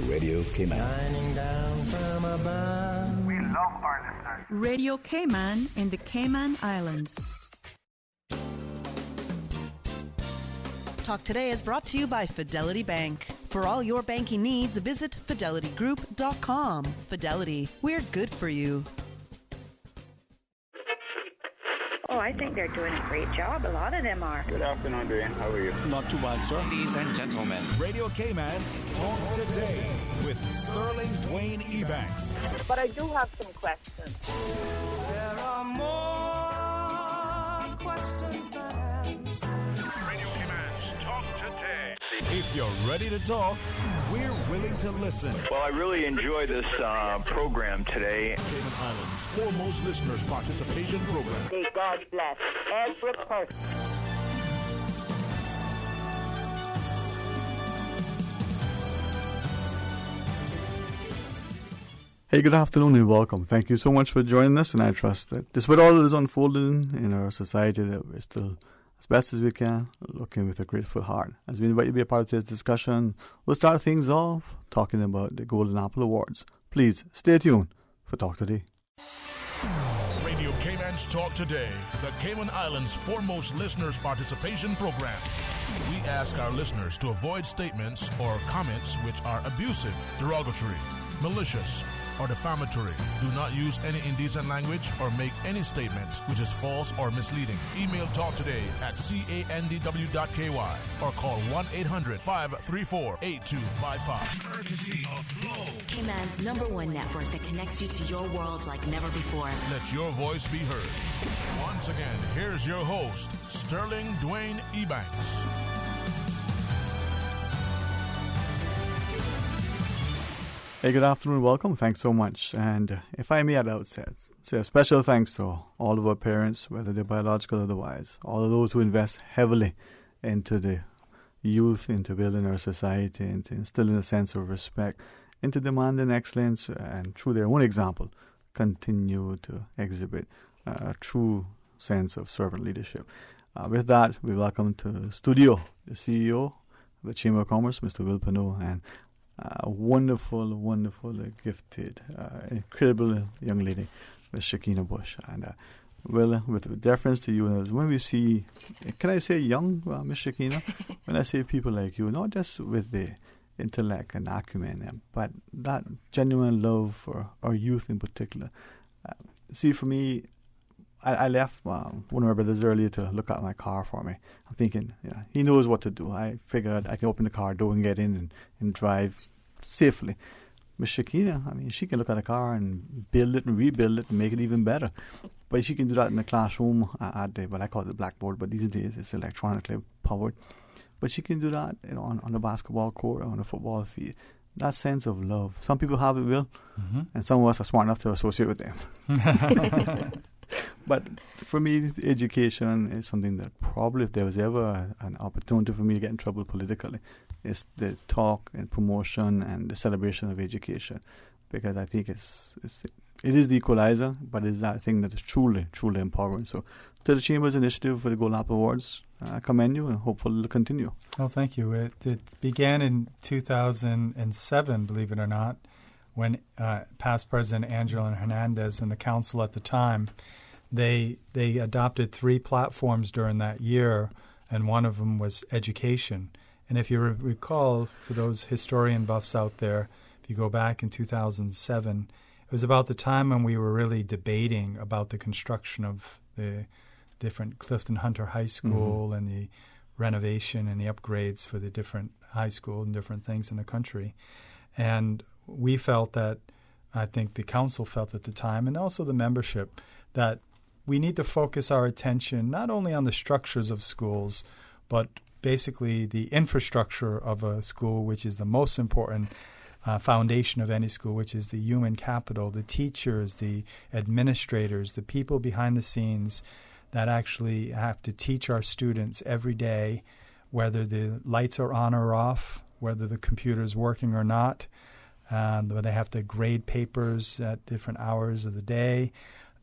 Radio Cayman. Shining down from above. We love our listeners. Radio Cayman in the Cayman Islands. Talk Today is brought to you by Fidelity Bank. For all your banking needs, visit fidelitygroup.com. Fidelity, we're good for you. Oh, I think they're doing a great job. A lot of them are. Good afternoon, Dwayne. How are you? Not too bad, sir. Ladies and gentlemen, Radio Cayman's Talk Today with Sterling Dwayne Ebanks. But I do have some questions. There are more questions than answers. Radio Cayman's Talk Today. If you're ready to talk, we're willing to listen. Well, I really enjoy this program today. Cayman Islands' foremost listeners participation program. May God bless every person. Hey, good afternoon and welcome. Thank you so much for joining us, and I trust that despite all that is unfolding in our society, that we're still, as best as we can, looking with a grateful heart. As we invite you to be a part of today's discussion, we'll start things off talking about the Golden Apple Awards. Please stay tuned for Talk Today. Radio Cayman's Talk Today, the Cayman Islands' foremost listeners participation program. We ask our listeners to avoid statements or comments which are abusive, derogatory, malicious, or defamatory. Do not use any indecent language or make any statement which is false or misleading. Email Talk Today at candw.ky or call 1-800-534-8255. Courtesy of Flow. Cayman's #1 network that connects you to your world like never before. Let your voice be heard. Once again, here's your host, Sterling Dwayne Ebanks. Hey, good afternoon, welcome. Thanks so much. And if I may at the outset, say a special thanks to all of our parents, whether they're biological or otherwise, all of those who invest heavily into the youth, into building our society, into instilling a sense of respect, into demanding excellence, and through their own example, continue to exhibit a true sense of servant leadership. With that, we welcome to the studio the CEO of the Chamber of Commerce, Mr. Will Pinot, and wonderful, gifted, incredible young lady, Miss Shakina Bush. And with deference to you, when we see, can I say young Miss Shakina? When I say people like you, not just with the intellect and acumen, but that genuine love for our youth in particular. See, for me, I left one of my brothers earlier to look at my car for me. I'm thinking, he knows what to do. I figured I can open the car door and get in and drive safely. Miss Shakina, I mean, she can look at a car and build it and rebuild it and make it even better. But she can do that in the classroom at the, well, I call it the blackboard, but these days it's electronically powered. But she can do that, on the basketball court or on the football field. That sense of love. Some people have it, Will, and some of us are smart enough to associate with them. But for me, education is something that probably, if there was ever an opportunity for me to get in trouble politically, it's the talk and promotion and the celebration of education, because I think it is the equalizer, but it's that thing that is truly empowering. So, to the Chamber's initiative for the Golden Apple Awards, I commend you and hopefully it'll continue. Well, thank you. It began in 2007, believe it or not, when past President Angela Hernandez and the council at the time, they adopted 3 platforms during that year, and one of them was education. And if you recall, for those historian buffs out there, if you go back in 2007, it was about the time when we were really debating about the construction of the different Clifton Hunter High School and the renovation and the upgrades for the different high school and different things in the country. And we felt that, I think the council felt at the time, and also the membership, that we need to focus our attention not only on the structures of schools, but basically the infrastructure of a school, which is the most important foundation of any school, which is the human capital, the teachers, the administrators, the people behind the scenes that actually have to teach our students every day, whether the lights are on or off, whether the computer is working or not, whether they have to grade papers at different hours of the day.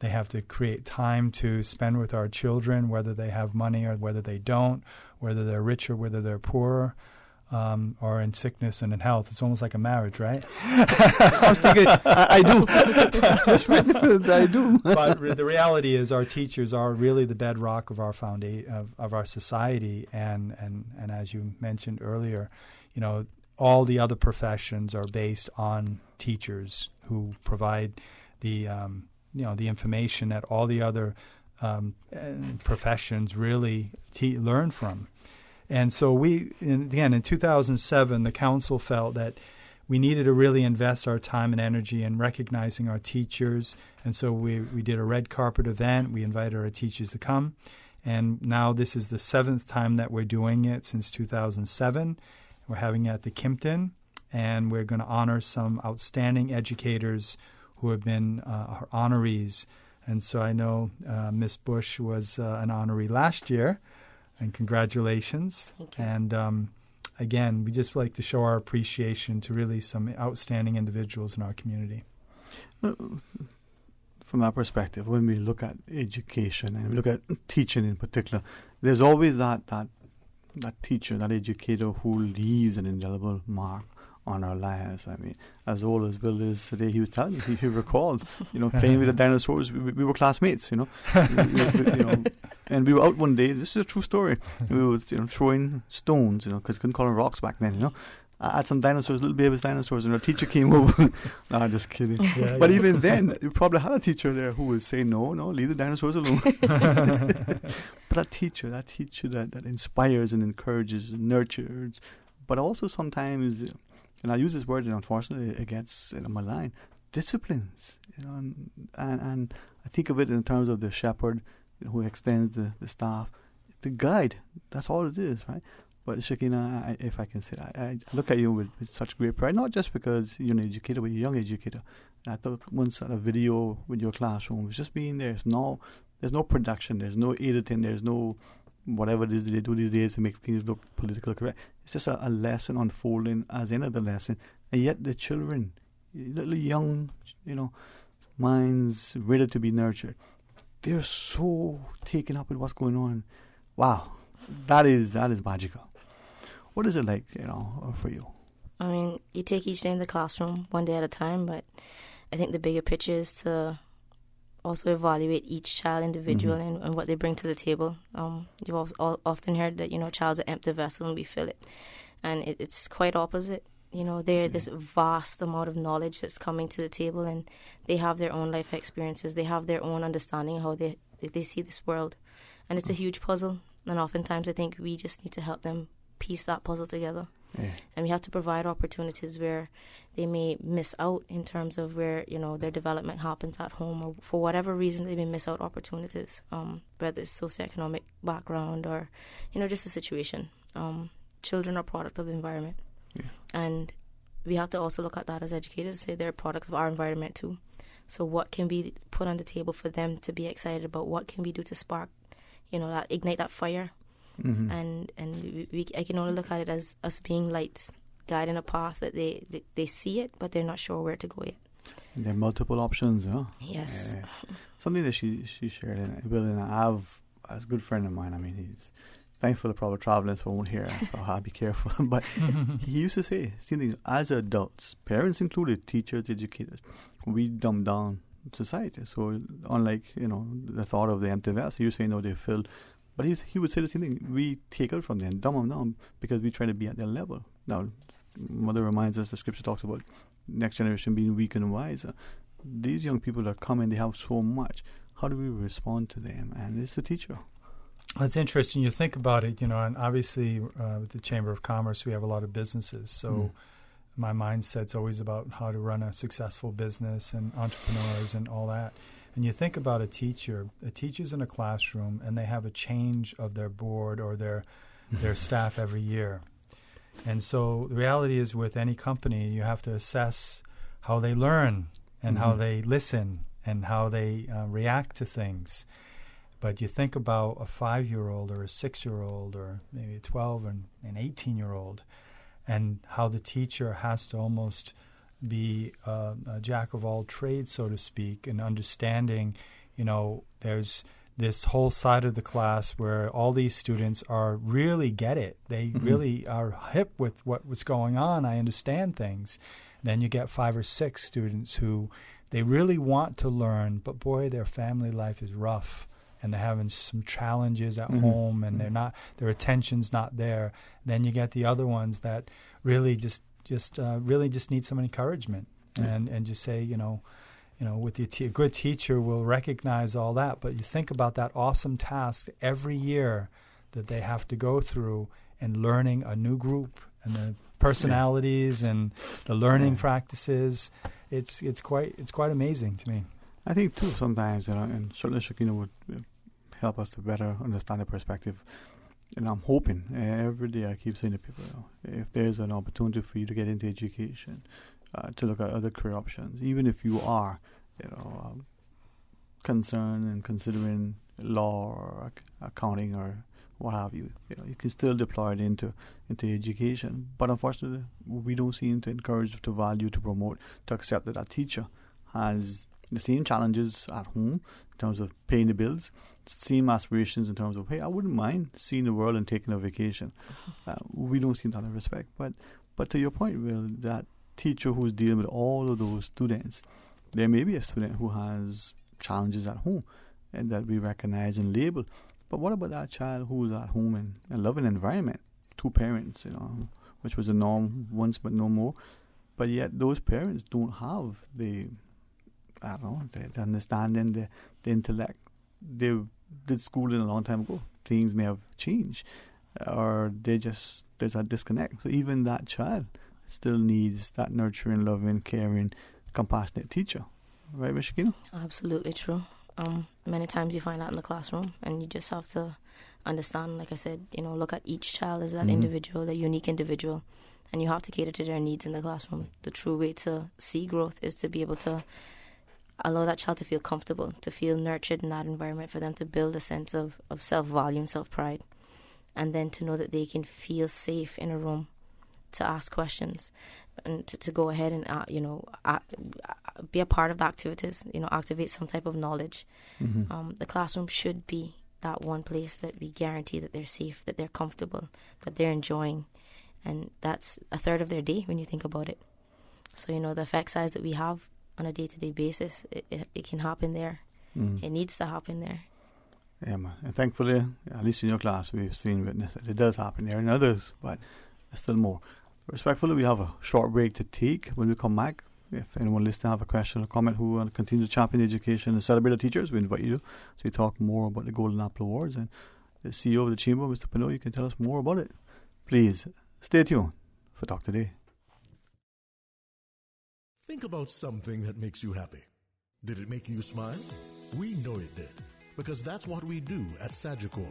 They have to create time to spend with our children, whether they have money or whether they don't, whether they're rich or whether they're poor. or in sickness and in health. It's almost like a marriage, right? I was thinking, I do. I do. But the reality is our teachers are really the bedrock of our of our society. And as you mentioned earlier, all the other professions are based on teachers who provide the the information that all the other professions really learn from. And so in 2007, the council felt that we needed to really invest our time and energy in recognizing our teachers. And so we did a red carpet event. We invited our teachers to come. And now this is the 7th time that we're doing it since 2007. We're having it at the Kimpton. And we're going to honor some outstanding educators who have been our honorees. And so I know Miss Bush was an honoree last year. And congratulations. Thank you. And again, we just like to show our appreciation to really some outstanding individuals in our community. From our perspective, when we look at education and we look at teaching in particular, there's always that teacher, that educator who leaves an indelible mark on our lives. I mean, as old as Bill is today, he was telling me, he recalls, playing with the dinosaurs. We were classmates, and we were out one day. This is a true story. We were, throwing stones, because couldn't call them rocks back then, I had some dinosaurs, little baby dinosaurs, and our teacher came over. No, I'm just kidding. But even then, you probably had a teacher there who would say, no, leave the dinosaurs alone. But that teacher that inspires and encourages and nurtures, but also sometimes, and I use this word, unfortunately, it gets malign, disciplines, and I think of it in terms of the shepherd who extends the staff, the guide. That's all it is, right? But Shakina, if I can say, I look at you with such great pride, not just because you're an educator, but you're a young educator. And I thought once at a video with your classroom, it's just being there. There's no production, there's no editing, there's no whatever it is they do these days to make things look politically correct. It's just a lesson unfolding as any other lesson. And yet the children, little young, minds ready to be nurtured, they're so taken up with what's going on. Wow, that is magical. What is it like, for you? I mean, you take each day in the classroom one day at a time, but I think the bigger picture is to also evaluate each child individually and what they bring to the table. You've often heard that, a child's an empty vessel and we fill it. And it's quite opposite. They're this vast amount of knowledge that's coming to the table, and they have their own life experiences. They have their own understanding of how they see this world. And it's a huge puzzle. And oftentimes I think we just need to help them piece that puzzle together. Yeah. And we have to provide opportunities where they may miss out in terms of where, their development happens at home, or for whatever reason they may miss out opportunities, whether it's socioeconomic background or, just a situation. Children are a product of the environment. Yeah. And we have to also look at that as educators, say they're a product of our environment too. So what can be put on the table for them to be excited about? What can we do to spark, that ignite that fire? Mm-hmm. And I can only look at it as us being lights, guiding a path that they see it, but they're not sure where to go yet. And there are multiple options, huh? Yes. Something that she shared, and I have, as a good friend of mine, I mean, he's thankful to probably traveling, so I won't hear, so I'll be careful. But he used to say, as adults, parents included, teachers, educators, we dumb down society. So unlike, the thought of the empty vessel, you're saying, they're filled. But he would say the same thing. We take out from them, dumb them down, because we try to be at their level. Now, Mother reminds us, the scripture talks about next generation being weak and wiser. These young people that come in, they have so much. How do we respond to them? And it's the teacher. That's interesting. You think about it, and obviously with the Chamber of Commerce, we have a lot of businesses. So my mindset's always about how to run a successful business and entrepreneurs and all that. And you think about a teacher's in a classroom and they have a change of their board or their staff every year. And so the reality is with any company, you have to assess how they learn and how they listen and how they react to things. But you think about a 5-year-old or a 6-year-old or maybe a 12 and an 18-year-old and how the teacher has to almost be a jack of all trades, so to speak, and understanding, there's this whole side of the class where all these students are really get it. They really are hip with what's going on. I understand things. Then you get 5 or 6 students who they really want to learn, but boy, their family life is rough and they're having some challenges at home and their attention's not there. Then you get the other ones that really just need some encouragement and just say, with a good teacher will recognize all that. But you think about that awesome task every year that they have to go through and learning a new group and the personalities and the learning practices. It's quite amazing to me. I think too sometimes, and certainly Shakina would help us to better understand the perspective. And I'm hoping every day I keep saying to people, if there's an opportunity for you to get into education, to look at other career options, even if you are, concerned and considering law or accounting or what have you, you can still deploy it into education. But unfortunately, we don't seem to encourage, to value, to promote, to accept that teacher has the same challenges at home in terms of paying the bills, same aspirations in terms of, hey, I wouldn't mind seeing the world and taking a vacation. We don't seem to have respect. But to your point, Will, that teacher who's dealing with all of those students, there may be a student who has challenges at home and that we recognize and label. But what about that child who's at home in a loving environment, 2 parents, which was the norm once but no more. But yet those parents don't have the understanding, the intellect. They did schooling a long time ago. Things may have changed, or there's a disconnect. So even that child still needs that nurturing, loving, caring, compassionate teacher. Right, Ms. Shakina? Absolutely true. Many times you find that in the classroom, and you just have to understand, like I said, look at each child as that individual, that unique individual, and you have to cater to their needs in the classroom. The true way to see growth is to be able to allow that child to feel comfortable, to feel nurtured in that environment, for them to build a sense of self-value and self-pride, and then to know that they can feel safe in a room to ask questions and to go ahead and be a part of the activities, activate some type of knowledge. The classroom should be that one place that we guarantee that they're safe, that they're comfortable, that they're enjoying, and that's a third of their day when you think about it. So the effect size that we have on a day-to-day basis, it can happen there. It needs to happen there. Yeah, man. And thankfully, at least in your class, we've seen witness that it does happen there, and others, but there's still more. Respectfully, we have a short break to take. When we come back, if anyone listening have a question or comment who want to continue to champion education and celebrate the teachers, we invite you to. So we talk more about the Golden Apple Awards, and the CEO of the Chamber, Mr. Pinot, you can tell us more about it. Please stay tuned for Talk Today. Think about something that makes you happy. Did it make you smile? We know it did, because that's what we do at Sagicor.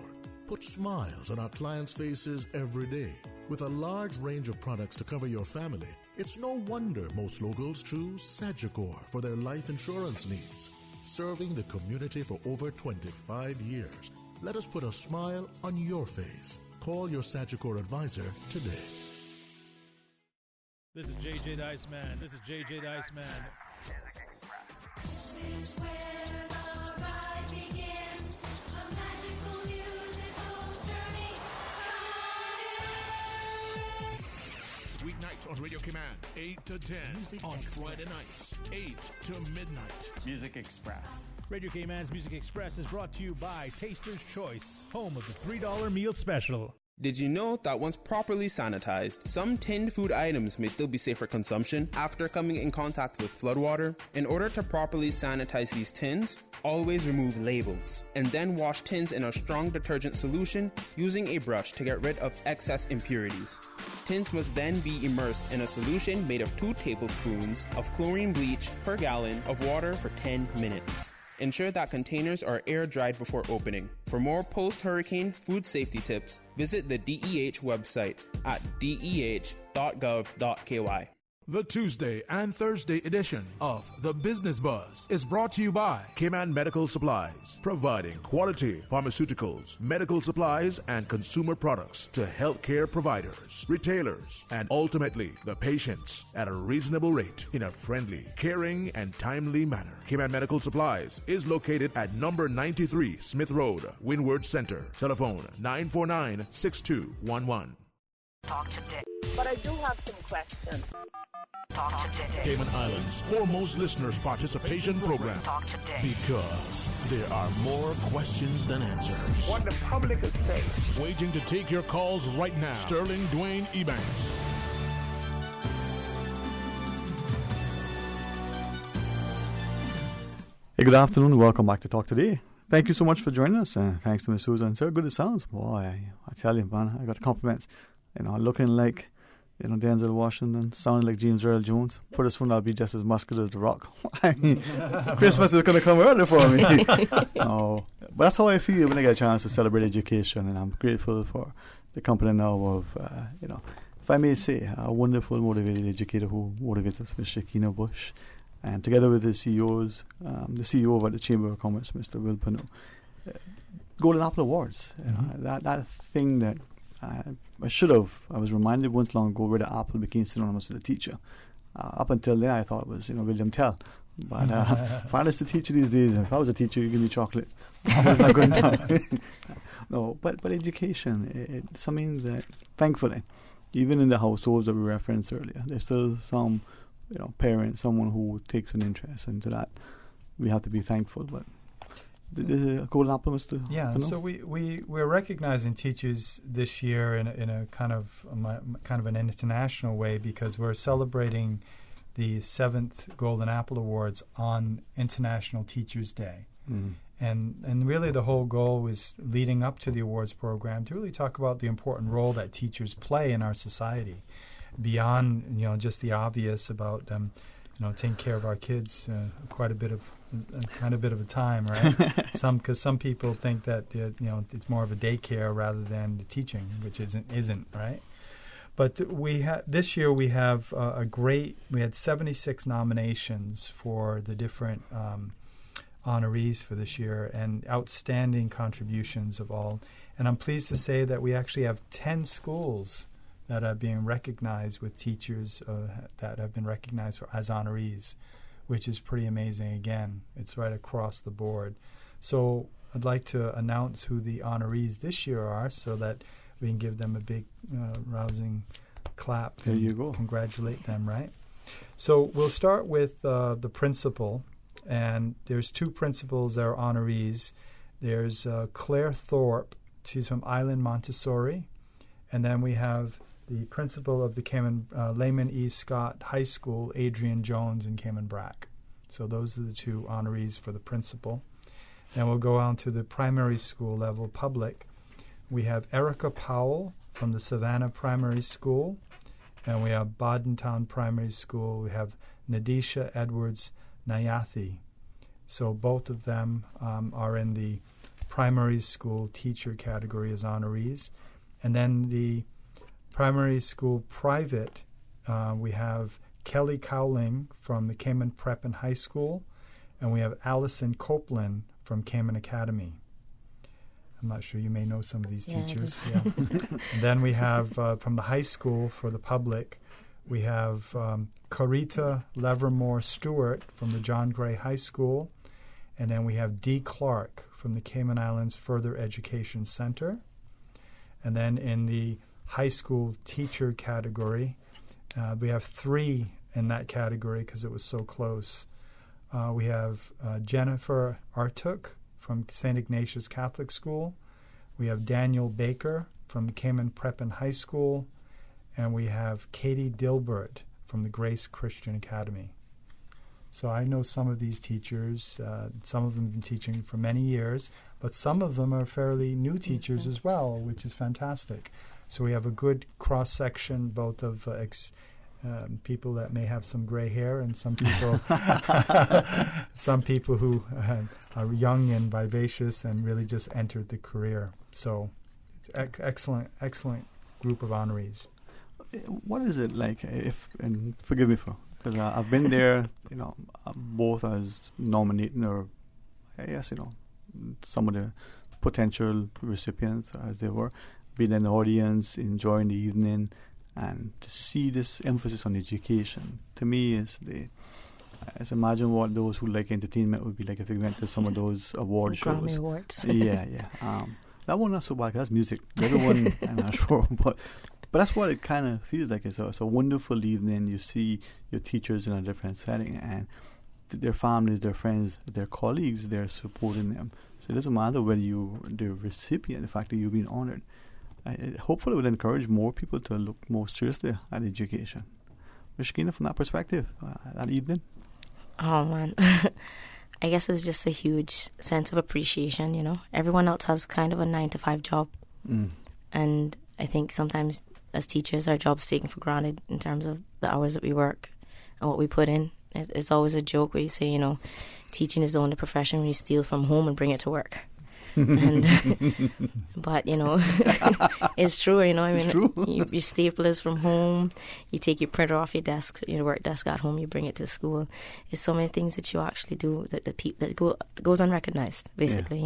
Put smiles on our clients' faces every day. With a large range of products to cover your family, it's no wonder most locals choose Sagicor for their life insurance needs. Serving the community for over 25 years. Let us put a smile on your face. Call your Sagicor advisor today. This is JJ the Iceman. This is JJ the Iceman. This is where the ride begins. A magical musical journey. Weeknights on Radio Command, 8 to 10. Music on Express. Friday nights, 8 to midnight. Music Express. Radio K-Man's Music Express is brought to you by Taster's Choice, home of the $3 meal special. Did you know that once properly sanitized, some tinned food items may still be safe for consumption after coming in contact with floodwater? In order to properly sanitize these tins, always remove labels, and then wash tins in a strong detergent solution using a brush to get rid of excess impurities. Tins must then be immersed in a solution made of 2 tablespoons of chlorine bleach per gallon of water for 10 minutes. Ensure that containers are air-dried before opening. For more post-hurricane food safety tips, visit the DEH website at deh.gov.ky. The Tuesday and Thursday edition of The Business Buzz is brought to you by Cayman Medical Supplies, providing quality pharmaceuticals, medical supplies, and consumer products to healthcare providers, retailers, and ultimately the patients at a reasonable rate in a friendly, caring, and timely manner. Cayman Medical Supplies is located at number 93 Smith Road, Windward Center. Telephone 949-6211. Talk today. But I do have some questions. Talk today. Cayman Islands' foremost listeners participation program. Talk today. Because there are more questions than answers. What the public is saying. Waiting to take your calls right now. Sterling Dwayne Ebanks. Hey, good afternoon. Welcome back to Talk Today. Thank you so much for joining us. Thanks to Miss Susan. So good it sounds. Boy, I tell you, man, I got compliments. Looking like, Denzel Washington, sounding like James Earl Jones. Pretty soon I'll be just as muscular as The Rock. I mean, Christmas is going to come early for me. But that's how I feel when I get a chance to celebrate education, and I'm grateful for the company now of, if I may say, a wonderful, motivated educator who motivates us, Ms. Shakina Bush, and together with the CEOs, the CEO of the Chamber of Commerce, Mr. Will Pano, Golden Apple Awards. That thing that I was reminded once long ago where the apple became synonymous with a teacher. Up until then, I thought it was, William Tell. But if I was a teacher these days, if I was a teacher, you give me chocolate. I was not going down. No, but education, it's something that, thankfully, even in the households that we referenced earlier, there's still some, parent, someone who takes an interest into that. We have to be thankful, but the Golden Apple, Mr. Yeah, Pano? so we're recognizing teachers this year in a kind of an international way, because we're celebrating the 7th Golden Apple Awards on International Teachers Day. Mm. And really the whole goal was, leading up to the awards program, to really talk about the important role that teachers play in our society, beyond just the obvious about taking care of our kids quite a bit of a time, right? Because some people think that it's more of a daycare rather than the teaching, which isn't right. But this year we have we had 76 nominations for the different honorees for this year, and outstanding contributions of all. And I'm pleased to say that we actually have 10 schools that are being recognized with teachers that have been recognized as honorees, which is pretty amazing. Again, it's right across the board. So I'd like to announce who the honorees this year are, so that we can give them a big, rousing clap. There you go. Congratulate them, right? So we'll start with the principal, and there's 2 principals that are honorees. There's Claire Thorpe. She's from Island Montessori. And then we have the principal of the Cayman Layman E. Scott High School, Adrian Jones, and Cayman Brack. So those are the 2 honorees for the principal. Then we'll go on to the primary school level, public. We have Erica Powell from the Savannah Primary School, and we have Badentown Primary School. We have Nadisha Edwards Nayathi. So both of them are in the primary school teacher category as honorees. And then the primary school private, we have Kelly Cowling from the Cayman Prep and High School, and we have Allison Copeland from Cayman Academy. I'm not sure, you may know some of these teachers. Yeah. And then we have from the high school for the public, we have Carita Levermore Stewart from the John Gray High School, and then we have Dee Clark from the Cayman Islands Further Education Center. And then in the high school teacher category, we have 3 in that category because it was so close. We have Jennifer Artuk from St. Ignatius Catholic School. We have Daniel Baker from the Cayman Prep and High School. And we have Katie Dilbert from the Grace Christian Academy. So I know some of these teachers. Some of them have been teaching for many years, but some of them are fairly new teachers as well, which is fantastic. So we have a good cross-section, both of people that may have some gray hair and some people some people who are young and vivacious and really just entered the career. So it's excellent group of honorees. what is it like? And forgive me because I've been there, both as nominating or, I guess, some of the potential recipients as they were, being in the audience, enjoying the evening, and to see this emphasis on education, to me, I just imagine what those who like entertainment would be like if they went to some of those award shows. Grammy Awards. Yeah. That one not so bad, 'cause that's music. The other one, I'm not sure, but that's what it kind of feels like. It's a wonderful evening. You see your teachers in a different setting, and their families, their friends, their colleagues, they're supporting them. So it doesn't matter whether you're the recipient, the fact that you've been honored. Hopefully it would encourage more people to look more seriously at education. Mishkina, from that perspective, that evening? Oh, man. I guess it was just a huge sense of appreciation, Everyone else has kind of a 9-to-5 job. And I think sometimes as teachers, our job's taken for granted in terms of the hours that we work and what we put in. It's always a joke where you say, teaching is the only profession where you steal from home and bring it to work. And but it's true. It's true. You staplers from home, you take your printer off your desk, your work desk at home, you bring it to school. It's so many things that you actually do that goes unrecognized. Basically,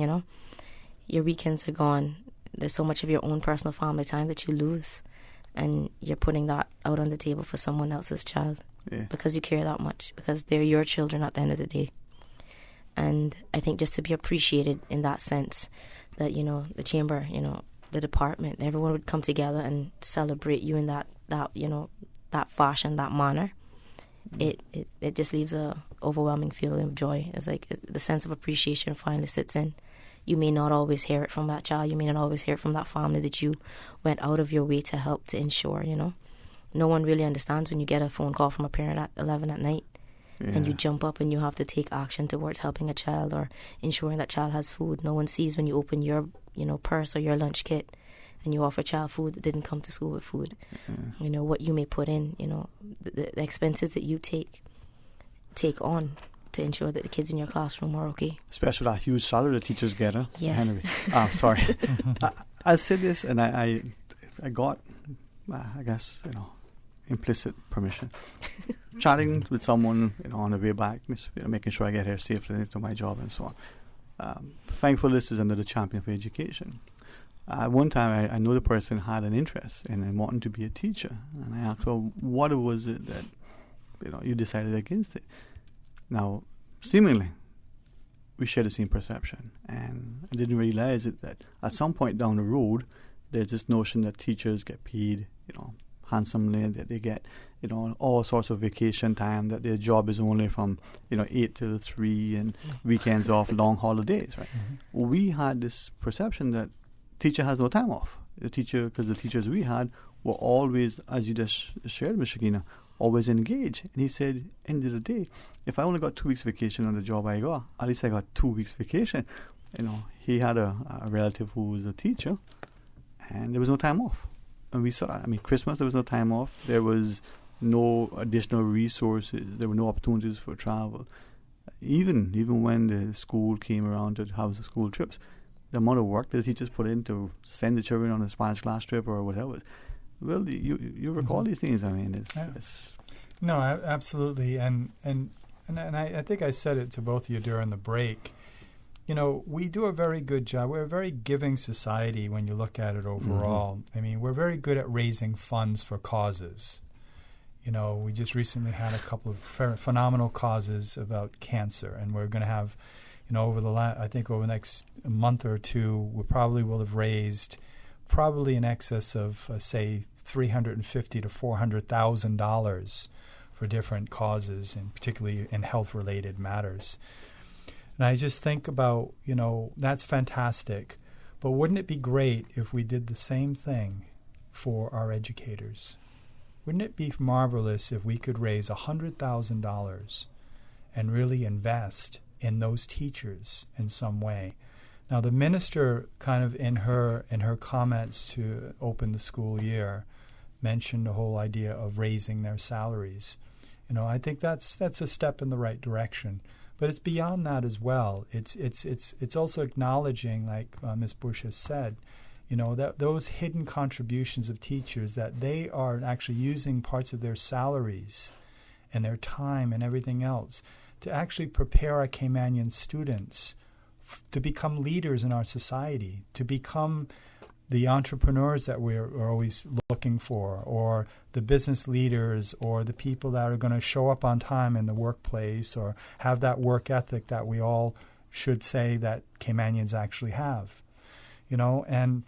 your weekends are gone. There's so much of your own personal family time that you lose, and you're putting that out on the table for someone else's child because you care that much, because they're your children at the end of the day. And I think just to be appreciated in that sense, that, the chamber, the department, everyone would come together and celebrate you in that fashion, that manner. It just leaves a overwhelming feeling of joy. It's like the sense of appreciation finally sits in. You may not always hear it from that child. You may not always hear it from that family that you went out of your way to help to ensure, No one really understands when you get a phone call from a parent at 11 at night. And you jump up and you have to take action towards helping a child or ensuring that child has food. No one sees when you open your, purse or your lunch kit and you offer a child food that didn't come to school with food. What you may put in, the expenses that you take on to ensure that the kids in your classroom are okay. Especially that huge salary the teachers get, huh? Yeah. Anyway, sorry. I said this and I got, I guess, implicit permission. Chatting with someone, on the way back, making sure I get here safely to my job and so on. Thankful this is under the Champion for Education. One time I know the person had an interest in wanting to be a teacher, and I asked, well, what was it that you decided against it? Now, seemingly, we share the same perception, and I didn't realize it that at some point down the road, there's this notion that teachers get paid, handsomely, that they get, all sorts of vacation time, that their job is only from, 8 till 3 and weekends off, long holidays, right? We had this perception that teacher has no time off. Because the teachers we had were always, as you just shared, Ms. Shakina, always engaged. And he said, end of the day, if I only got 2 weeks vacation on the job I got, at least I got 2 weeks vacation. He had a relative who was a teacher, and there was no time off. And we saw that. Christmas, there was no time off. There was no additional resources. There were no opportunities for travel. Even when the school came around to have the school trips, the amount of work that the teachers put in to send the children on a Spanish class trip or whatever. Well, you recall these things. It's no, absolutely. And I think I said it to both of you during the break. We do a very good job. We're a very giving society when you look at it overall. We're very good at raising funds for causes. We just recently had a couple of phenomenal causes about cancer, and we're going to have, over the next month or two, we probably will have raised probably in excess of, say, $350,000 to $400,000 for different causes, and particularly in health-related matters. And I just think about, that's fantastic. But wouldn't it be great if we did the same thing for our educators? Wouldn't it be marvelous if we could raise $100,000 and really invest in those teachers in some way? Now, the minister kind of in her comments to open the school year mentioned the whole idea of raising their salaries. I think that's a step in the right direction. But it's beyond that as well. It's also acknowledging, like Ms. Bush has said, You know, that those hidden contributions of teachers, that they are actually using parts of their salaries and their time and everything else to actually prepare our Caymanian students to become leaders in our society, to become the entrepreneurs that we're always looking for, or the business leaders, or the people that are going to show up on time in the workplace, or have that work ethic that we all should say that Caymanians actually have. You know, and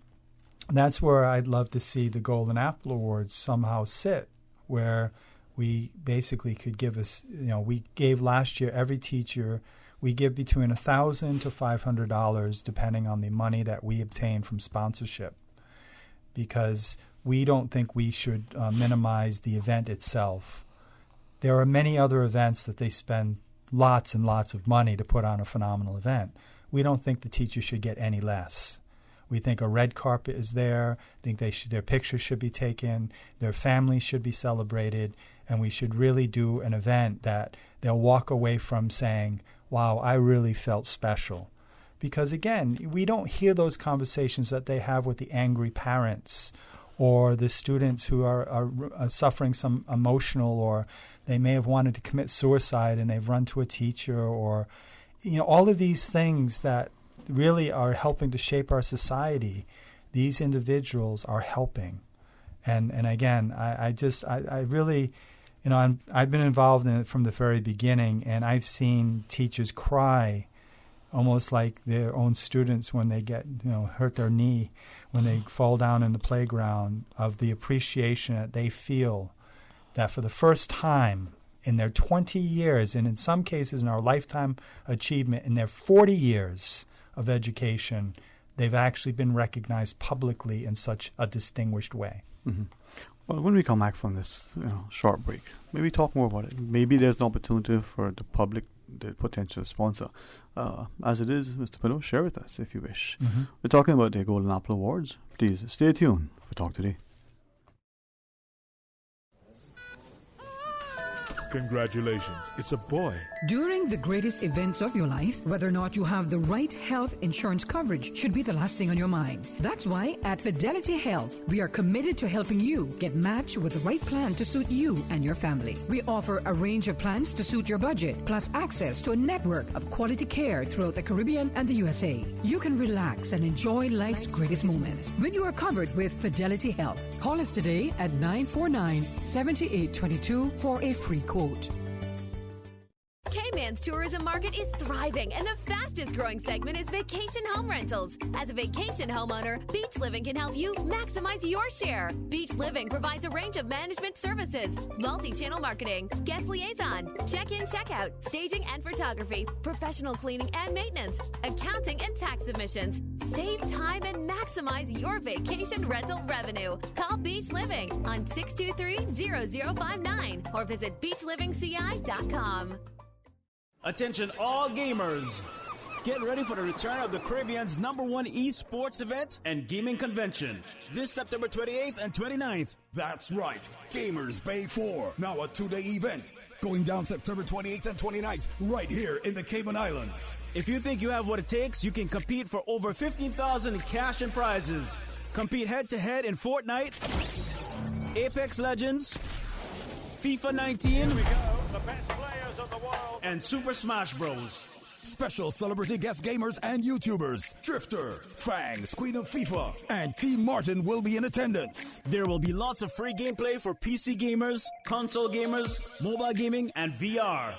that's where I'd love to see the Golden Apple Awards somehow sit, where we basically could give us, you know, we gave last year every teacher, we give between $1,000 to $500 depending on the money that we obtain from sponsorship, because we don't think we should minimize the event itself. There are many other events that they spend lots and lots of money to put on a phenomenal event. We don't think the teachers should get any less. We think a red carpet is there. Think their pictures should be taken. Their families should be celebrated. And we should really do an event that they'll walk away from saying, wow, I really felt special. Because, again, we don't hear those conversations that they have with the angry parents or the students who are suffering some emotional, or they may have wanted to commit suicide and they've run to a teacher, or, you know, all of these things that really are helping to shape our society. These individuals are helping. And again, I really, you know, I've been involved in it from the very beginning, and I've seen teachers cry almost like their own students when they get, you know, hurt their knee, when they fall down in the playground, of the appreciation that they feel that for the first time in their 20 years, and in some cases in our lifetime achievement, in their 40 years of education, they've actually been recognized publicly in such a distinguished way. Mm-hmm. Well, when we come back from this short break, maybe talk more about it. Maybe there's an opportunity for the public, the potential sponsor. As it is, Mr. Pino, share with us if you wish. Mm-hmm. We're talking about the Golden Apple Awards. Please stay tuned for Talk Today. Congratulations, it's a boy. During the greatest events of your life, whether or not you have the right health insurance coverage should be the last thing on your mind. That's why at Fidelity Health, we are committed to helping you get matched with the right plan to suit you and your family. We offer a range of plans to suit your budget, plus access to a network of quality care throughout the Caribbean and the USA. You can relax and enjoy life's greatest moments when you are covered with Fidelity Health. Call us today at 949-7822 for a free quote. Cayman's tourism market is thriving, and the fastest growing segment is vacation home rentals. As a vacation homeowner, Beach Living can help you maximize your share. Beach Living provides a range of management services, multi-channel marketing, guest liaison, check-in, check-out, staging and photography, professional cleaning and maintenance, accounting and tax submissions. Save time and maximize your vacation rental revenue. Call Beach Living on 623-0059 or visit beachlivingci.com. Attention all gamers. Get ready for the return of the Caribbean's #1 esports event and gaming convention this September 28th and 29th. That's right. Gamers Bay 4. Now a 2-day event. Going down September 28th and 29th right here in the Cayman Islands. If you think you have what it takes, you can compete for over $15,000 in cash and prizes. Compete head-to-head in Fortnite, Apex Legends, FIFA 19, Here we go, the best players of the world, and Super Smash Bros. Special celebrity guest gamers and YouTubers. Drifter, Fangs, Queen of FIFA, and Team Martin will be in attendance. There will be lots of free gameplay for PC gamers, console gamers, mobile gaming, and VR.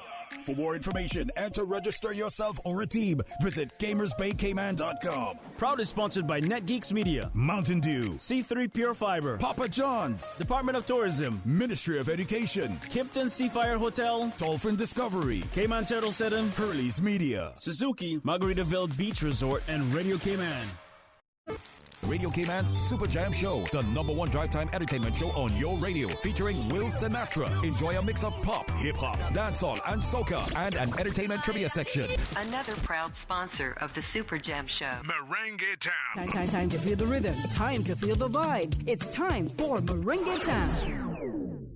For more information and to register yourself or a team, visit gamersbaycayman.com. Proudly sponsored by NetGeeks Media, Mountain Dew, C3 Pure Fiber, Papa John's, Department of Tourism, Ministry of Education, Kimpton Seafire Hotel, Dolphin Discovery, Cayman Turtle Setting, Hurley's Media, Suzuki, Margaritaville Beach Resort, and Radio Cayman. Radio Cayman's Super Jam Show, the #1 drive time entertainment show on your radio, featuring Will Sinatra. Enjoy a mix of pop, hip-hop, dancehall, and soca, and an entertainment trivia section. Another proud sponsor of the Super Jam Show. Merengue Town. Time to feel the rhythm. Time to feel the vibe. It's time for Merengue Town.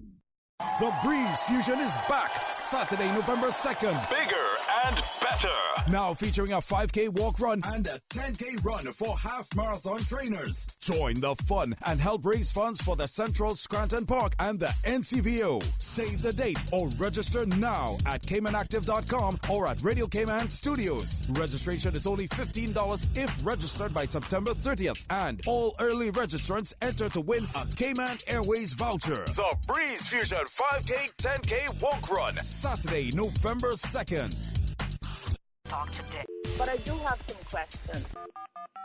The Breeze Fusion is back Saturday, November 2nd. Bigger and better. Now featuring a 5K walk run and a 10K run for half marathon trainers. Join the fun and help raise funds for the Central Scranton Park and the NCVO. Save the date or register now at CaymanActive.com or at Radio Cayman Studios. Registration is only $15 if registered by September 30th. And all early registrants enter to win a Cayman Airways voucher. The Breeze Fusion 5K, 10K walk run. Saturday, November 2nd. Talk today. But I do have some questions.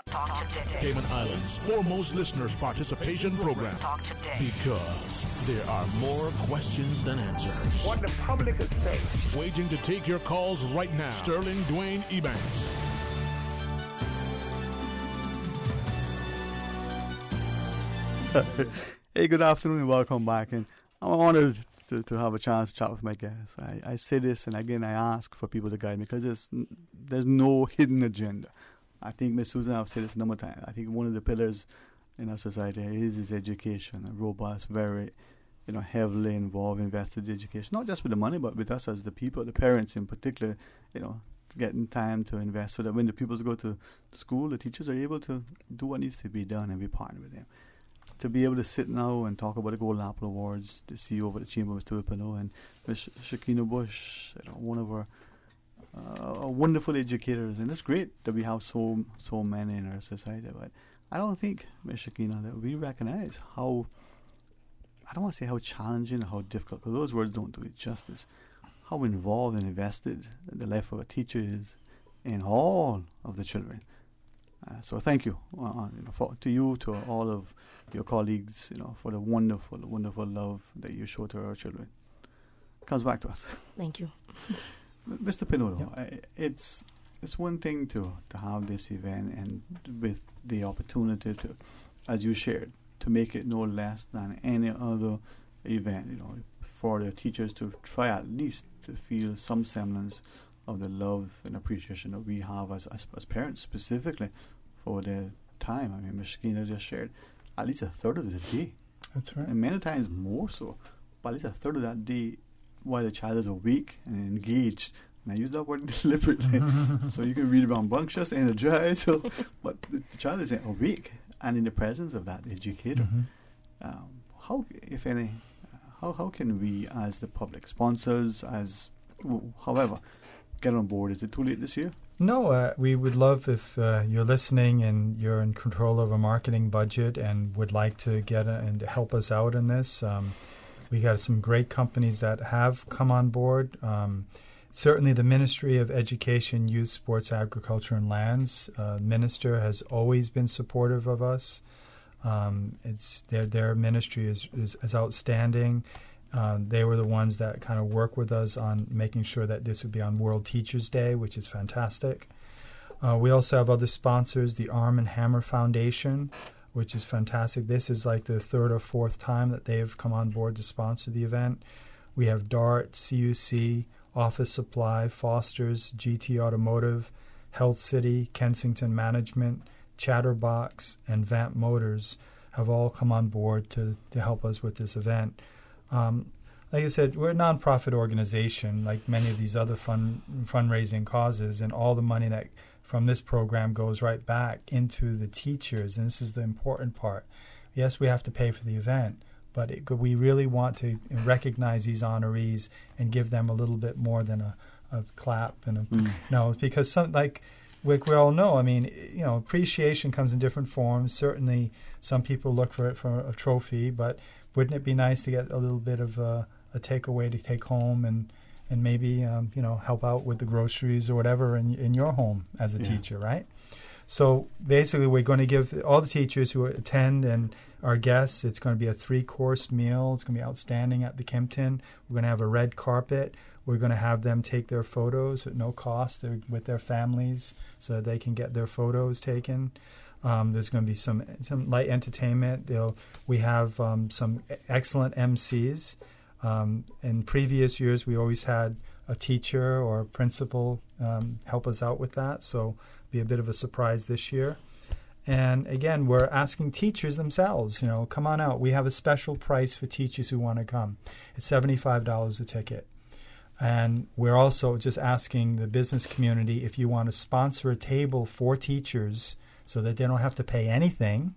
Talk today. Cayman Islands' foremost listeners participation program. Talk today. Because there are more questions than answers. What the public is saying. Waiting to take your calls right now. Sterling Dwayne Ebanks. Hey, good afternoon and welcome back. And I'm honored to have a chance to chat with my guests. I say this, and again, I ask for people to guide me because there's no hidden agenda. I think Ms. Susan, I've said this a number of times. I think one of the pillars in our society is education, a robust, very, heavily involved, invested education, not just with the money, but with us as the people, the parents in particular, getting time to invest so that when the pupils go to school, the teachers are able to do what needs to be done and be partnered with them. To be able to sit now and talk about the Golden Apple Awards, the CEO of the Chamber, Mr. Pino, and Ms. Shakina Bush, one of our wonderful educators. And it's great that we have so many in our society. But I don't think, Ms. Shakina, that we recognize how, I don't want to say how challenging or how difficult, because those words don't do it justice, how involved and invested the life of a teacher is in all of the children. So thank you, to you, to all of your colleagues, for the wonderful, wonderful love that you show to our children. It comes back to us. Thank you. Mr. Pino, it's one thing to have this event and with the opportunity to, as you shared, to make it no less than any other event, for the teachers to try at least to feel some semblance of the love and appreciation that we have as parents specifically for their time. I mean, Ms. Shakina just shared at least a third of the day. That's right. And many times more so, but at least a third of that day while the child is awake and engaged. And I use that word deliberately. So you can read rambunctious, energized, but the child is awake and in the presence of that educator. How, if any, how can we as the public sponsors, however, get on board? Is it too late this year? No, we would love if you're listening and you're in control of a marketing budget and would like to get and help us out in this. We got some great companies that have come on board. Certainly the Ministry of Education, Youth, Sports, Agriculture, and Lands minister has always been supportive of us. It's their ministry is outstanding. They were the ones that kind of work with us on making sure that this would be on World Teachers Day, which is fantastic. We also have other sponsors, the Arm & Hammer Foundation, which is fantastic. This is like the third or fourth time that they've come on board to sponsor the event. We have DART, CUC, Office Supply, Foster's, GT Automotive, Health City, Kensington Management, Chatterbox, and Vamp Motors have all come on board to help us with this event. Like I said, we're a nonprofit organization like many of these other fundraising causes, and all the money that from this program goes right back into the teachers, and this is the important part. Yes, we have to pay for the event, but we really want to recognize these honorees and give them a little bit more than a clap and because we all know, I mean, appreciation comes in different forms. Certainly some people look for it for a trophy, but wouldn't it be nice to get a little bit of a takeaway to take home and maybe help out with the groceries or whatever in your home as a teacher, right? So basically, we're going to give all the teachers who attend and our guests, it's going to be a 3-course meal. It's going to be outstanding at the Kimpton. We're going to have a red carpet. We're going to have them take their photos at no cost with their families so that they can get their photos taken. There's going to be some light entertainment. We have some excellent MCs. In previous years, we always had a teacher or a principal help us out with that, so be a bit of a surprise this year. And again, we're asking teachers themselves, come on out. We have a special price for teachers who want to come. It's $75 a ticket. And we're also just asking the business community if you want to sponsor a table for teachers so that they don't have to pay anything.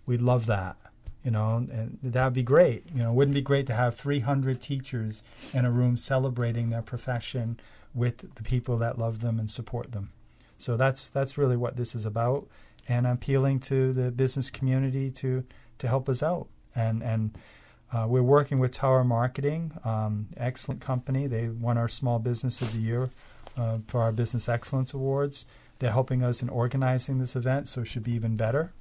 We'd love that, and that would be great. Wouldn't it be great to have 300 teachers in a room celebrating their profession with the people that love them and support them? So that's really what this is about. And I'm appealing to the business community to help us out. And we're working with Tower Marketing, excellent company. They won our Small Business of the Year for our Business Excellence Awards. They're helping us in organizing this event, so it should be even better.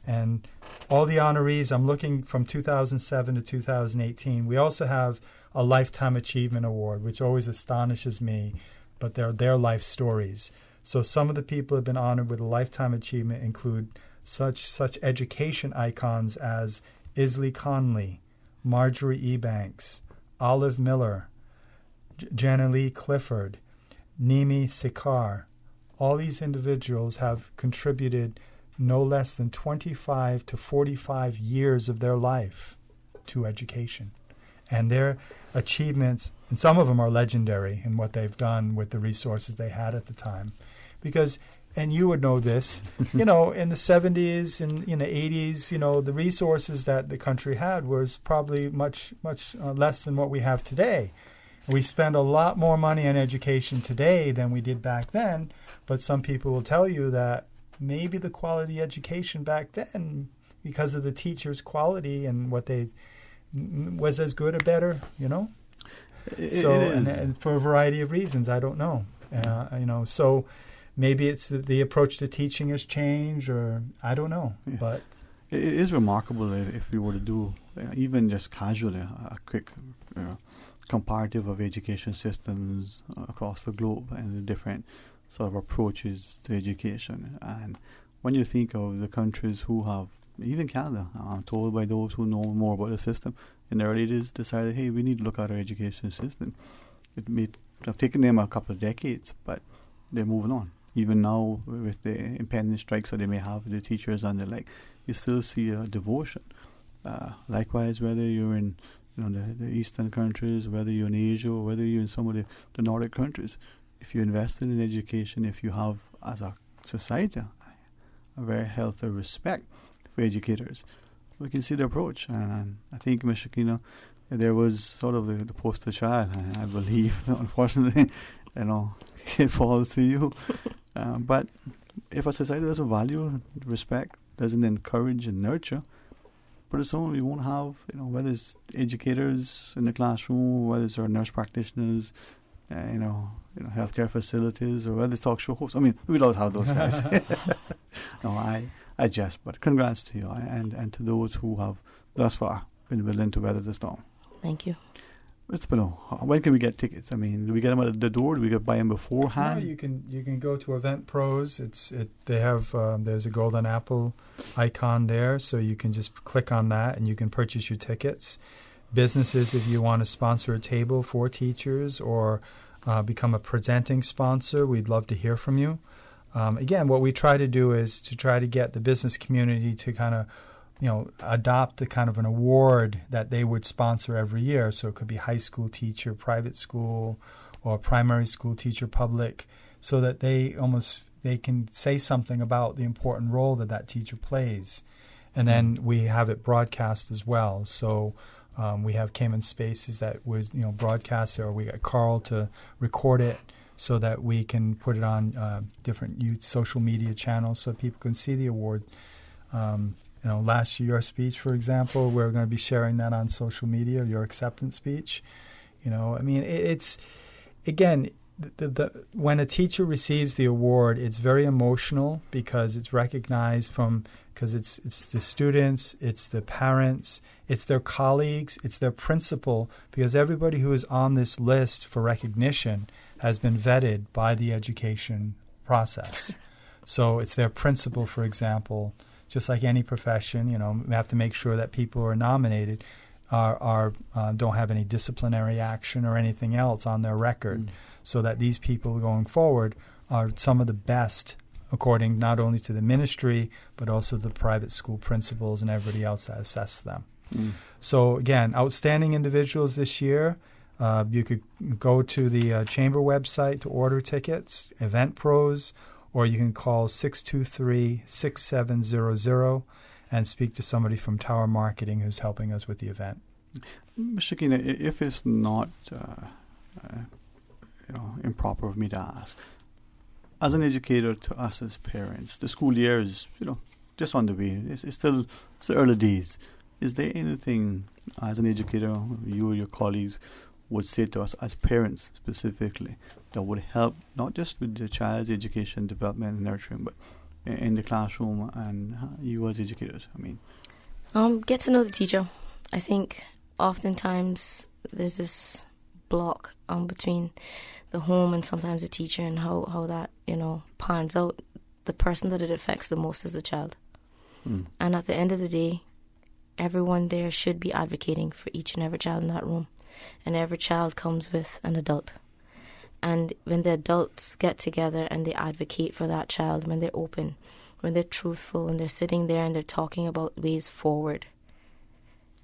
And all the honorees, I'm looking from 2007 to 2018. We also have a Lifetime Achievement Award, which always astonishes me, but they're their life stories. So some of the people who have been honored with a Lifetime Achievement include such education icons as Isley Conley, Marjorie Ebanks, Olive Miller, Jana Lee Clifford, Nimi Sikar. All these individuals have contributed no less than 25 to 45 years of their life to education. And their achievements, and some of them are legendary in what they've done with the resources they had at the time. Because, and you would know this, in the 70s and in the 80s, the resources that the country had was probably much less than what we have today. We spend a lot more money on education today than we did back then, but some people will tell you that maybe the quality education back then, because of the teachers' quality and what they was as good or better, And for a variety of reasons, I don't know. So maybe it's the approach to teaching has changed, or I don't know. Yeah. But it is remarkable if we were to do even just casually a quick comparative of education systems across the globe and the different sort of approaches to education. And when you think of the countries who have, even Canada, I'm told by those who know more about the system, in the early days decided, hey, we need to look at our education system. It may have taken them a couple of decades, but they're moving on. Even now, with the impending strikes that they may have with the teachers and the like, you still see a devotion. Likewise, whether you're in the eastern countries, whether you're in Asia, or whether you're in some of the Nordic countries, if you invest in education, if you have, as a society, a very healthy respect for educators, we can see the approach. And I think, Ms. Shakina, there was sort of the poster child, I believe, unfortunately, it falls to you. But if a society doesn't value respect, doesn't encourage and nurture, pretty soon we won't have, whether it's educators in the classroom, whether it's our nurse practitioners, healthcare facilities, or whether it's talk show hosts. I mean, we don't have those guys. No, I jest, but congrats to you and to those who have thus far been willing to weather the storm. Thank you. Mr. Pino, when can we get tickets? I mean, do we get them at the door? Do we buy them beforehand? No, you can go to Event Pros. They have there's a golden apple icon there, so you can just click on that and you can purchase your tickets. Businesses, if you want to sponsor a table for teachers or become a presenting sponsor, we'd love to hear from you. Again, what we try to do is to try to get the business community to kind of adopt a kind of an award that they would sponsor every year. So it could be high school teacher, private school, or primary school teacher, public, so that they can say something about the important role that teacher plays. And then we have it broadcast as well. So we have Cayman Spaces that was broadcast, or we got Carl to record it so that we can put it on different youth social media channels so people can see the award. Last year, your speech, for example, we're going to be sharing that on social media, your acceptance speech. It's, again, when a teacher receives the award, it's very emotional because it's recognized because it's the students, it's the parents, it's their colleagues, it's their principal, because everybody who is on this list for recognition has been vetted by the education process. So it's their principal, for example. Just like any profession, we have to make sure that people who are nominated don't have any disciplinary action or anything else on their record, so that these people going forward are some of the best according not only to the ministry, but also the private school principals and everybody else that assess them. So again, outstanding individuals this year. You could go to the Chamber website to order tickets, Event Pros, or you can call 623-6700 and speak to somebody from Tower Marketing who's helping us with the event. Ms. Shakina, if it's not improper of me to ask, as an educator to us as parents, the school year is just on the way. It's still the early days. Is there anything as an educator, you or your colleagues would say to us as parents specifically that would help not just with the child's education, development, and nurturing, but in the classroom and you as educators? Get to know the teacher. I think oftentimes there's this block between the home and sometimes the teacher, and how that pans out. The person that it affects the most is the child. And at the end of the day, everyone there should be advocating for each and every child in that room. And every child comes with an adult. And when the adults get together and they advocate for that child, when they're open, when they're truthful, when they're sitting there and they're talking about ways forward,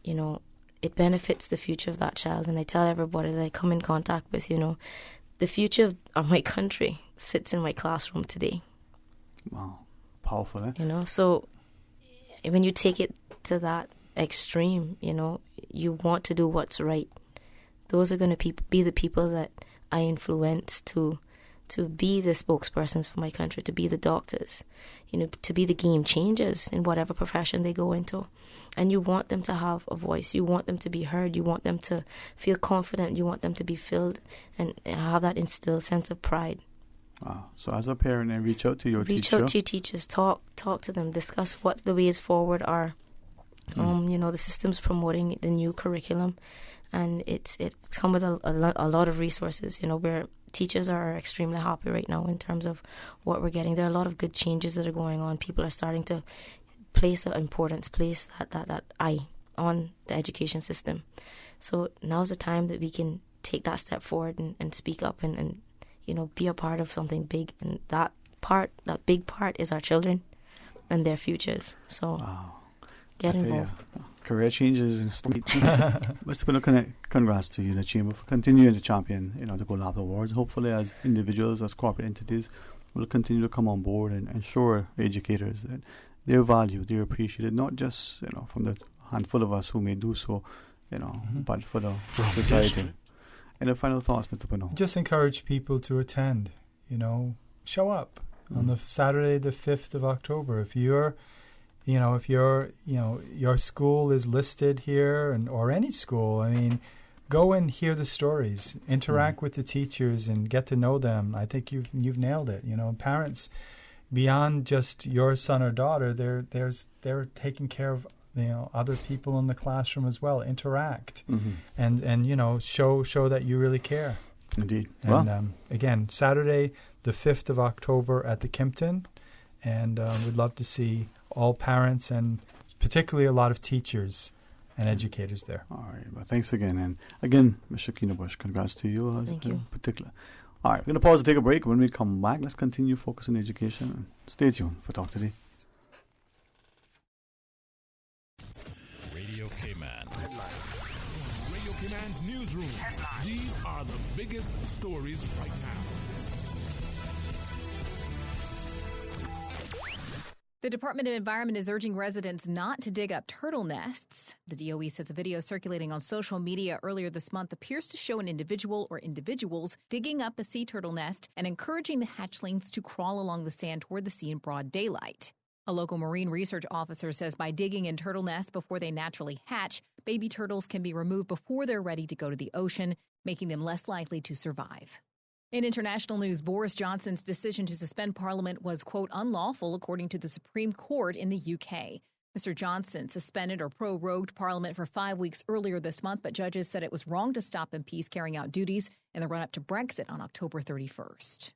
it benefits the future of that child. And I tell everybody that I come in contact with, the future of my country sits in my classroom today. Wow. Powerful, eh? So when you take it to that extreme, you want to do what's right. Those are going to be the people that I influence to be the spokespersons for my country, to be the doctors, to be the game changers in whatever profession they go into. And you want them to have a voice. You want them to be heard. You want them to feel confident. You want them to be filled and have that instilled sense of pride. Wow. So as a parent, then reach out to your teacher. Reach out to your teachers. Talk to them. Discuss what the ways forward are. The system's promoting the new curriculum, and it's come with a lot of resources. Where teachers are extremely happy right now in terms of what we're getting. There are a lot of good changes that are going on. People are starting to place that eye on the education system. So now's the time that we can take that step forward and speak up and be a part of something big. And that big part is our children and their futures. So. Wow. Get involved. Career changes. Mr. Pinochet, congrats to you and the Chamber for continuing to champion, the Gold Apple Awards. Hopefully, as individuals, as corporate entities, will continue to come on board and ensure educators that they're valued, they're appreciated, not just from the handful of us who may do so, but for the society. Any final thoughts, Mr. Pinochet? Just encourage people to attend. Show up on the Saturday, the 5th of October. If your school is listed here, or any school, go and hear the stories, interact with the teachers, and get to know them. I think you've nailed it. Parents, beyond just your son or daughter, they're taking care of other people in the classroom as well. Interact, and show that you really care. Indeed. And again, Saturday, the 5th of October at the Kimpton, and we'd love to see all parents and particularly a lot of teachers and educators there. All right. Well, thanks again. And again, Ms. Shakina Bush, congrats to you. Thank you. In particular. All right. We're going to pause and take a break. When we come back, let's continue focusing on education. And stay tuned for Talk Today. Radio K-Man. Radio K-Man's newsroom. These are the biggest stories right now. The Department of Environment is urging residents not to dig up turtle nests. The DOE says a video circulating on social media earlier this month appears to show an individual or individuals digging up a sea turtle nest and encouraging the hatchlings to crawl along the sand toward the sea in broad daylight. A local marine research officer says by digging in turtle nests before they naturally hatch, baby turtles can be removed before they're ready to go to the ocean, making them less likely to survive. In international news, Boris Johnson's decision to suspend Parliament was, quote, unlawful, according to the Supreme Court in the UK. Mr. Johnson suspended or prorogued Parliament for 5 weeks earlier this month, but judges said it was wrong to stop MPs carrying out duties in the run-up to Brexit on October 31st.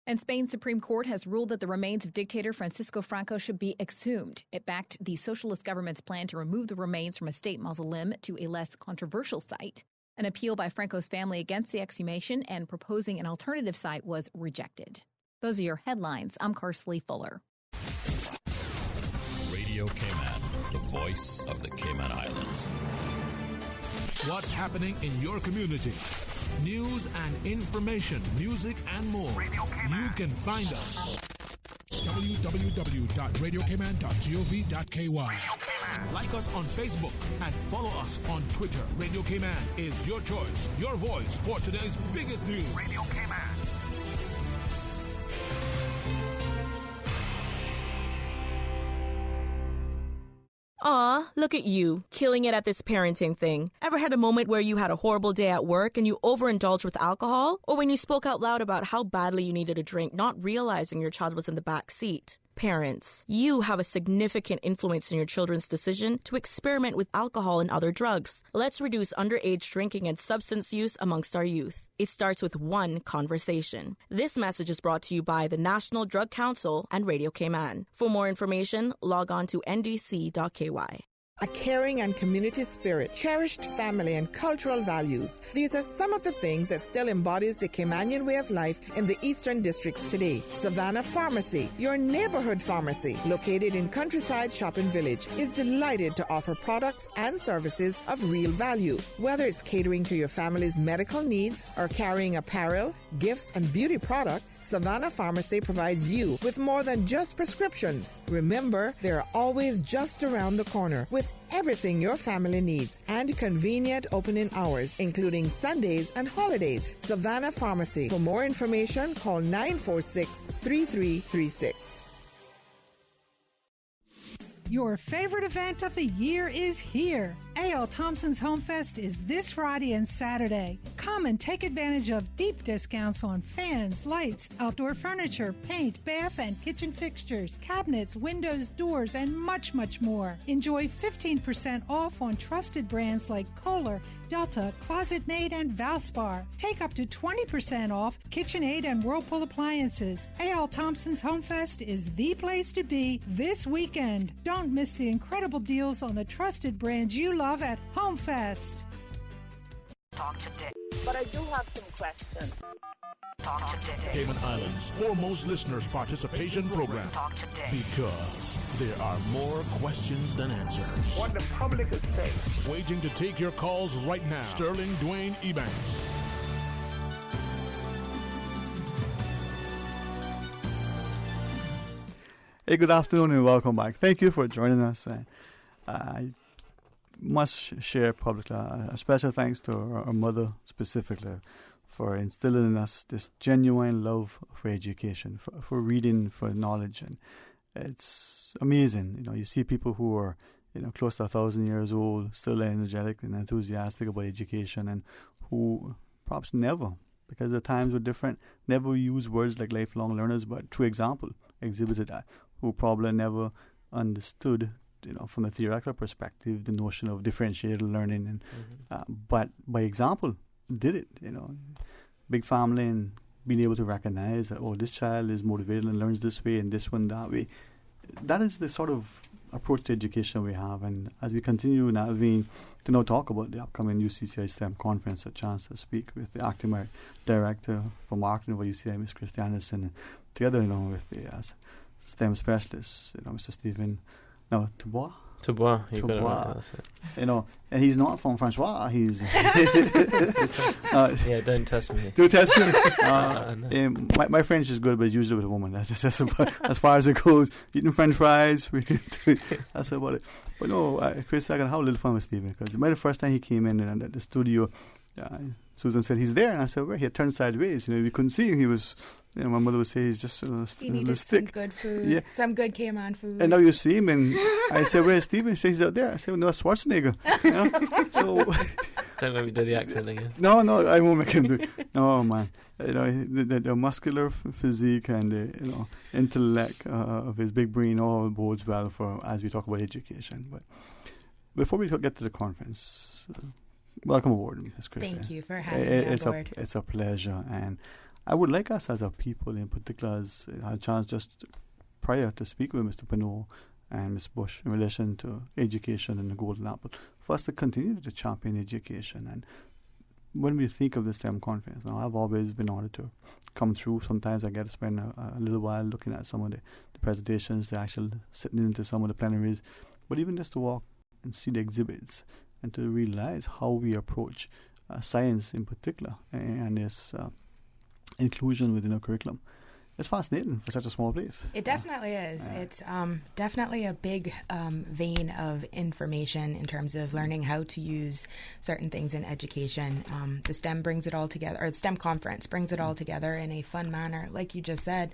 And Spain's Supreme Court has ruled that the remains of dictator Francisco Franco should be exhumed. It backed the socialist government's plan to remove the remains from a state mausoleum to a less controversial site. An appeal by Franco's family against the exhumation and proposing an alternative site was rejected. Those are your headlines. I'm Carsley Fuller. Radio Cayman, the voice of the Cayman Islands. What's happening in your community? News and information, music and more. You can find us. www.radiocayman.gov.ky. Like us on Facebook and follow us on Twitter. Radio Cayman is your choice, your voice for today's biggest news. Radio Cayman. Aw, look at you, killing it at this parenting thing. Ever had a moment where you had a horrible day at work and you overindulged with alcohol? Or when you spoke out loud about how badly you needed a drink, not realizing your child was in the back seat? Parents, you have a significant influence in your children's decision to experiment with alcohol and other drugs. Let's reduce underage drinking and substance use amongst our youth. It starts with one conversation. This message is brought to you by the National Drug Council and Radio Cayman. For more information, log on to ndc.ky. A caring and community spirit, cherished family and cultural values. These are some of the things that still embodies the Caymanian way of life in the Eastern Districts today. Savannah Pharmacy, your neighborhood pharmacy, located in Countryside Shopping Village, is delighted to offer products and services of real value. Whether it's catering to your family's medical needs or carrying apparel, gifts, and beauty products, Savannah Pharmacy provides you with more than just prescriptions. Remember, they're always just around the corner with everything your family needs and convenient opening hours, including Sundays and holidays. Savannah Pharmacy. For more information, call 946-3336. Your favorite event of the year is here. A.L. Thompson's Home Fest is this Friday and Saturday. Come and take advantage of deep discounts on fans, lights, outdoor furniture, paint, bath and kitchen fixtures, cabinets, windows, doors, and much, much more. Enjoy 15% off on trusted brands like Kohler, Delta, ClosetMaid, and Valspar. Take up to 20% off KitchenAid and Whirlpool appliances. A.L. Thompson's Home Fest is the place to be this weekend. Don't miss the incredible deals on the trusted brands you love at Home Fest. Talk today. But I do have some questions. Talk today. Cayman Islands' foremost listeners participation program. Talk today. Because there are more questions than answers. What the public is saying. Waiting to take your calls right now. Sterling Dwayne Ebanks. Hey, good afternoon and welcome back. Thank you for joining us. I must share publicly a special thanks to our mother specifically for instilling in us this genuine love for education, for reading, for knowledge. And it's amazing. You know, you see people who are, you know, close to 1,000 years old, still energetic and enthusiastic about education, and who perhaps never, because the times were different, never used words like lifelong learners, but through example exhibited that, who probably never understood, you know, from the theoretical perspective, the notion of differentiated learning, and but by example did it. You know, big family and being able to recognize that, oh, this child is motivated and learns this way and this one that way. That is the sort of approach to education we have. And as we continue now, to now talk about the upcoming UCCI STEM conference, a chance to speak with the acting director for marketing of UCCI, Ms. Christy Anderson, and together, you know, with the STEM specialist, you know, Mr. Stephen Dubois. Dubois, you got it right, that's it. You know, and he's not from Francois. He's yeah, don't test me. Don't test me. No. My French is good, but it's usually with a woman. That's about, as far as it goes. Eating French fries, we can do. That's about it. But no, Chris, I got to have a little fun with Stephen, because the first time he came in and at the studio, Susan said he's there, and I said, well, he had turned sideways. You know, we couldn't see him. He was, you know, my mother would say he's just he stick. needed some good food, some good Cayman food. And now you see him, and I said, where's Stephen? He says he's out there. I said, well, no, Schwarzenegger. You know? So don't make me do the accent again. No, I won't make him do it. Oh man, you know, the muscular physique and the, you know, intellect of his big brain all bodes well for as we talk about education. But before we get to the conference, welcome aboard, Ms. Chris. Thank you for having me on board. It's a pleasure, and I would like us as a people in particular, as I had a chance just prior to speak with Mr. Pinot and Ms. Bush in relation to education and the Golden Apple, for us to continue to champion education. And when we think of the STEM conference, now I've always been honored to come through. Sometimes I get to spend a little while looking at some of the presentations, the actual sitting into some of the plenaries, but even just to walk and see the exhibits and to realize how we approach science in particular and its inclusion within our curriculum. It's fascinating for such a small place. It definitely is. It's definitely a big vein of information in terms of learning how to use certain things in education. The STEM brings it all together, or the STEM conference brings it all together in a fun manner, like you just said,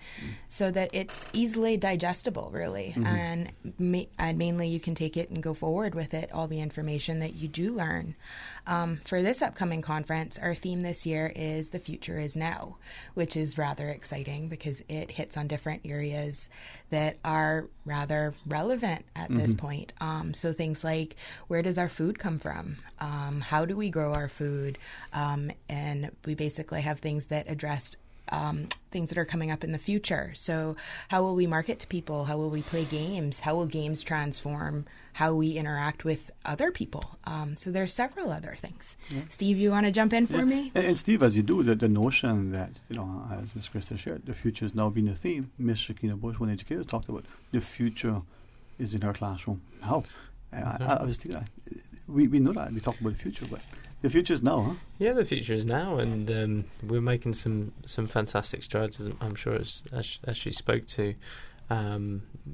so that it's easily digestible, really. And mainly you can take it and go forward with it, all the information that you do learn. For this upcoming conference, our theme this year is The Future is Now, which is rather exciting because it hits on different areas that are rather relevant at this point. So things like, where does our food come from? How do we grow our food? And we basically have things that address things that are coming up in the future. So how will we market to people? How will we play games? How will games transform how we interact with other people? So there are several other things. Yeah. Steve, you want to jump in for me? And Steve, as you do, the notion that, as Ms. Krista shared, the future is now being a theme. Ms. Shakina Bush, one educator, talked about the future is in her classroom. How? I was thinking, we know that. We talk about the future, but the future is now, huh? Yeah, the future is now, and we're making some fantastic strides, as I'm sure as she spoke to,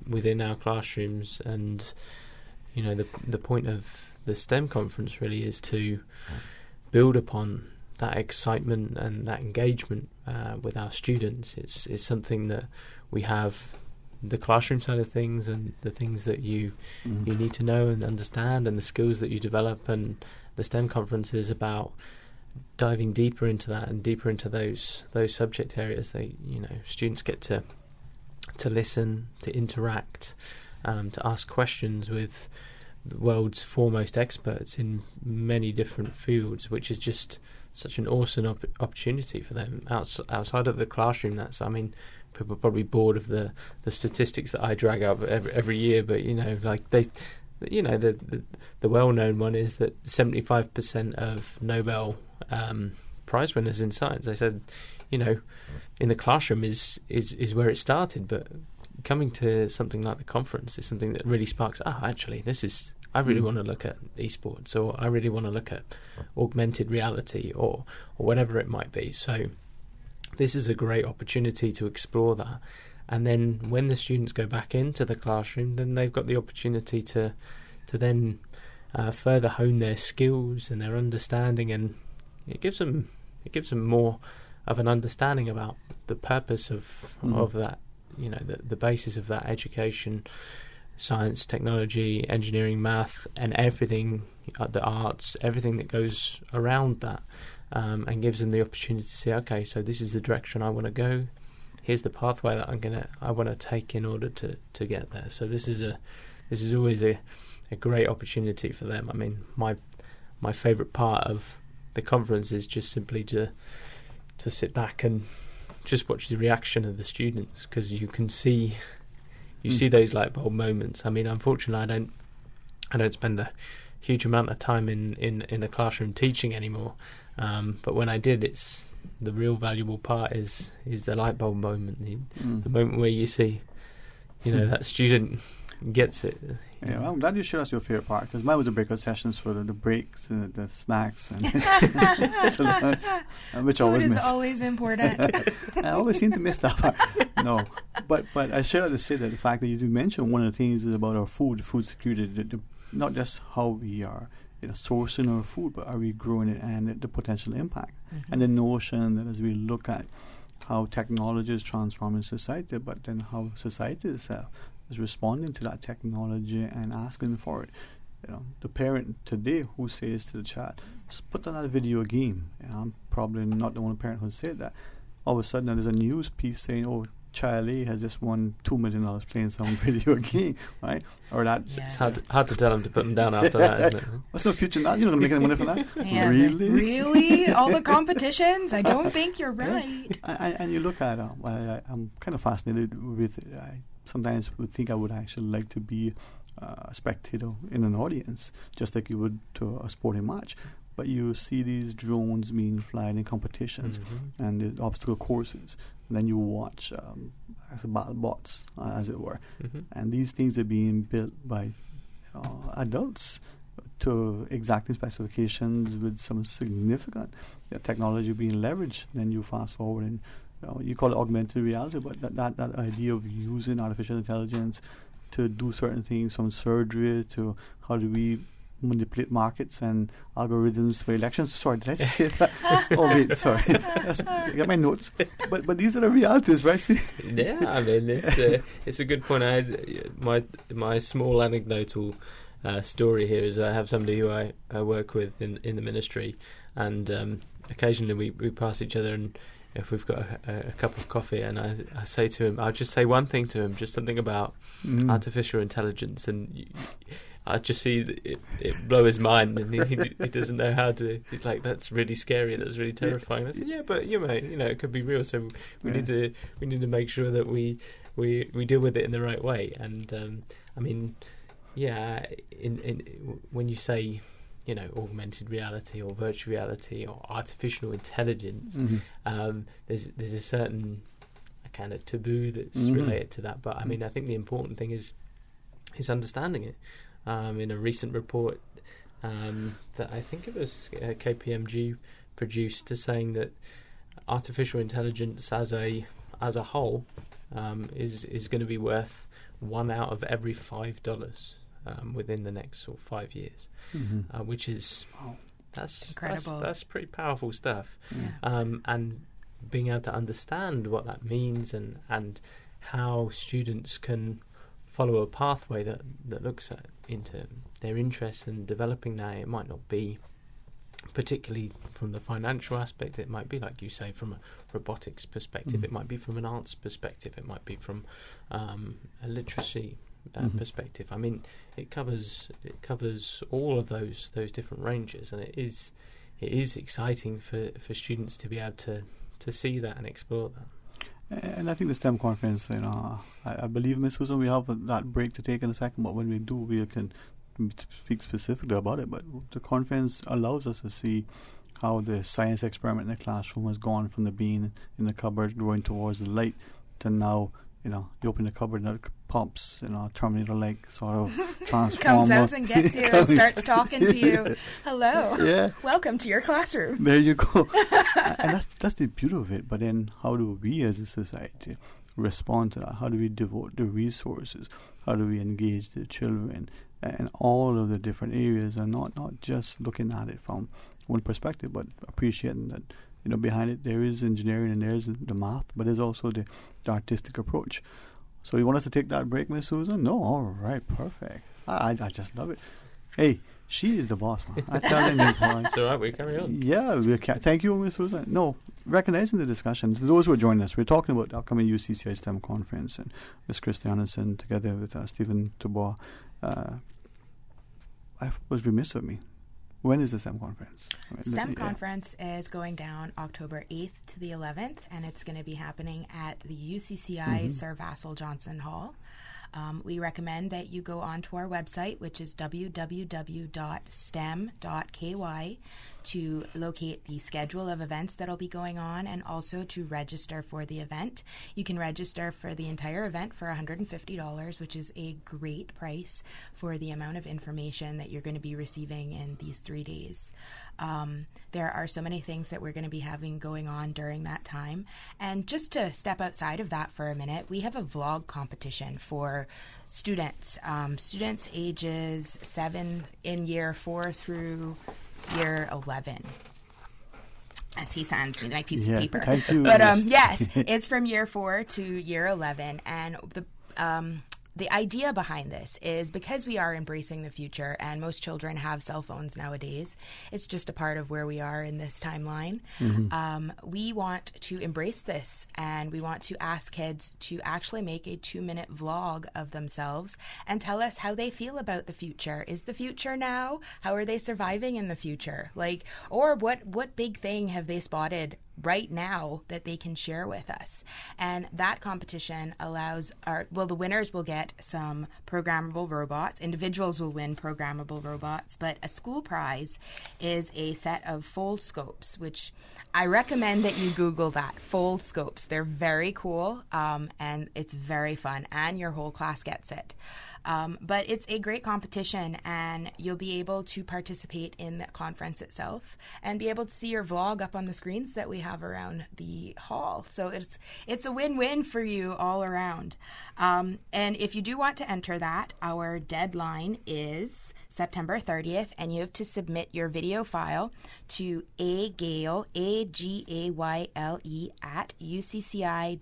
within our classrooms. And the point of the STEM conference really is to build upon that excitement and that engagement with our students. It's something that we have, the classroom side of things and the things that you need to know and understand and the skills that you develop, and the STEM conference is about diving deeper into that and deeper into those subject areas. Students get to listen, to interact, to ask questions with the world's foremost experts in many different fields, which is just such an awesome opportunity for them outside of the classroom. People are probably bored of the statistics that I drag up every year, but the well-known one is that 75% of Nobel Prize winners in science, they said, in the classroom is where it started, but coming to something like the conference is something that really sparks, I really want to look at esports, or I really want to look at augmented reality, or whatever it might be. So this is a great opportunity to explore that. And then when the students go back into the classroom, then they've got the opportunity to then further hone their skills and their understanding, and it gives them more of an understanding about the purpose of that, the basis of that education, science, technology, engineering, math, and everything, the arts, everything that goes around that, and gives them the opportunity to say, okay, so this is the direction I want to go. Here's the pathway that I want to take in order to get there. So this is always a great opportunity for them. My favourite part of the conference is just simply to sit back and just watch the reaction of the students, because you can see those light bulb moments. Unfortunately, I don't spend a huge amount of time in a classroom teaching anymore. But when I did, it's the real valuable part is the light bulb moment, the moment where you see, that student gets it. Yeah, well, I'm glad you shared us your favorite part, because mine was the breakout sessions for the breaks and the snacks, and which I always miss. Food is always important. I always seem to miss that part. No, but I share to say that the fact that you do mention one of the things is about our food security, not just how we are sourcing our food, but are we growing it, and the potential impact, and the notion that as we look at how technology is transforming society, but then how society itself is responding to that technology and asking for it. The parent today who says to the child, put on that video game, and I'm probably not the only parent who said that. All of a sudden there's a news piece saying, oh, child A has just won $2 million playing some video game, right? Or that. It's hard to tell them to put them down after that, isn't it? What's no future now? You're not going to make any money from that? Yeah, really? All the competitions? I don't think you're right. And you look at I'm kind of fascinated with it. I sometimes would think I would actually like to be a spectator in an audience, just like you would to a sporting match. but you see these drones being flying in competitions and the obstacle courses. And then you watch as battle bots, as it were. And these things are being built by adults to exacting specifications with some significant technology being leveraged. Then you fast forward and you call it augmented reality, but that idea of using artificial intelligence to do certain things, from surgery to how do we manipulate markets and algorithms for elections. Sorry, did I say that? Oh wait, sorry. Get my notes. But these are the realities, right, Steve? Yeah, I mean it's a good point. I had my small anecdotal story here is I have somebody who I work with in the ministry, and occasionally we pass each other, and if we've got a cup of coffee, and I say to him, I'll just say one thing to him, just something about artificial intelligence, and I just see it blow his mind, and he doesn't know how to. He's like, "That's really scary. That's really terrifying." I said, "Yeah, but it could be real. So we need to make sure that we deal with it in the right way." And I mean, yeah, when you say, augmented reality or virtual reality or artificial intelligence, there's a certain kind of taboo that's related to that. But I mean, I think the important thing is understanding it. In a recent report that I think it was KPMG produced, to saying that artificial intelligence as a whole is going to be worth $1 out of every $5 within the next 5 years, which is that's incredible. That's pretty powerful stuff. Yeah. And being able to understand what that means and how students can follow a pathway that looks into their interests and developing that. It might not be particularly from the financial aspect. It might be, like you say, from a robotics perspective. It might be from an arts perspective. It might be from a literacy perspective. I mean, it covers all of those different ranges, and it is exciting for students to be able to see that and explore that. And I think the STEM conference, I believe, Ms. Susan, we have that break to take in a second, but when we do, we can speak specifically about it. But the conference allows us to see how the science experiment in the classroom has gone from the bean in the cupboard going towards the light to now, you open the cupboard and it pops, Terminator-like sort of transformer. Comes out and gets you and starts talking to you. Hello. Yeah. Welcome to your classroom. There you go. And that's the beauty of it. But then how do we as a society respond to that? How do we devote the resources? How do we engage the children and all of the different areas, and not just looking at it from one perspective, but appreciating that behind it there is engineering and there's the math, but there's also the artistic approach. So you want us to take that break, Miss Susan? No? All right, perfect. I just love it. Hey, she is the boss, man. I tell you. It's all right, we carry on. Yeah, thank you, Miss Susan. No, recognizing the discussion. To those who are joining us, we're talking about the upcoming UCCI STEM conference, and Miss Christiansen together with Stephen Dubois. I was remiss of me. When is the STEM conference? STEM conference is going down October 8th to the 11th, and it's going to be happening at the UCCI Sir Vassal Johnson Hall. We recommend that you go onto our website, which is www.stem.ky, to locate the schedule of events that will be going on and also to register for the event. You can register for the entire event for $150, which is a great price for the amount of information that you're going to be receiving in these 3 days. There are so many things that we're going to be having going on during that time. And just to step outside of that for a minute, we have a vlog competition for students, ages 7 in year 4 through year 11. As he sends me my piece of paper. Thank you. But yes, it's from year 4 to year 11, and the idea behind this is because we are embracing the future, and most children have cell phones nowadays. It's just a part of where we are in this timeline. We want to embrace this, and we want to ask kids to actually make a 2-minute vlog of themselves and tell us how they feel about the future. Is the future now? How are they surviving in the future? Or what big thing have they spotted right now that they can share with us. And that competition allows the winners will get some programmable robots. Individuals will win programmable robots, but a school prize is a set of fold scopes, which I recommend that you Google that, fold scopes. They're very cool, and it's very fun, and your whole class gets it. But it's a great competition, and you'll be able to participate in the conference itself and be able to see your vlog up on the screens that we have around the hall. So it's a win-win for you all around. And if you do want to enter that, our deadline is September 30th, and you have to submit your video file to agayle, AGAYLE, at ucci.edu.ky.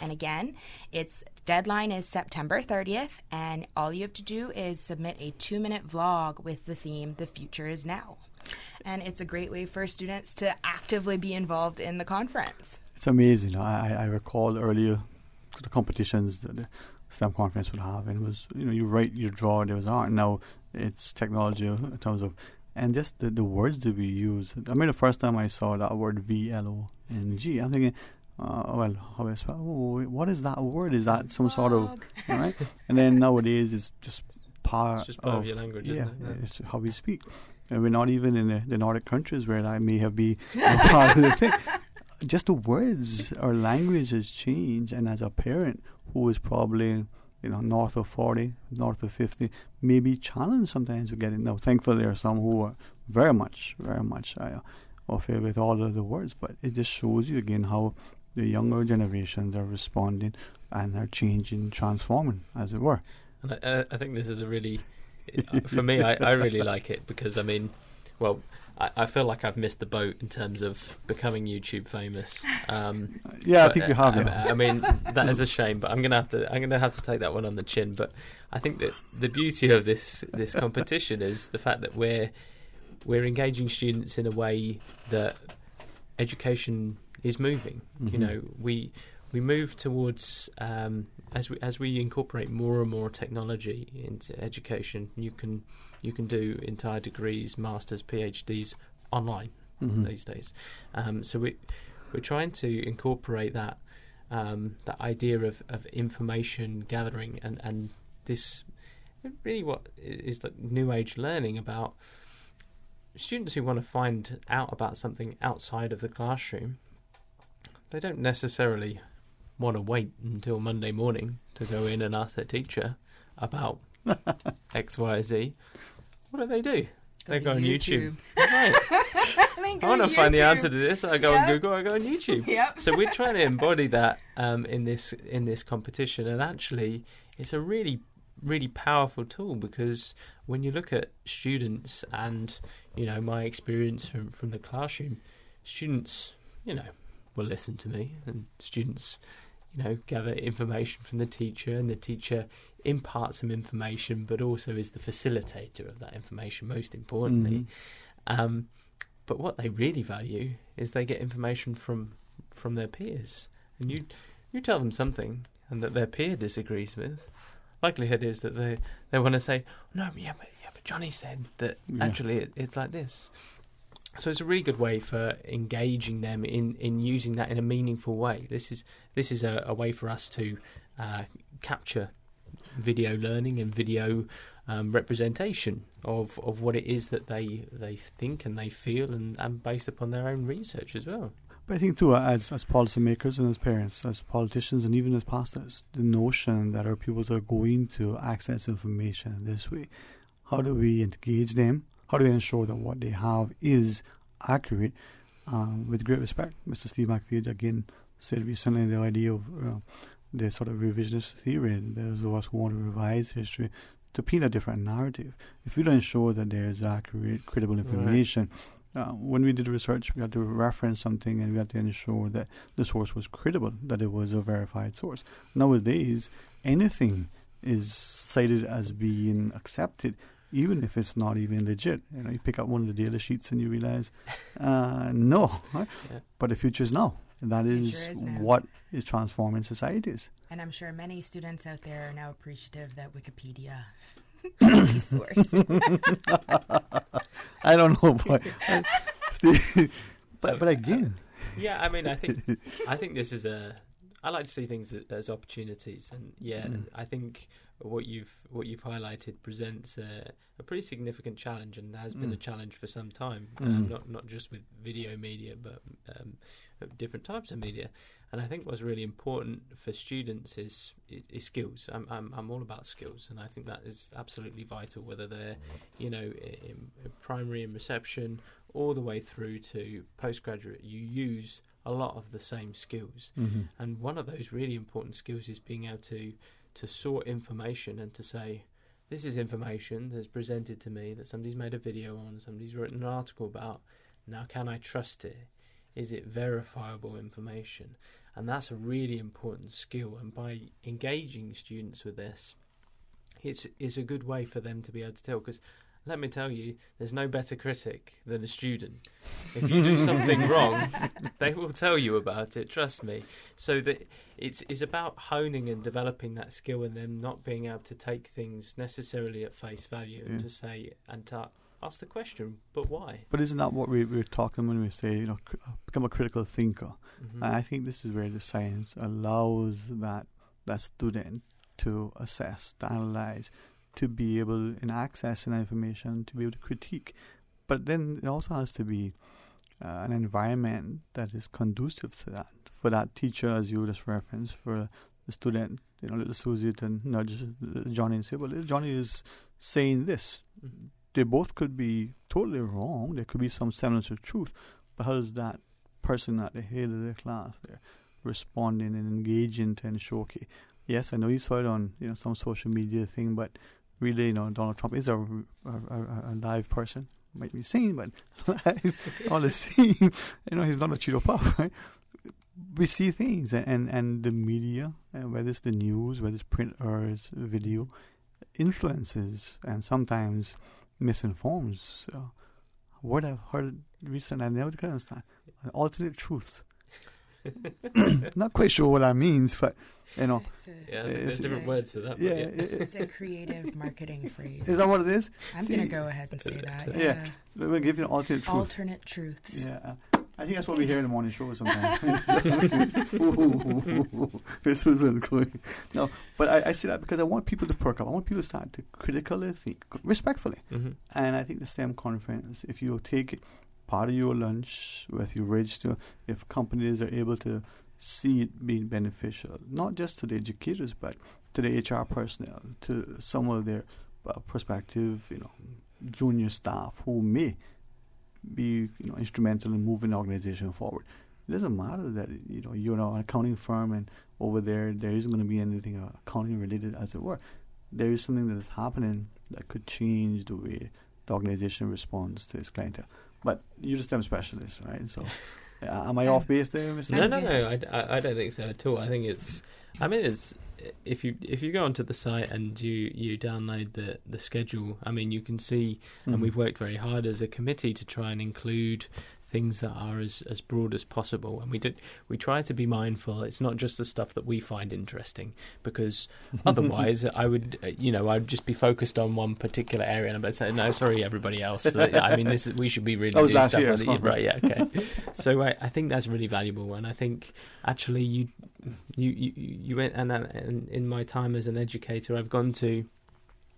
And again, its deadline is September 30th, and all you have to do is submit a 2-minute vlog with the theme, The Future is Now. And it's a great way for students to actively be involved in the conference. It's amazing. I recall earlier the competitions that the STEM conference would have, and it was, you write, you draw, there was art. Now it's technology in terms of, and just the words that we use. I mean, the first time I saw that word VLONG, I'm thinking, how do I spell? What is that word? Is that some sort of, right? And then nowadays it's just part of your language, isn't it? Yeah. It's how we speak. And we're not even in the Nordic countries where that may have been part of the thing. Just the words, our language has changed, and as a parent who is probably north of 40, north of 50, may be challenged sometimes with getting. Now, thankfully, there are some who are very much okay with all of the words, but it just shows you again how the younger generations are responding and are changing, transforming, as it were. And I think this is a really, for me, I really like it because, I feel like I've missed the boat in terms of becoming YouTube famous. I think you have. That is a shame, but I'm gonna have to take that one on the chin. But I think that the beauty of this competition is the fact that we're engaging students in a way that education is moving. Mm-hmm. We move towards as we incorporate more and more technology into education. You can do entire degrees, masters, PhDs online these days. So we're trying to incorporate that idea of information gathering and this really what is like new age learning about students who want to find out about something outside of the classroom. They don't necessarily want to wait until Monday morning to go in and ask their teacher about X, Y, Z. What do? They go on YouTube. Right. I want to find the answer to this. I go on Google, I go on YouTube. Yep. So we're trying to embody that in this competition, and actually it's a really, really powerful tool because when you look at students and, my experience from the classroom, students, will listen to me, and students, gather information from the teacher, and the teacher imparts some information, but also is the facilitator of that information, most importantly. Mm-hmm. But what they really value is they get information from their peers. And you tell them something, and that their peer disagrees with, likelihood is that they want to say, no, but Johnny said that actually it's like this. So it's a really good way for engaging them in using that in a meaningful way. This is a way for us to capture video learning and video representation of what it is that they think and they feel, and based upon their own research as well. But I think too, as policymakers and as parents, as politicians and even as pastors, the notion that our pupils are going to access information this way, how do we engage them? How do we ensure that what they have is accurate? With great respect, Mr. Steve McFeed again said recently the idea of the sort of revisionist theory, those of us who want to revise history to paint a different narrative. If we don't ensure that there's accurate, credible information, when we did research, we had to reference something and we had to ensure that the source was credible, that it was a verified source. Nowadays, anything is cited as being accepted, even if it's not even legit. You pick up one of the data sheets and you realize, no. Right? Yeah. But the future is now. And that is what is transforming societies. And I'm sure many students out there are now appreciative that Wikipedia is sourced. I don't know, but Steve, But again, yeah, I mean, I think this is I like to see things as opportunities, and I think what you've highlighted presents a pretty significant challenge, and has been a challenge for some time. Not just with video media, but different types of media. And I think what's really important for students is skills. I'm all about skills, and I think that is absolutely vital. Whether they're in primary and reception, all the way through to postgraduate, you use a lot of the same skills. And one of those really important skills is being able to sort information and to say, this is information that's presented to me that somebody's made a video on, somebody's written an article about. Now, can I trust it? Is it verifiable information? And that's a really important skill. And by engaging students with this, it's a good way for them to be able to tell. Because let me tell you, there's no better critic than a student. If you do something wrong, they will tell you about it, trust me. So that it's about honing and developing that skill, and them not being able to take things necessarily at face value and to say, and to ask the question, but why? But isn't that what we're talking when we say, become a critical thinker? And I think this is where the science allows that student to assess, to analyze, to be able, in accessing that information, to be able to critique. But then it also has to be an environment that is conducive to that. For that teacher, as you just referenced, for the student, little Susie to nudge Johnny and say, well, Johnny is saying this. They both could be totally wrong. There could be some semblance of truth. But how does that person at the head of the class there responding and engaging to ensure, okay, yes, I know you saw it on some social media thing, but really, Donald Trump is a live person. Might be seen, but live on the scene. He's not a Cheeto Puff, right? We see things, and the media, whether it's the news, whether it's print or it's video, influences and sometimes misinforms. What I've heard recently, I never could understand, alternate truths. Not quite sure what that means, but there's different words for that. Yeah, it's a creative marketing phrase. Is that what it is? I'm going to go ahead and say that. Yeah, we'll give you an alternate truth. Alternate truths. Yeah, I think that's what we hear in the morning show sometimes. This wasn't going. No, but I say that because I want people to perk up. I want people to start to critically think, respectfully. And I think the STEM conference, if you take it part of your lunch, if you register, if companies are able to see it being beneficial, not just to the educators, but to the HR personnel, to some of their prospective, junior staff who may be, instrumental in moving the organization forward. It doesn't matter that you're an accounting firm and over there isn't going to be anything accounting related, as it were. There is something that is happening that could change the way the organization responds to its clientele. But you're a STEM specialist, right? So, am I off base there, Mr. No. I don't think so at all. I think it's if you go onto the site and you download the schedule. I mean, you can see, and we've worked very hard as a committee to try and include things that are as broad as possible, and we try to be mindful. It's not just the stuff that we find interesting, because otherwise I would I'd just be focused on one particular area, and I'd say, no, sorry, everybody else. We should be really doing stuff like right. Yeah, okay. So I think that's really valuable, and I think actually you went, and in my time as an educator, I've gone to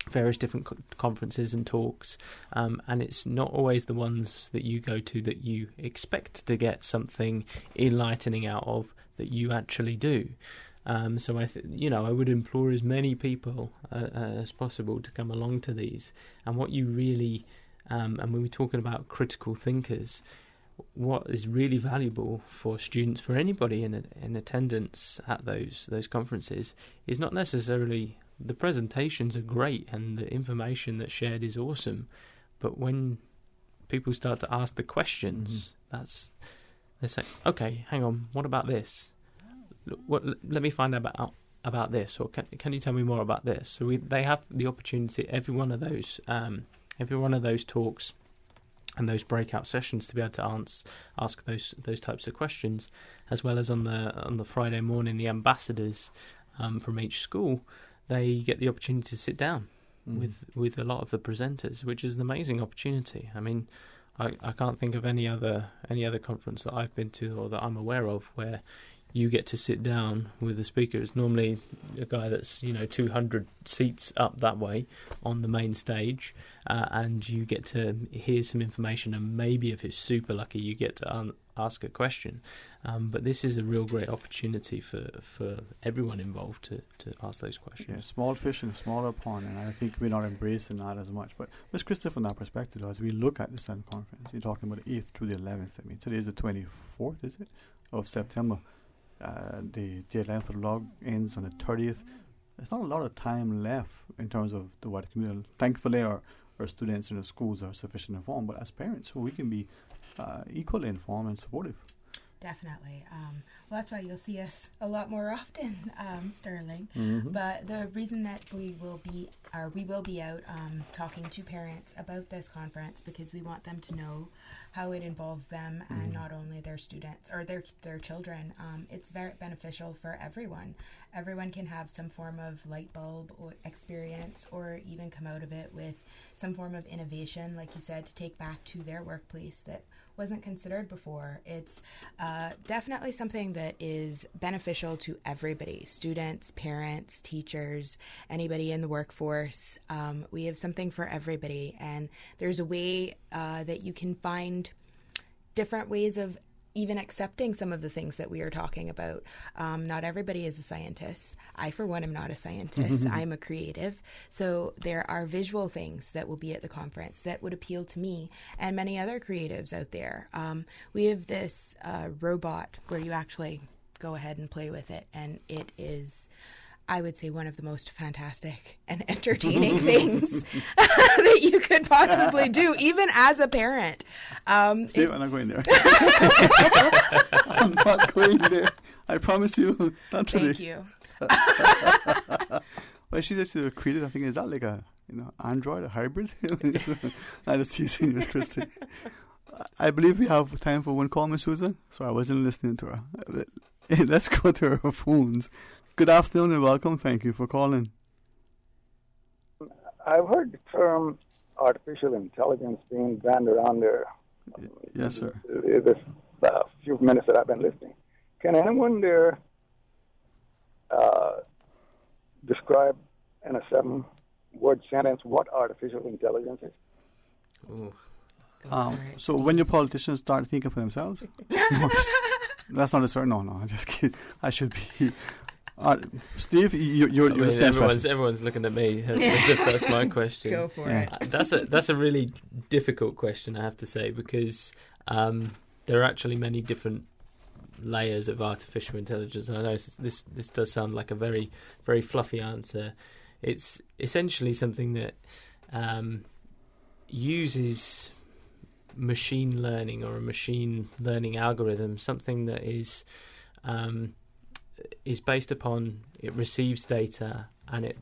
various different conferences and talks, and it's not always the ones that you go to that you expect to get something enlightening out of that you actually do. So I would implore as many people as possible to come along to these. And what you really, and when we're talking about critical thinkers, what is really valuable for students, for anybody in attendance at those conferences, is not necessarily the presentations are great and the information that's shared is awesome, but when people start to ask the questions, they say, okay, hang on, what about this? Let me find out about this, or can you tell me more about this? So they have the opportunity, every one of those talks and those breakout sessions, to be able to ask those types of questions, as well as on the Friday morning, the ambassadors from each school, they get the opportunity to sit down with a lot of the presenters, which is an amazing opportunity. I mean, I can't think of any other conference that I've been to or that I'm aware of where you get to sit down with the speaker. It's normally a guy that's 200 seats up that way on the main stage, and you get to hear some information, and maybe if it's super lucky you get to ask a question. But this is a real great opportunity for everyone involved to ask those questions. Yeah, small fish in a smaller pond, and I think we're not embracing that as much. But Ms. Christopher, from that perspective, as we look at the STEM conference, you're talking about the 8th through the 11th. I mean, today is the 24th, is it, of September. The deadline for the log ends on the 30th. There's not a lot of time left in terms of the what community. Thankfully, our students in the schools are sufficiently informed, but as parents, we can be equally informed and supportive. Definitely. Well, that's why you'll see us a lot more often, Sterling. Mm-hmm. But the reason that we will be out talking to parents about this conference, because we want them to know how it involves them and not only their students or their children. It's very beneficial for everyone. Everyone can have some form of light bulb or experience, or even come out of it with some form of innovation, like you said, to take back to their workplace that wasn't considered before. It's definitely something that is beneficial to everybody: students, parents, teachers, anybody in the workforce. We have something for everybody, and there's a way that you can find different ways of even accepting some of the things that we are talking about. Not everybody is a scientist. I, for one, am not a scientist. I'm a creative. So there are visual things that will be at the conference that would appeal to me and many other creatives out there. We have this robot where you actually go ahead and play with it, and it is, I would say, one of the most fantastic and entertaining things that you could possibly do, even as a parent. Steve, I'm not going there. I'm not going there. I promise you. Not today. Thank you. Well, she's actually created. I think, is that like a Android, a hybrid? I just teasing you, Christy. I believe we have time for one call, Miss Susan. Sorry, I wasn't listening to her. Let's go to her phones. Good afternoon and welcome. Thank you for calling. I've heard the term artificial intelligence being bandied around there. Yes, sir. This few minutes that I've been listening. Can anyone there describe in a 7-word sentence what artificial intelligence is? Ooh. So when your politicians start thinking for themselves, that's not a certain. No, I'm just kidding. I should be. Steve, you're everyone's looking at me as if that's my question. Go for it. That's a really difficult question, I have to say, because there are actually many different layers of artificial intelligence. And I know this does sound like a very, very fluffy answer. It's essentially something that uses machine learning or a machine learning algorithm, something that is based upon, it receives data and it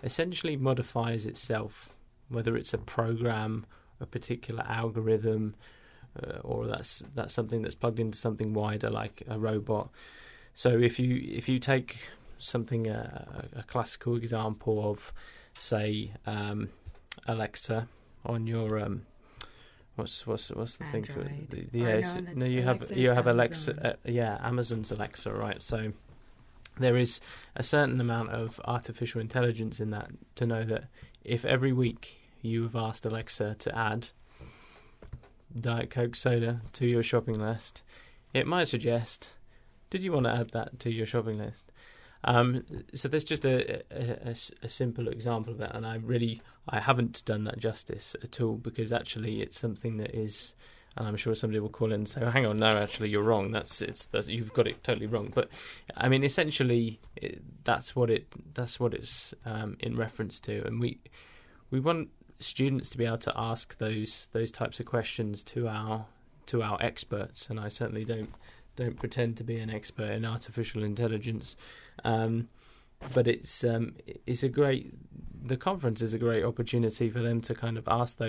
essentially modifies itself, whether it's a program, a particular algorithm, or that's something that's plugged into something wider like a robot. So if you take something, a classical example of, say, Alexa on your what's the thing for you have Alexa, Amazon's Alexa, right? So there is a certain amount of artificial intelligence in that, to know that if every week you have asked Alexa to add Diet Coke soda to your shopping list, it might suggest, did you want to add that to your shopping list? So there's just a simple example of that, and I haven't done that justice at all, because actually it's something that is, and I'm sure somebody will call in and say, oh, hang on, no, actually you're wrong. That's you've got it totally wrong. But I mean, essentially, that's what it's in reference to, and we want students to be able to ask those types of questions to our experts, and I certainly don't pretend to be an expert in artificial intelligence, but the conference is a great opportunity for them to kind of ask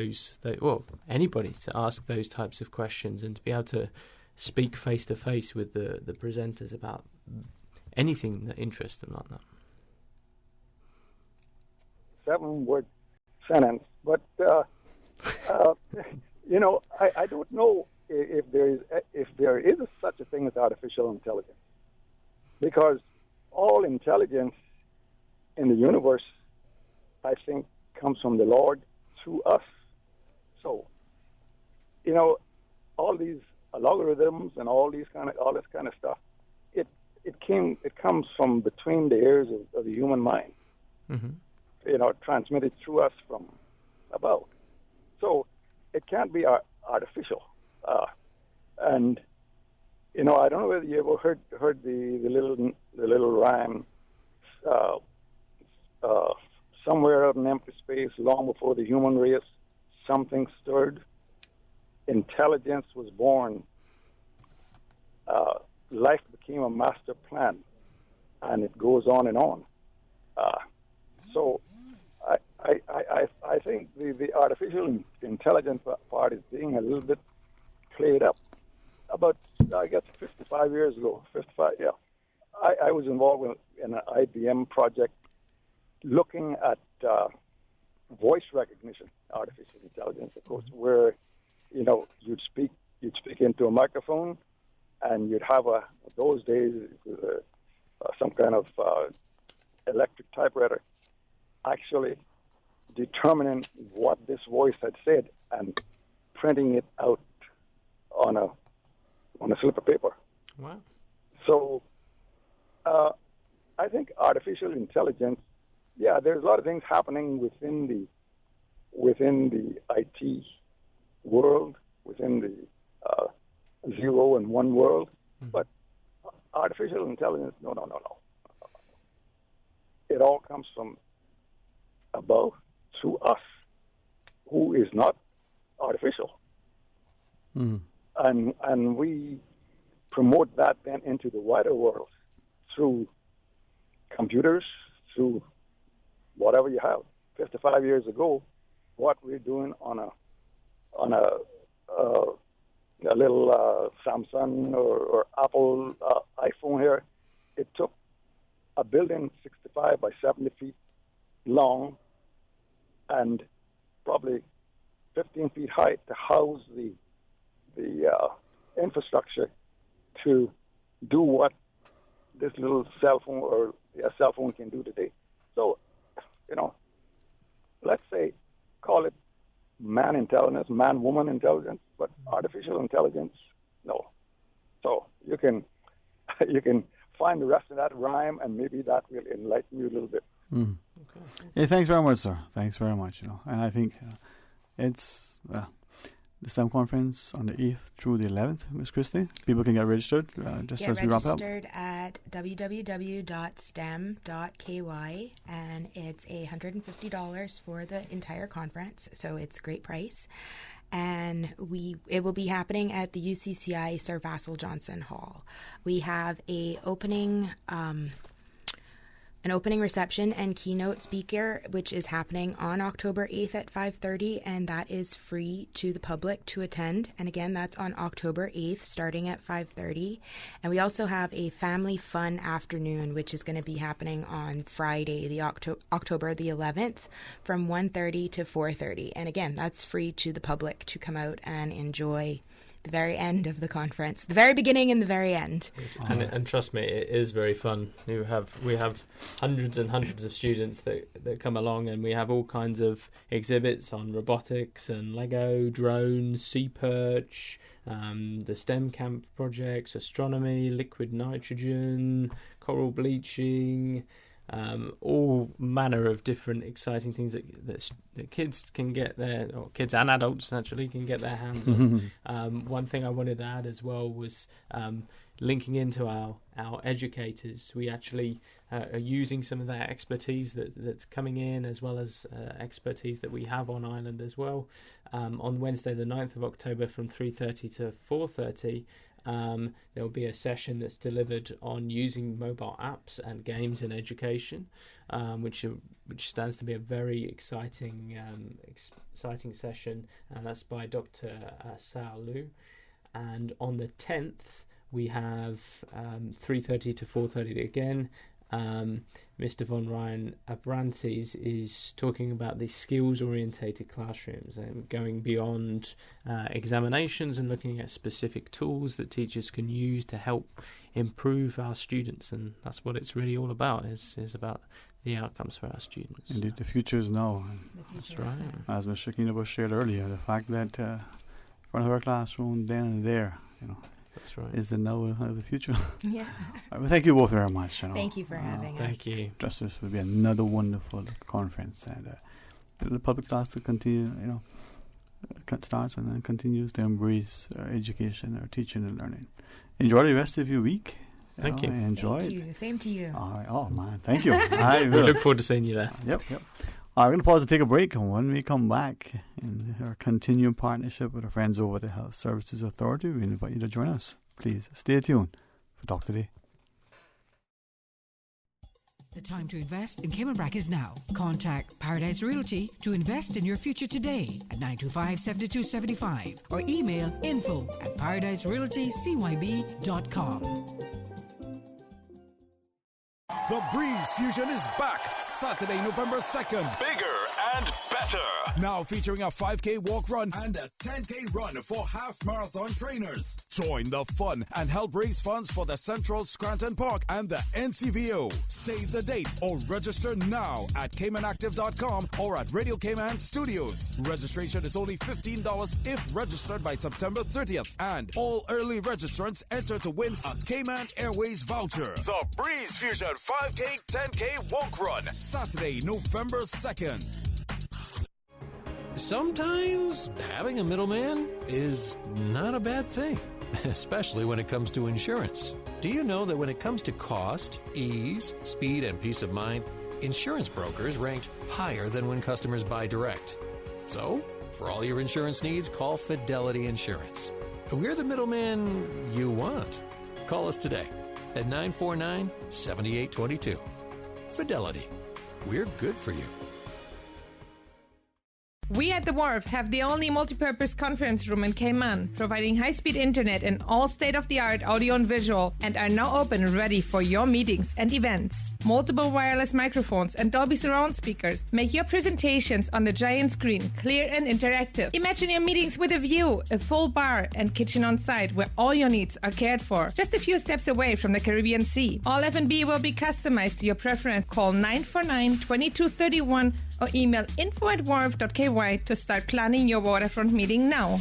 anybody to ask those types of questions, and to be able to speak face to face with the presenters about anything that interests them like that. 7-word sentence, but I don't know if there is such a thing as artificial intelligence, because all intelligence in the universe, I think, comes from the Lord to us. So, all these algorithms and all this kind of stuff, it comes from between the ears of the human mind. Mm-hmm. Transmitted through us from above. So it can't be artificial. And I don't know whether you ever heard the little rhyme. Somewhere out in empty space, long before the human race, something stirred. Intelligence was born. Life became a master plan, and it goes on and on. So I think the artificial intelligence part is being a little bit played up. About, I guess, 55 years ago, I was involved in an IBM project looking at voice recognition, artificial intelligence, of course, where you'd speak into a microphone, and you'd have those days some kind of electric typewriter actually determining what this voice had said and printing it out on a slip of paper. Wow. So I think artificial intelligence, there's a lot of things happening within the IT world, within the 0 and 1 world, but artificial intelligence, no. It all comes from above to us, who is not artificial. Mm. And we promote that then into the wider world through computers, through whatever you have. 55 years ago, what we're doing on a little Samsung or Apple iPhone here, it took a building 65 by 70 feet long and probably 15 feet high to house the infrastructure to do what this little cell phone or a cell phone can do today. So, let's say, call it man intelligence, man-woman intelligence, but artificial intelligence, no. So you can find the rest of that rhyme, and maybe that will enlighten you a little bit. Mm. Okay. Yeah, thanks very much, sir. Thanks very much. And I think it's the STEM conference on the 8th through the 11th, Ms. Christie. People can get registered just as we wrap up. Get registered at www.stem.ky, and it's $150 for the entire conference, so it's a great price. And it will be happening at the UCCI Sir Vassal Johnson Hall. We have an opening reception and keynote speaker, which is happening on October 8th at 5:30, and that is free to the public to attend. And again, that's on October 8th, starting at 5:30. And we also have a family fun afternoon, which is going to be happening on Friday, the October the 11th, from 1:30 to 4:30. And again, that's free to the public to come out and enjoy the very end of the conference, the very beginning and the very end. And trust me, it is very fun. We have hundreds and hundreds of students that come along, and we have all kinds of exhibits on robotics and Lego, drones, sea perch, the STEM camp projects, astronomy, liquid nitrogen, coral bleaching, all manner of different exciting things that kids can get or kids and adults actually can get their hands on. One thing I wanted to add as well was linking into our educators. We actually are using some of their expertise that's coming in, as well as expertise that we have on island as well. On Wednesday the 9th of October from 3:30 to 4:30, there will be a session that's delivered on using mobile apps and games in education, which stands to be a very exciting session, and that's by Dr. Sao Lu. And on the 10th, we have 3:30 to 4:30 again. Mr. Von Ryan Abrantes is talking about the skills-orientated classrooms and going beyond examinations and looking at specific tools that teachers can use to help improve our students, and that's what it's really all about, is about the outcomes for our students. Indeed, the future is now. That's right. As Ms. Shakina shared earlier, the fact that in front of her classroom, then and there, that's right, is the now of the future. Yeah. Well, thank you both very much. Thank you for having us. Thank you. Trust this will be another wonderful conference, and the public starts to continue, starts and then continues to embrace education, or teaching and learning. Enjoy the rest of your week. Thank you. Enjoy Thank it. you. Same to you. All right. Oh, man. Thank you. I We look forward to seeing you there. Yep. All right, we're going to pause and take a break. And when we come back in our continuing partnership with our friends over at the Health Services Authority, we invite you to join us. Please stay tuned for Talk Today. The time to invest in Cayman Brac is now. Contact Paradise Realty to invest in your future today at 925-7275 or email info@paradiserealtycyb.com. The Breeze Fusion is back Saturday, November 2nd. Bigger and better. Now featuring a 5K walk run and a 10K run for half marathon trainers. Join the fun and help raise funds for the Central Scranton Park and the NCVO. Save the date or register now at CaymanActive.com or at Radio Cayman Studios. Registration is only $15 if registered by September 30th, and all early registrants enter to win a Cayman Airways voucher. The Breeze Fusion 5K, 10K walk run, Saturday, November 2nd. Sometimes having a middleman is not a bad thing, especially when it comes to insurance. Do you know that when it comes to cost, ease, speed, and peace of mind, insurance brokers ranked higher than when customers buy direct? So, for all your insurance needs, call Fidelity Insurance. We're the middleman you want. Call us today at 949-7822. Fidelity. We're good for you. We at The Wharf have the only multi-purpose conference room in Cayman, providing high-speed internet and all state-of-the-art audio and visual, and are now open and ready for your meetings and events. Multiple wireless microphones and Dolby surround speakers make your presentations on the giant screen clear and interactive. Imagine your meetings with a view, a full bar and kitchen on site where all your needs are cared for, just a few steps away from the Caribbean Sea. All F&B will be customized to your preference. Call 949-2231 or email info@wharf.ky to start planning your waterfront meeting now.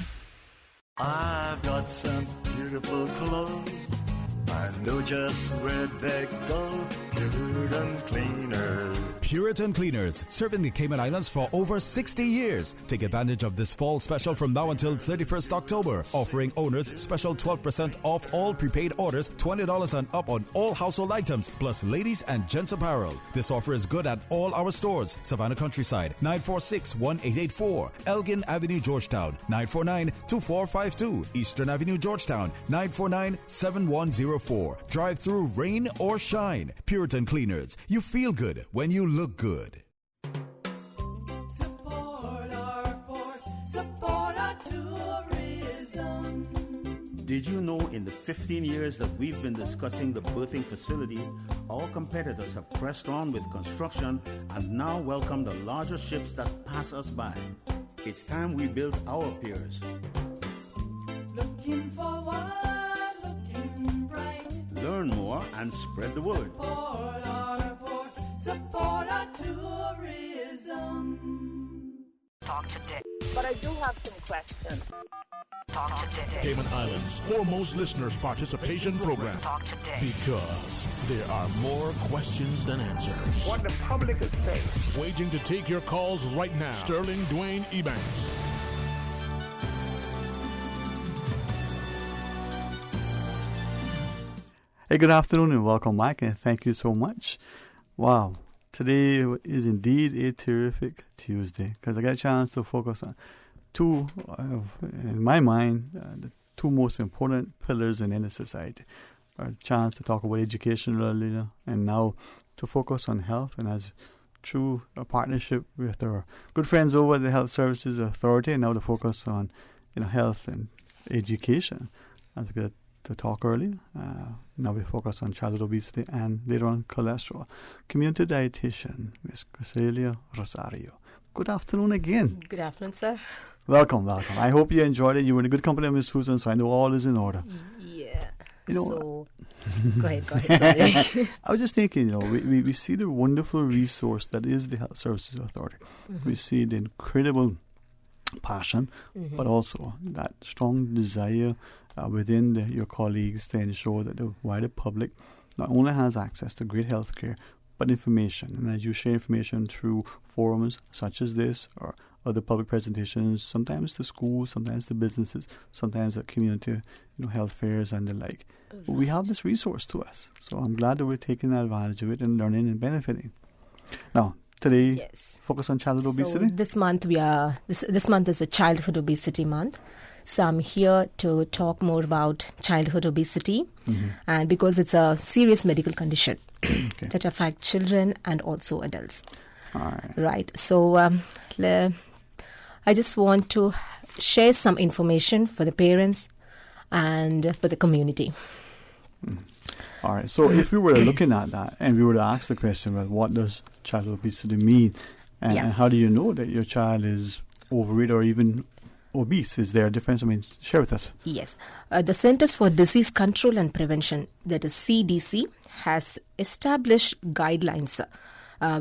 I've got some beautiful clothes. I know just where they go. Puritan Cleaners. Puritan Cleaners, serving the Cayman Islands for over 60 years. Take advantage of this fall special from now until 31st October, offering owners special 12% off all prepaid orders, $20 and up on all household items, plus ladies and gents apparel. This offer is good at all our stores. Savannah Countryside, 946-1884. Elgin Avenue, Georgetown, 949-2452. Eastern Avenue, Georgetown, 949-7104. Drive-through, rain or shine. Puritan Cleaners. You feel good when you look good. Support our port, support our tourism. Did you know in the 15 years that we've been discussing the berthing facility, our competitors have pressed on with construction and now welcome the larger ships that pass us by? It's time we built our piers. Looking forward, looking bright. Learn more and spread the word. Support our port, support our tourism. Talk today. But I do have some questions. Talk today. Cayman Islands' foremost listeners participation program. Talk today. Because there are more questions than answers. What the public is saying. Waiting to take your calls right now. Sterling Dwayne Ebanks. Hey, good afternoon and welcome back, and thank you so much. Wow, today is indeed a terrific Tuesday because I got a chance to focus on two, in my mind, the two most important pillars in any society. A chance to talk about education earlier, and now to focus on health, and as through a partnership with our good friends over at the Health Services Authority, and now to focus on health and education. As we got to talk earlier. Now we focus on childhood obesity and later on cholesterol. Community dietitian, Ms. Cecilia Rosario. Good afternoon again. Good afternoon, sir. Welcome. I hope you enjoyed it. You were in a good company of Ms. Susan, so I know all is in order. Yeah. You know, so, go ahead, sorry. I was just thinking, we see the wonderful resource that is the Health Services Authority. Mm-hmm. We see the incredible passion, but also that strong desire within your colleagues to ensure that the wider public not only has access to great health care, but information. And as you share information through forums such as this or other public presentations, sometimes to schools, sometimes to businesses, sometimes at community health fairs and the like. Right. We have this resource to us. So I'm glad that we're taking advantage of it and learning and benefiting. Now, today, focus on childhood obesity. This month this month is a childhood obesity month. So I'm here to talk more about childhood obesity, and because it's a serious medical condition that affects children and also adults. All right. Right. So I just want to share some information for the parents and for the community. All right. So if we were looking at that and we were to ask the question, well, what does childhood obesity mean? And how do you know that your child is overweight or even obese? Is there a difference? I mean, share with us. Yes. The Centers for Disease Control and Prevention, that is CDC, has established guidelines.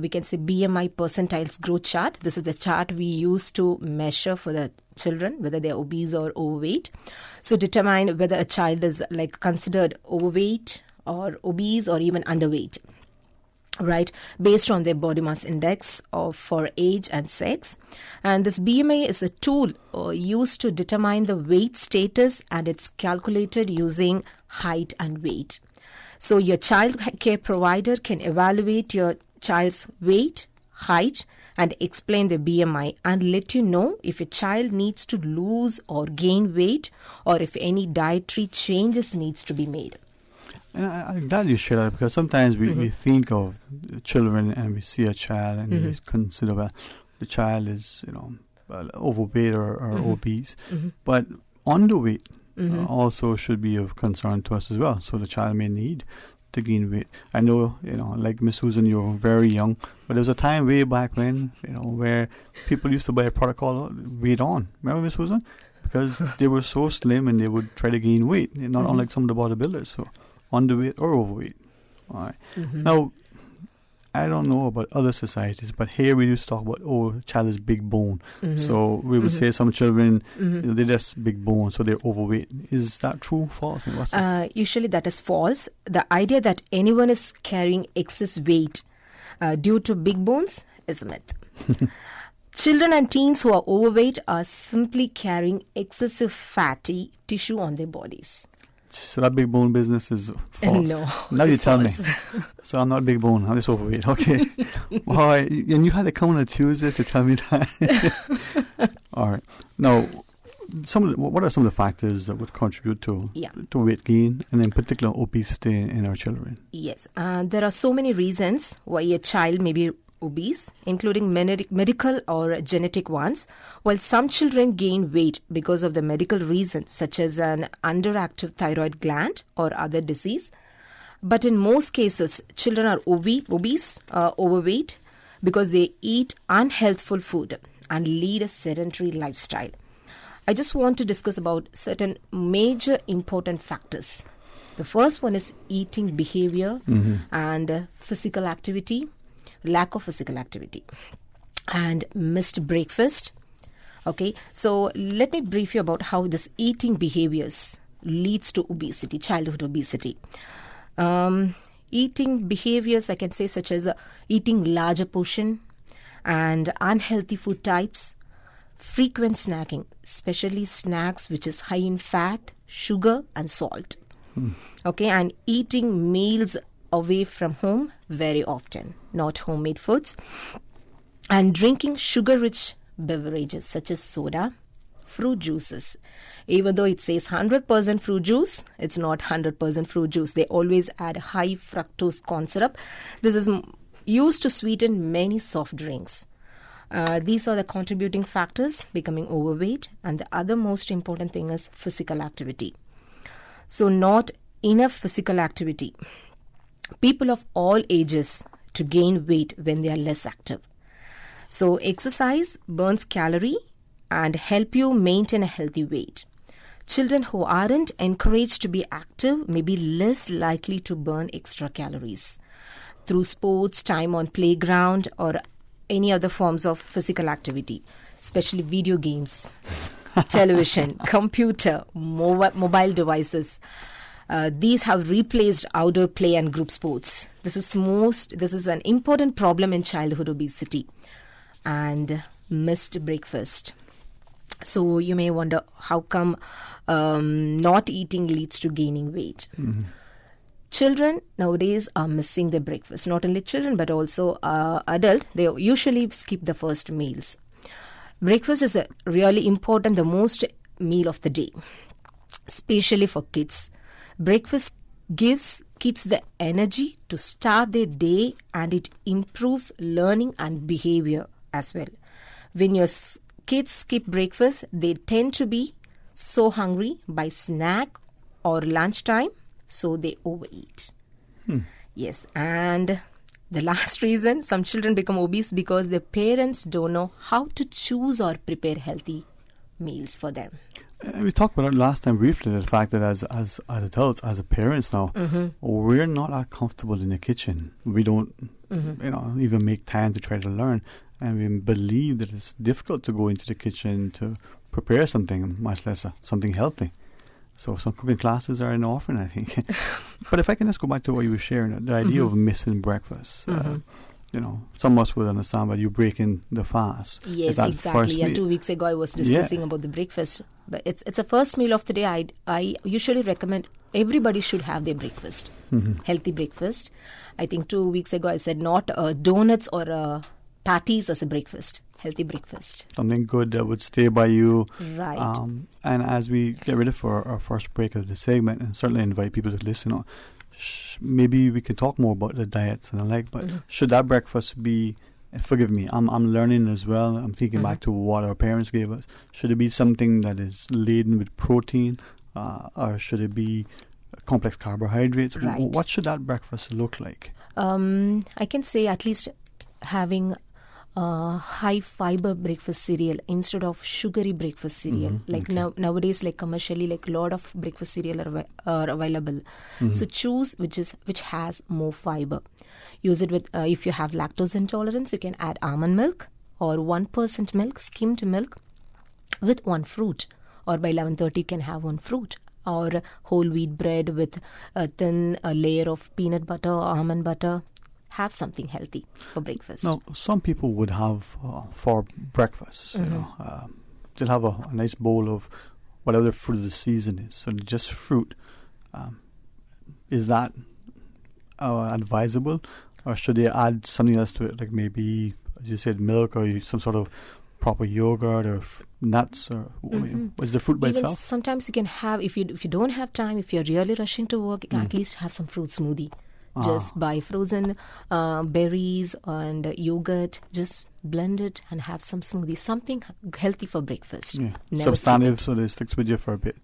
We can say BMI percentiles growth chart. This is the chart we use to measure for the children, whether they're obese or overweight. So determine whether a child is considered overweight or obese or even underweight, right, based on their body mass index for age and sex. And this BMI is a tool used to determine the weight status, and it's calculated using height and weight. So your child care provider can evaluate your child's weight, height, and explain the BMI and let you know if your child needs to lose or gain weight or if any dietary changes needs to be made. And I'm glad you share that, because sometimes we think of children and we see a child and we consider, well, the child is, overweight or obese. But underweight also should be of concern to us as well. So the child may need to gain weight. I know, like Miss Susan, you're very young, but there was a time way back when, where people used to buy a product called Weight On. Remember, Miss Susan? Because they were so slim and they would try to gain weight, not unlike some of the bodybuilders. So underweight or overweight. All right. Now, I don't know about other societies, but here we used to talk about, child is big bone. So we would say some children, they're just big bone, so they're overweight. Is that true, false? Usually that is false. The idea that anyone is carrying excess weight due to big bones is a myth. Children and teens who are overweight are simply carrying excessive fatty tissue on their bodies. So that big bone business is false. No. Now you tell me. So I'm not big bone. I'm just overweight. Okay. All right. And you had to come on a Tuesday to tell me that. All right. Now, what are some of the factors that would contribute to weight gain and in particular obesity in our children? Yes. There are so many reasons why a child may be obese, including medical or genetic ones, while some children gain weight because of the medical reasons, such as an underactive thyroid gland or other disease. But in most cases, children are obese, overweight, because they eat unhealthful food and lead a sedentary lifestyle. I just want to discuss about certain major important factors. The first one is eating behavior and physical activity. Lack of physical activity and missed breakfast. Okay, so let me brief you about how this eating behaviors leads to obesity, childhood obesity. Eating behaviors, I can say, such as eating larger portion and unhealthy food types, frequent snacking, especially snacks which is high in fat, sugar and salt. Okay, and eating meals away from home very often, not homemade foods, and drinking sugar-rich beverages such as soda, fruit juices. Even though it says 100% fruit juice, it's not 100% fruit juice. They always add high fructose corn syrup. This is used to sweeten many soft drinks. These are the contributing factors becoming overweight, and the other most important thing is physical activity. So not enough physical activity. People of all ages to gain weight when they are less active. So exercise burns calorie and help you maintain a healthy weight. Children who aren't encouraged to be active may be less likely to burn extra calories through sports, time on playground, or any other forms of physical activity, especially video games, television, computer, mobile devices. These have replaced outdoor play and group sports. This is an important problem in childhood obesity. And missed breakfast. So you may wonder how come not eating leads to gaining weight. Mm-hmm. Children nowadays are missing their breakfast. Not only children but also adult. They usually skip the first meals. Breakfast is really important, the most meal of the day, especially for kids. Breakfast gives kids the energy to start their day, and it improves learning and behavior as well. When your kids skip breakfast, they tend to be so hungry by snack or lunchtime, so they overeat. Yes, and the last reason some children become obese because their parents don't know how to choose or prepare healthy meals for them. We talked about it last time briefly, the fact that as adults, as parents now, we're not that comfortable in the kitchen. We don't, even make time to try to learn. And we believe that it's difficult to go into the kitchen to prepare something, much less something healthy. So some cooking classes are an offering, I think. But if I can just go back to what you were sharing, the idea of missing breakfast. Some of us would understand by you breaking the fast. Yes, exactly. Yeah, 2 weeks ago I was discussing about the breakfast. But it's a first meal of the day. I usually recommend everybody should have their breakfast, healthy breakfast. I think 2 weeks ago I said not donuts or patties as a breakfast, healthy breakfast. Something good that would stay by you. Right. And as we get ready for our first break of the segment, and certainly invite people to listen, maybe we can talk more about the diets and the like, but should that breakfast be, forgive me, I'm learning as well, I'm thinking back to what our parents gave us, should it be something that is laden with protein, or should it be complex carbohydrates? Right. What should that breakfast look like? I can say at least having high fiber breakfast cereal instead of sugary breakfast cereal. Nowadays, commercially, a lot of breakfast cereal are available. So choose which has more fiber. Use it with if you have lactose intolerance, you can add almond milk or 1% milk, skimmed milk, with one fruit. Or by 11:30, you can have one fruit. Or whole wheat bread with a thin layer of peanut butter or almond butter. Have something healthy for breakfast. Now, some people would have for breakfast, they'll have a nice bowl of whatever the fruit of the season is. So just fruit. Is that advisable, or should they add something else to it, like maybe, as you said, milk or some sort of proper yogurt or nuts, or is the fruit by Even itself? Sometimes you can have, if you don't have time, if you're really rushing to work, you can at least have some fruit smoothie. Just buy frozen berries and yogurt. Just blend it and have some smoothie. Something healthy for breakfast. Yeah. Never Substantive, so that it sticks with you for a bit.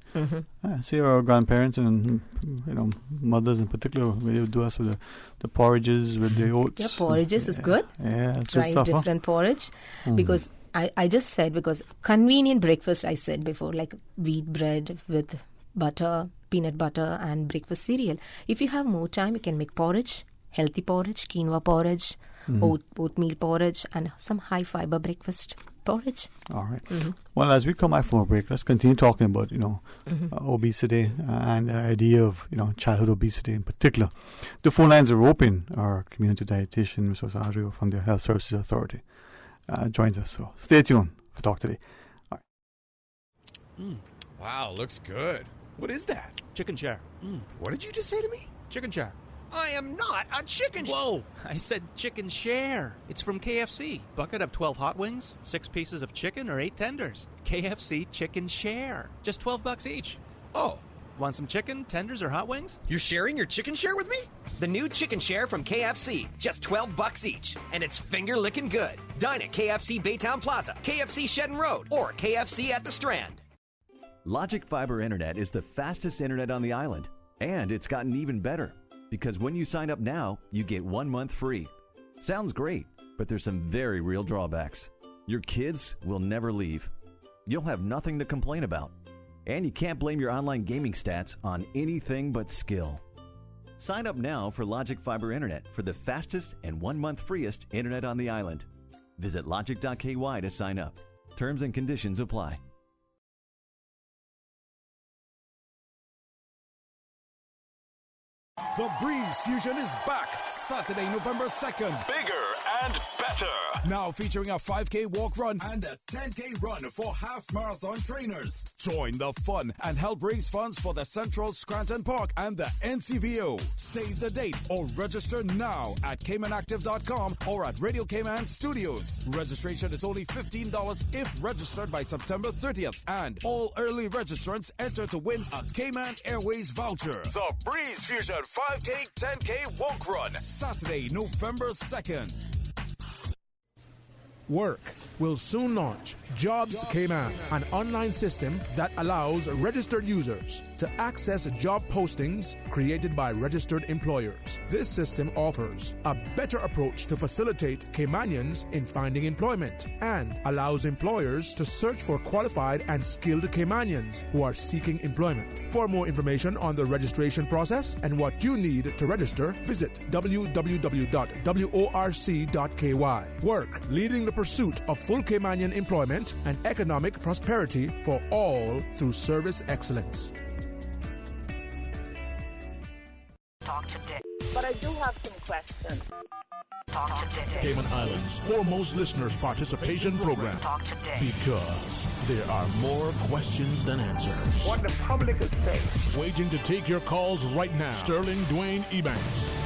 See our grandparents and mothers in particular, they would do us with the porridges with the oats. Yeah, porridges is good. Yeah, it's good Try stuff. different porridge because I just said, because convenient breakfast, I said before, like wheat bread with butter, peanut butter and breakfast cereal. If you have more time, you can make porridge, healthy porridge, quinoa porridge, oatmeal porridge, and some high fiber breakfast porridge. All right. Well, as we come back from our break, let's continue talking about obesity and the idea of childhood obesity in particular. The phone lines are open. Our community dietitian, Mr. Osario from the Health Services Authority, joins us. So stay tuned for Talk Today. All right. Wow, looks good. What is that? Chicken chair. What did you just say to me? Chicken chair. I am not a chicken. Whoa! I said chicken share. It's from KFC. Bucket of 12 hot wings, 6 pieces of chicken, or 8 tenders. KFC chicken share. Just $12 each. Oh. Want some chicken, tenders, or hot wings? You're sharing your chicken share with me? The new chicken share from KFC, just $12 each. And it's finger-licking good. Dine at KFC Baytown Plaza, KFC Shedden Road, or KFC at the Strand. Logic Fiber Internet is the fastest internet on the island. And it's gotten even better, because when you sign up now, you get 1 month free. Sounds great, but there's some very real drawbacks. Your kids will never leave. You'll have nothing to complain about. And you can't blame your online gaming stats on anything but skill. Sign up now for Logic Fiber Internet for the fastest and 1 month freest internet on the island. Visit logic.ky to sign up. Terms and conditions apply. The Breeze Fusion is back Saturday, November 2nd. Bigger and better. Now featuring a 5K walk run and a 10K run for half marathon trainers. Join the fun and help raise funds for the Central Scranton Park and the NCVO. Save the date or register now at CaymanActive.com or at Radio Cayman Studios. Registration is only $15 if registered by September 30th. And all early registrants enter to win a Cayman Airways voucher. The Breeze Fusion 5K, 10K walk run. Saturday, November 2nd. Work will soon launch Jobs Cayman, an online system that allows registered users to access job postings created by registered employers. This system offers a better approach to facilitate Caymanians in finding employment and allows employers to search for qualified and skilled Caymanians who are seeking employment. For more information on the registration process and what you need to register, visit www.worc.ky. Work, leading the pursuit of full Caymanian employment and economic prosperity for all through service excellence. Talk today. But I do have some questions. Talk today. Cayman Islands' foremost listeners' participation program. Talk today. Because there are more questions than answers. What the public is saying. Waiting to take your calls right now. Sterling Dwayne Ebanks.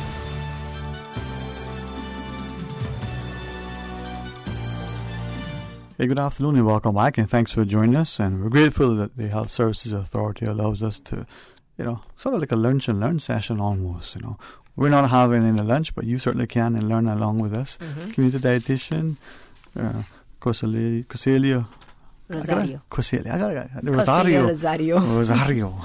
Hey, good afternoon and welcome back, and thanks for joining us. And we're grateful that the Health Services Authority allows us to, sort of like a lunch and learn session almost. We're not having any lunch, but you certainly can and learn along with us. Mm-hmm. Community dietitian, Coselia Rosario. Rosario.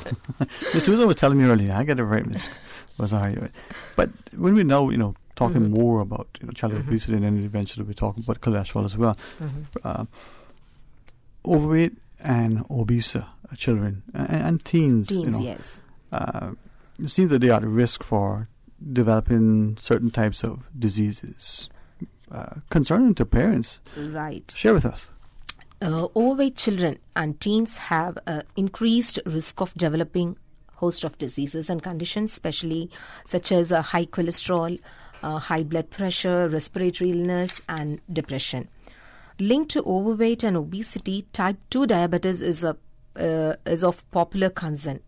Miss Susan was telling me earlier, I got it right, Miss Rosario. But when we know, talking more about childhood obesity, and then eventually we're talking about cholesterol as well. Overweight and obese children and teens. Yes. It seems that they are at risk for developing certain types of diseases concerning to parents. Right. Share with us. Overweight children and teens have increased risk of developing host of diseases and conditions, especially such as high cholesterol, high blood pressure, respiratory illness, and depression. Linked to overweight and obesity, type 2 diabetes is of popular concern.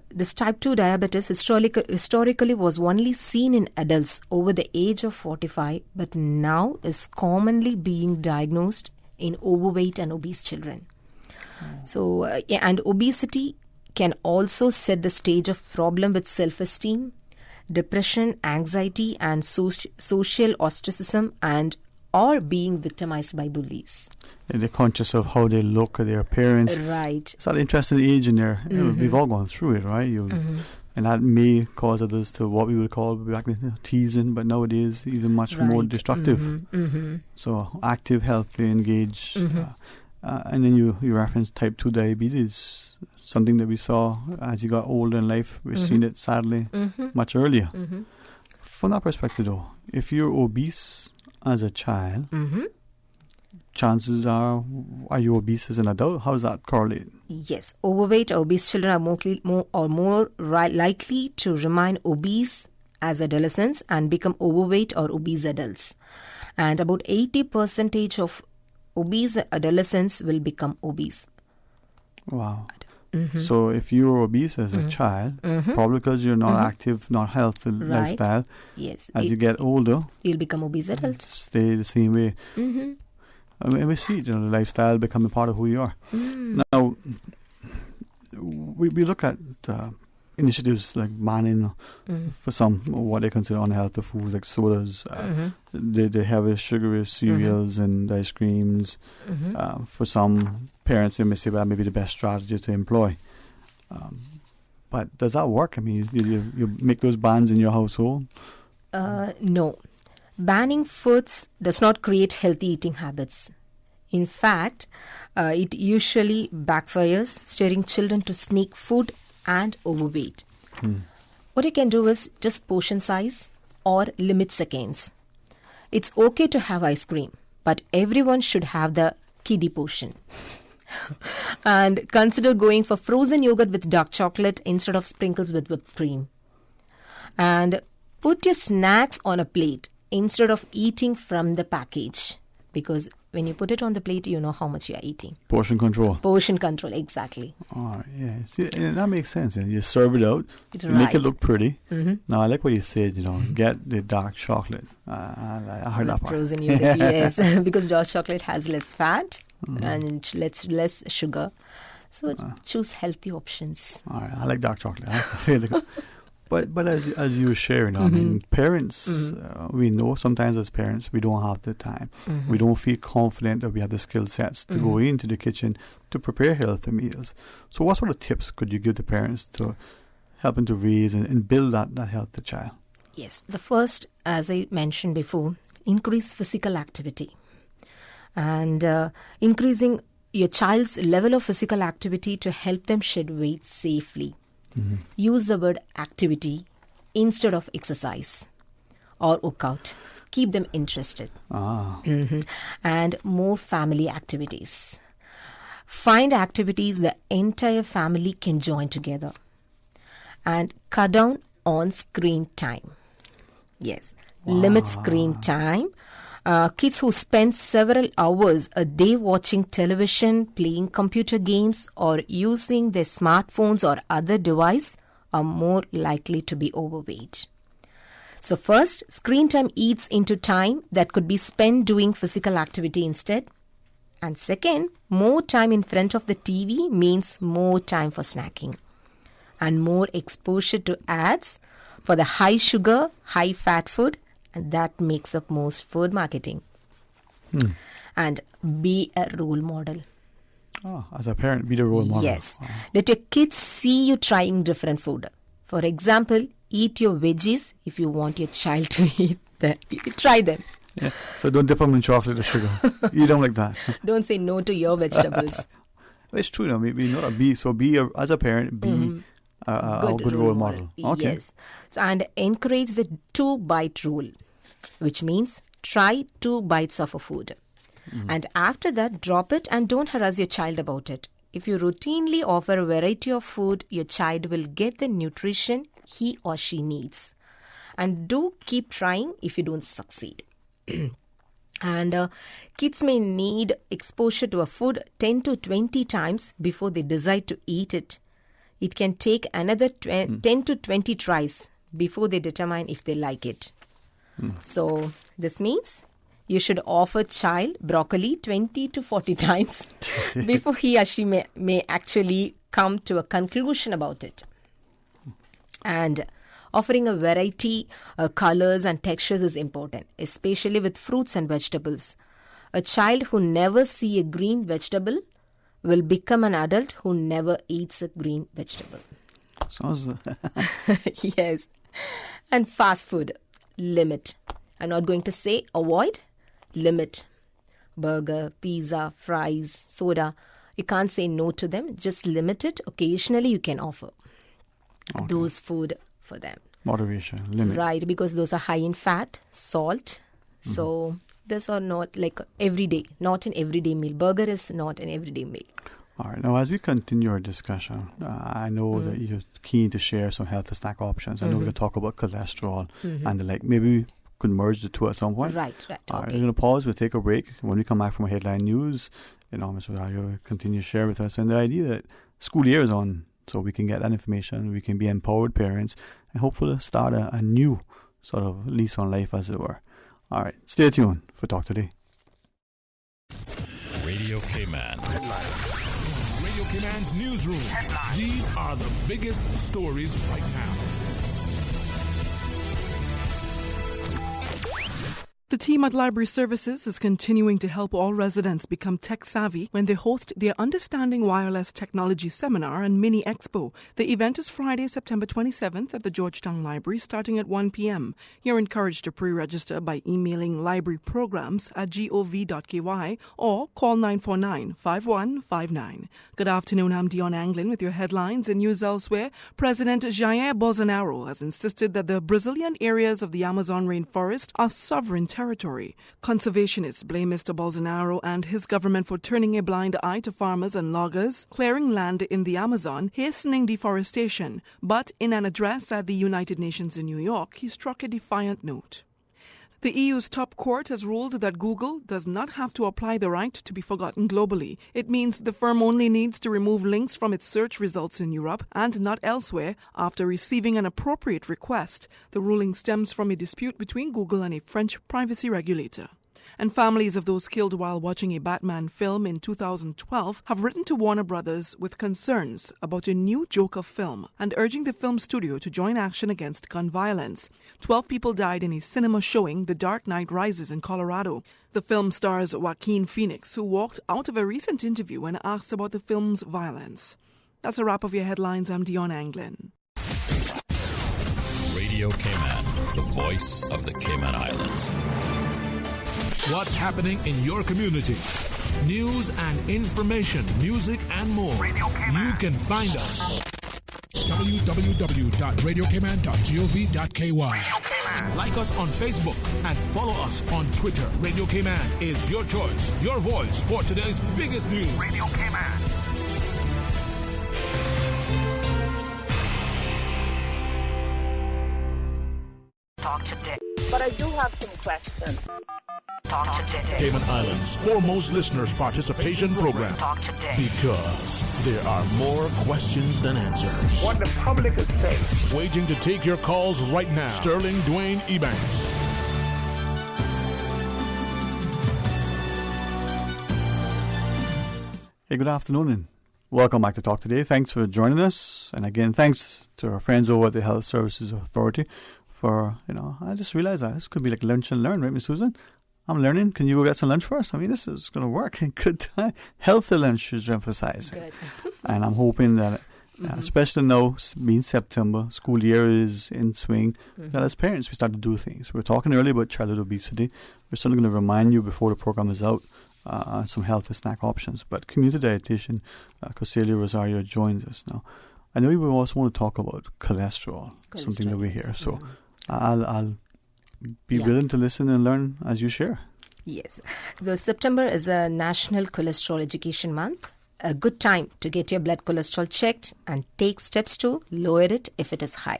This type 2 diabetes historically was only seen in adults over the age of 45, but now is commonly being diagnosed in overweight and obese children. So, and obesity can also set the stage of problem with self-esteem, depression, anxiety, and social ostracism, or being victimized by bullies. And they're conscious of how they look at their appearance. Right. It's an interesting age in there. We've all gone through it, right? And that may cause others to what we would call back then teasing, but nowadays even much more destructive. So active, healthy, engaged. And then you reference type 2 diabetes, something that we saw as you got older in life. We've seen it sadly much earlier. From that perspective though, if you're obese as a child, chances are you obese as an adult? How does that correlate? Yes, overweight or obese children are more likely to remain obese as adolescents and become overweight or obese adults. And about 80% of obese adolescents will become obese. Wow. So if you're obese as a child, probably because you're not active, not healthy lifestyle, yes, as you get older, you'll become obese adult. Stay the same way. I mean, we see the lifestyle becoming part of who you are. Now, we look at initiatives like banning for some what they consider unhealthy foods like sodas. They have sugary cereals and ice creams. For some parents may say that may be the best strategy to employ. But does that work? I mean, you make those bans in your household? No. Banning foods does not create healthy eating habits. In fact, it usually backfires, steering children to sneak food and overweight. What you can do is just portion size or limit seconds. It's okay to have ice cream, but everyone should have the kiddie portion. And consider going for frozen yogurt with dark chocolate instead of sprinkles with whipped cream. And put your snacks on a plate instead of eating from the package, because when you put it on the plate, you know how much you are eating. Portion control. Portion control, exactly. Oh, yeah. See, and that makes sense. You serve it out, you Right. make it look pretty. Mm-hmm. Now, I like what you said, get the dark chocolate. I heard that part. Frozen yogurt, yes, because dark chocolate has less fat and less sugar. So choose healthy options. All right, I like dark chocolate. That's really good. But as you were sharing, I mean, parents, we know sometimes as parents we don't have the time. We don't feel confident that we have the skill sets to go into the kitchen to prepare healthy meals. So what sort of tips could you give the parents to help them to raise and build that healthy child? Yes, the first, as I mentioned before, increase physical activity. And increasing your child's level of physical activity to help them shed weight safely. Use the word activity instead of exercise or workout. Keep them interested. And more family activities. Find activities the entire family can join together. And cut down on screen time. Yes, limit screen time. Kids who spend several hours a day watching television, playing computer games, or using their smartphones or other device are more likely to be overweight. So first, screen time eats into time that could be spent doing physical activity instead. And second, more time in front of the TV means more time for snacking and more exposure to ads for the high sugar, high fat food, and that makes up most food marketing. And be a role model. As a parent, be the role model. Yes. Let your kids see you trying different food. For example, eat your veggies if you want your child to eat them. Try them. Yeah. So don't dip them in chocolate or sugar. You don't like that. Don't say no to your vegetables. It's true. Maybe not a be. So as a parent, be a good role model. Okay. Yes. So, and encourage the 2-bite rule, which means try 2 bites of a food. And after that, drop it and don't harass your child about it. If you routinely offer a variety of food, your child will get the nutrition he or she needs. And do keep trying if you don't succeed. And kids may need exposure to a food 10 to 20 times before they decide to eat it. It can take another 10 to 20 tries before they determine if they like it. So this means you should offer child broccoli 20 to 40 times before he or she may actually come to a conclusion about it. And offering a variety, colors and textures is important, especially with fruits and vegetables. A child who never see a green vegetable will become an adult who never eats a green vegetable. Sounds Yes. And fast food, limit. I'm not going to say avoid, limit. Burger, pizza, fries, soda. You can't say no to them. Just limit it. Occasionally you can offer those food for them. Moderation, limit. Right, because those are high in fat, salt. So these are not like everyday, not an everyday meal. Burger is not an everyday meal. All right. Now, as we continue our discussion, I know that you're keen to share some healthy snack options. I know we're going to talk about cholesterol and the like. Maybe we could merge the two at some point. Right. All right. We're going to pause. We'll take a break. When we come back from our headline news, Mr. Valle will continue to share with us. And the idea that school year is on, so we can get that information. We can be empowered parents and hopefully start a new sort of lease on life, as it were. All right. Stay tuned for Talk Today. Radio K-Man. Radio K-Man's newsroom. These are the biggest stories right now. The The team at Library Services is continuing to help all residents become tech-savvy when they host their Understanding Wireless Technology Seminar and Mini Expo. The event is Friday, September 27th at the Georgetown Library starting at 1 p.m. You're encouraged to pre-register by emailing libraryprograms@gov.ky or call 949-5159. Good afternoon, I'm Dion Anglin with your headlines and news elsewhere. President Jair Bolsonaro has insisted that the Brazilian areas of the Amazon rainforest are sovereign territory. Conservationists blame Mr. Bolsonaro and his government for turning a blind eye to farmers and loggers, clearing land in the Amazon, hastening deforestation. But in an address at the United Nations in New York, he struck a defiant note. The EU's top court has ruled that Google does not have to apply the right to be forgotten globally. It means the firm only needs to remove links from its search results in Europe and not elsewhere after receiving an appropriate request. The ruling stems from a dispute between Google and a French privacy regulator. And families of those killed while watching a Batman film in 2012 have written to Warner Brothers with concerns about a new Joker film and urging the film studio to join action against gun violence. 12 people died in a cinema showing The Dark Knight Rises in Colorado. The film stars Joaquin Phoenix, who walked out of a recent interview when asked about the film's violence. That's a wrap of your headlines. I'm Dion Anglin. Radio Cayman, the voice of the Cayman Islands. What's happening in your community? News and information, music and more. You can find us. www.radiocayman.gov.ky. Like us on Facebook and follow us on Twitter. Radio Cayman is your choice, your voice for today's biggest news. Radio Cayman. Talk today. But I do have some questions. Talk today. Cayman Islands' foremost listeners participation program. Talk today. Because there are more questions than answers. What the public is saying. Waiting to take your calls right now. Sterling Dwayne Ebanks. Hey, good afternoon and welcome back to Talk Today. Thanks for joining us. And again, thanks to our friends over at the Health Services Authority for, I just realized that this could be like lunch and learn, right, Miss Susan? I'm learning. Can you go get some lunch for us? I mean, this is going to work. Good time. Healthy lunch is emphasized. Good. And I'm hoping that, especially now, being September, school year is in swing, that as parents, we start to do things. We were talking earlier about childhood obesity. We're certainly going to remind you before the program is out some healthy snack options. But community dietitian Coselia Rosario joins us now. I know you also want to talk about cholesterol, something that we hear. So I'll be willing to listen and learn as you share. Yes. The September is a National Cholesterol Education Month. A good time to get your blood cholesterol checked and take steps to lower it if it is high.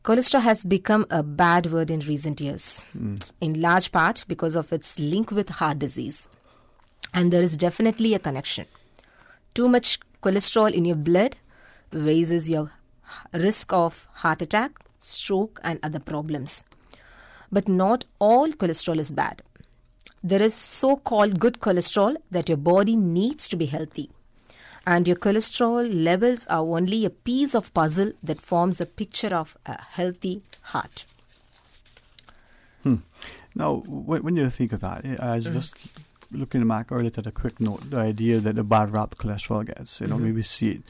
Cholesterol has become a bad word in recent years, in large part because of its link with heart disease. And there is definitely a connection. Too much cholesterol in your blood raises your risk of heart attack, stroke, and other problems. But not all cholesterol is bad. There is so-called good cholesterol that your body needs to be healthy. And your cholesterol levels are only a piece of puzzle that forms a picture of a healthy heart. Now, when you think of that, I was just looking back earlier at a quick note, the idea that the bad rap cholesterol gets, maybe see it.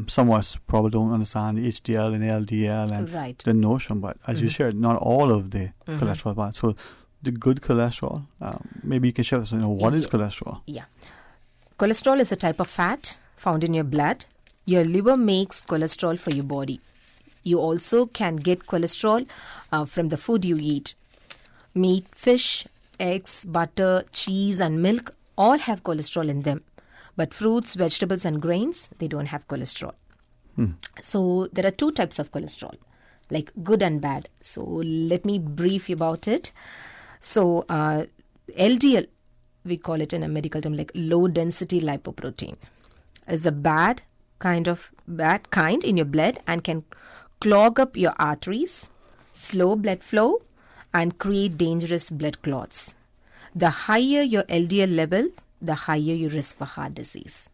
Some of us probably don't understand HDL and LDL and the notion, but as you shared, not all of the cholesterol bad. So the good cholesterol, maybe you can share with us, what is cholesterol? Yeah. Cholesterol is a type of fat found in your blood. Your liver makes cholesterol for your body. You also can get cholesterol from the food you eat. Meat, fish, eggs, butter, cheese and milk all have cholesterol in them. But fruits, vegetables and grains, they don't have cholesterol. So there are two types of cholesterol, like good and bad. So let me brief you about it. So LDL, we call it in a medical term like low density lipoprotein, is the bad kind in your blood and can clog up your arteries, slow blood flow and create dangerous blood clots. The higher your LDL level, the higher your risk for heart disease.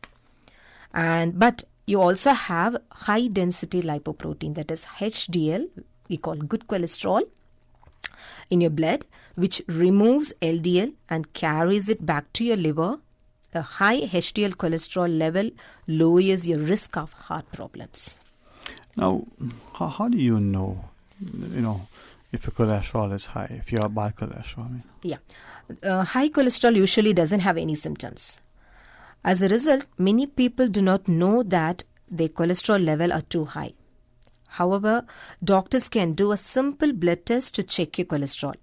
But you also have high density lipoprotein, that is HDL, we call good cholesterol. in your blood, which removes LDL and carries it back to your liver. A high HDL cholesterol level lowers your risk of heart problems. Now, how do you know, if your cholesterol is high, if you have bad cholesterol? High cholesterol usually doesn't have any symptoms. As a result, many people do not know that their cholesterol level are too high. However, doctors can do a simple blood test to check your cholesterol.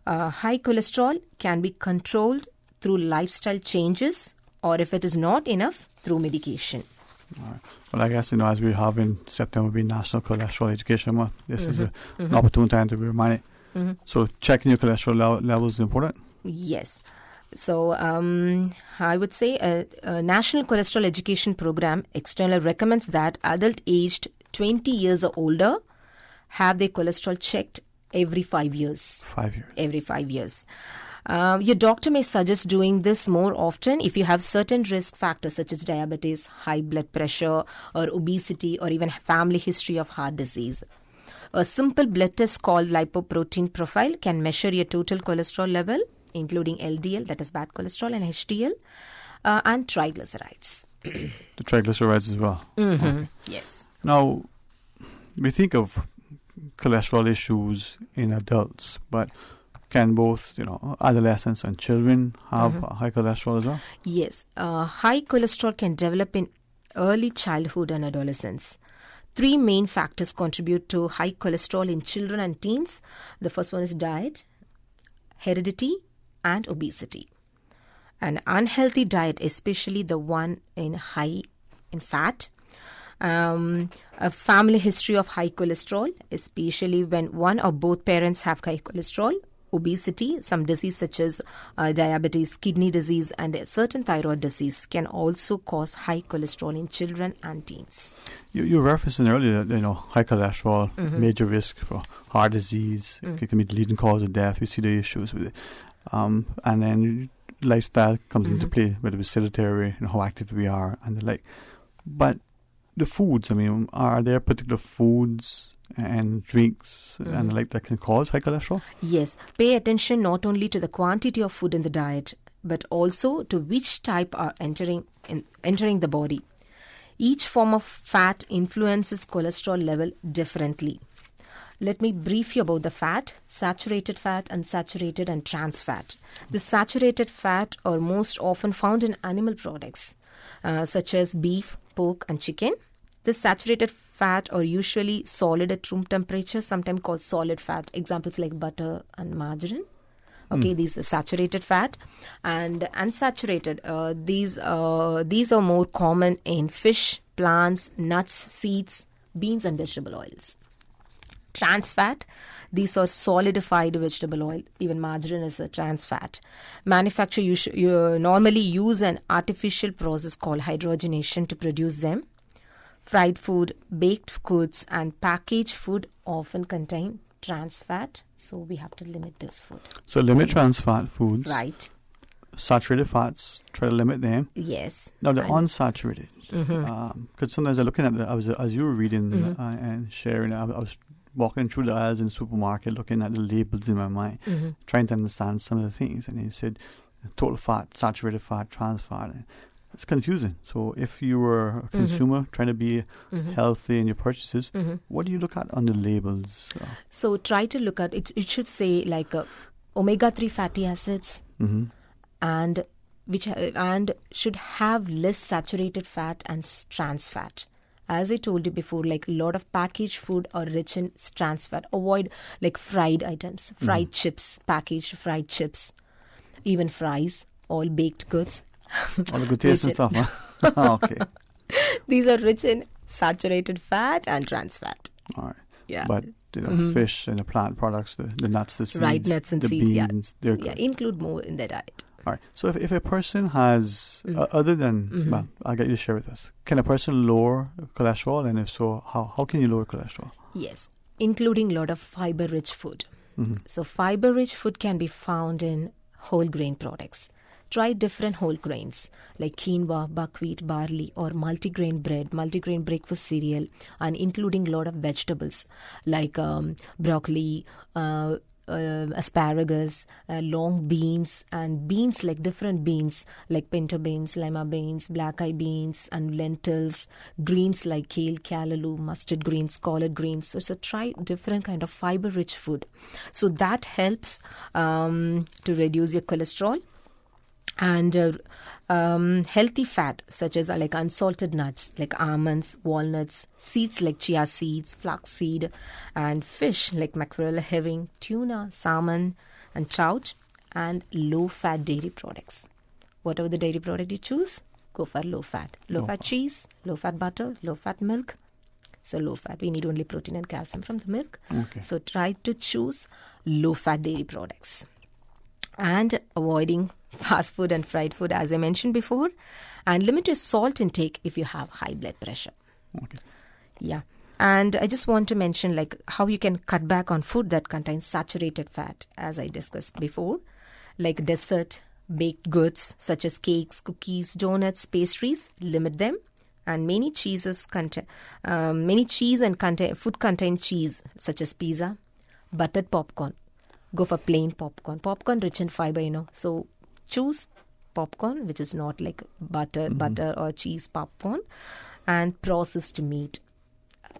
High cholesterol can be controlled through lifestyle changes, or if it is not enough, through medication. All right. Well, I guess, as we have in September be National Cholesterol Education Month, this is an opportune time to be reminded. So checking your cholesterol levels is important? Yes. So I would say a National Cholesterol Education Program external recommends that adult aged 20 years or older have their cholesterol checked every 5 years. 5 years. Every 5 years. Your doctor may suggest doing this more often if you have certain risk factors such as diabetes, high blood pressure, or obesity, or even family history of heart disease. A simple blood test called lipoprotein profile can measure your total cholesterol level, including LDL, that is bad cholesterol, and HDL, and triglycerides. The triglycerides as well? Okay. Yes. Now, we think of cholesterol issues in adults, but can both, adolescents and children have high cholesterol as well? Yes. High cholesterol can develop in early childhood and adolescence. 3 main factors contribute to high cholesterol in children and teens. The first one is diet, heredity, and obesity. An unhealthy diet, especially the one high in fat, a family history of high cholesterol, especially when one or both parents have high cholesterol, obesity, some disease such as diabetes, kidney disease, and a certain thyroid disease can also cause high cholesterol in children and teens. You referenced earlier that high cholesterol, major risk for heart disease, it can be the leading cause of death. We see the issues with it. And then lifestyle comes into play, whether it's sedentary, how active we are, and the like. But the foods, are there particular foods and drinks and the like that can cause high cholesterol? Yes. Pay attention not only to the quantity of food in the diet, but also to which type are entering the body. Each form of fat influences cholesterol level differently. Let me brief you about the fat: saturated fat, unsaturated, and trans fat. The saturated fat are most often found in animal products, such as beef, pork, and chicken. The saturated fat are usually solid at room temperature, sometimes called solid fat. Examples like butter and margarine. Okay, these are saturated fat. And unsaturated, these are more common in fish, plants, nuts, seeds, beans, and vegetable oils. Trans fat, these are solidified vegetable oil. Even margarine is a trans fat. Manufacturers normally use an artificial process called hydrogenation to produce them. Fried food, baked goods, and packaged food often contain trans fat, so we have to limit this food. So limit trans fat foods. Right. Saturated fats, try to limit them. Yes. Now the unsaturated, because sometimes I'm looking at as you were reading and sharing, I was walking through the aisles in the supermarket, looking at the labels in my mind, trying to understand some of the things. And he said, total fat, saturated fat, trans fat. It's confusing. So if you were a consumer trying to be healthy in your purchases, what do you look at on the labels? So try to look at it. It should say like omega-3 fatty acids, and should have less saturated fat and trans fat. As I told you before, like a lot of packaged food are rich in trans fat. Avoid like fried items, fried chips, packaged fried chips, even fries, all baked goods. All the good taste and stuff, huh? Okay. These are rich in saturated fat and trans fat. All right. Yeah. But fish and the plant products, the nuts, the seeds, right, nuts and the seeds, beans, they're good. Include more in their diet. All right. So if a person has, other than, well, I'll get you to share with us, can a person lower cholesterol? And if so, how can you lower cholesterol? Yes, including a lot of fiber-rich food. So fiber-rich food can be found in whole grain products. Try different whole grains like quinoa, buckwheat, barley, or multigrain bread, multigrain breakfast cereal, and including a lot of vegetables like broccoli, asparagus, long beans, and beans like different beans like pinto beans, lima beans, black eye beans, and lentils, greens like kale, callaloo, mustard greens, collard greens. So try different kind of fiber-rich food. So that helps to reduce your cholesterol. And healthy fat such as like unsalted nuts like almonds, walnuts, seeds like chia seeds, flaxseed, and fish like mackerel, herring, tuna, salmon, and trout, and low-fat dairy products. Whatever the dairy product you choose, go for low-fat. Low-fat cheese, low-fat butter, low-fat milk. So low-fat, we need only protein and calcium from the milk. Okay. So try to choose low-fat dairy products. And avoiding fast food and fried food, as I mentioned before, and limit your salt intake if you have high blood pressure. Okay. Yeah. And I just want to mention like how you can cut back on food that contains saturated fat, as I discussed before, like dessert, baked goods such as cakes, cookies, donuts, pastries. Limit them. And many cheese and food contain cheese such as pizza, buttered popcorn. Go for plain popcorn. Popcorn rich in fiber, So choose popcorn, which is not like butter or cheese popcorn. And processed meat,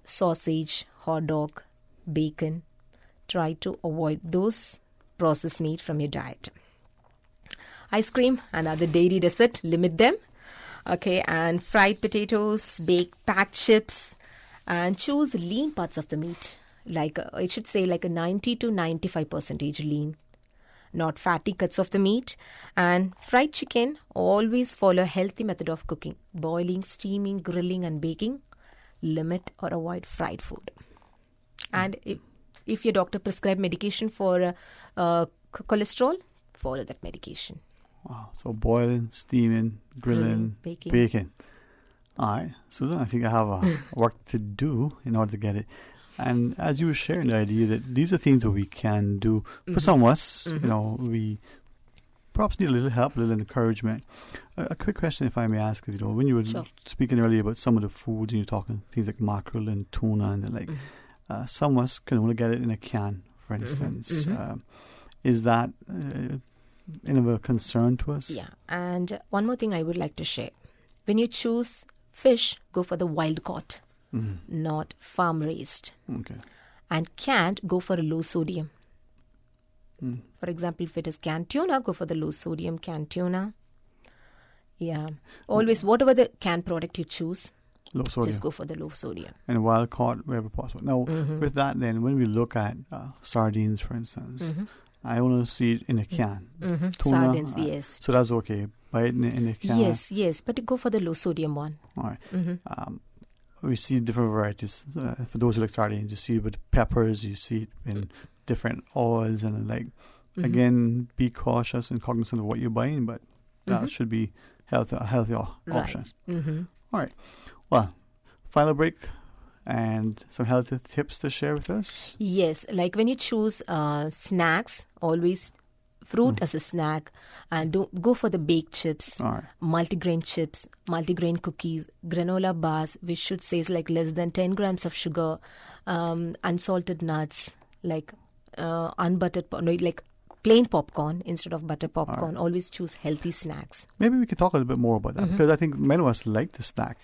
sausage, hot dog, bacon. Try to avoid those processed meat from your diet. Ice cream and other dairy dessert, limit them. Okay, and fried potatoes, baked packed chips, and choose lean parts of the meat. Like it should say like a 90 to 95% lean, not fatty cuts of the meat. And fried chicken, always follow a healthy method of cooking: boiling, steaming, grilling, and baking. Limit or avoid fried food. And if your doctor prescribed medication for cholesterol, follow that medication. Wow. So boiling, steaming, grilling, baking. All right. Susan, I think I have work to do in order to get it. And as you were sharing the idea that these are things that we can do. For some of us, we perhaps need a little help, a little encouragement. A quick question, if I may ask, when you were speaking earlier about some of the foods, and you're talking things like mackerel and tuna and the like, some of us can only get it in a can, for instance. Is that of a concern to us? Yeah. And one more thing I would like to share. When you choose fish, go for the wild caught. Not farm raised. Okay. And canned, go for a low sodium. For example, if it is canned tuna, go for the low sodium canned tuna. Yeah. Always, whatever the canned product you choose, low sodium. Just go for the low sodium. And wild caught wherever possible. Now, with that, then, when we look at sardines, for instance, I want to see it in a can. Tuna, sardines, yes. So that's okay. Buy it in a can. Yes, but go for the low sodium one. All right. We see different varieties. For those who like sardines, you see it with peppers, you see it in different oils, and like, again, be cautious and cognizant of what you're buying, but that should be a healthy option. All right. Well, final break and some healthy tips to share with us. Yes, like when you choose snacks, always fruit as a snack, and go for the baked chips, multigrain chips, multigrain cookies, granola bars, which should say is like less than 10 grams of sugar, unsalted nuts, like unbuttered, like plain popcorn instead of butter popcorn. Always choose healthy snacks. Maybe we could talk a little bit more about that, because I think many of us like to snack,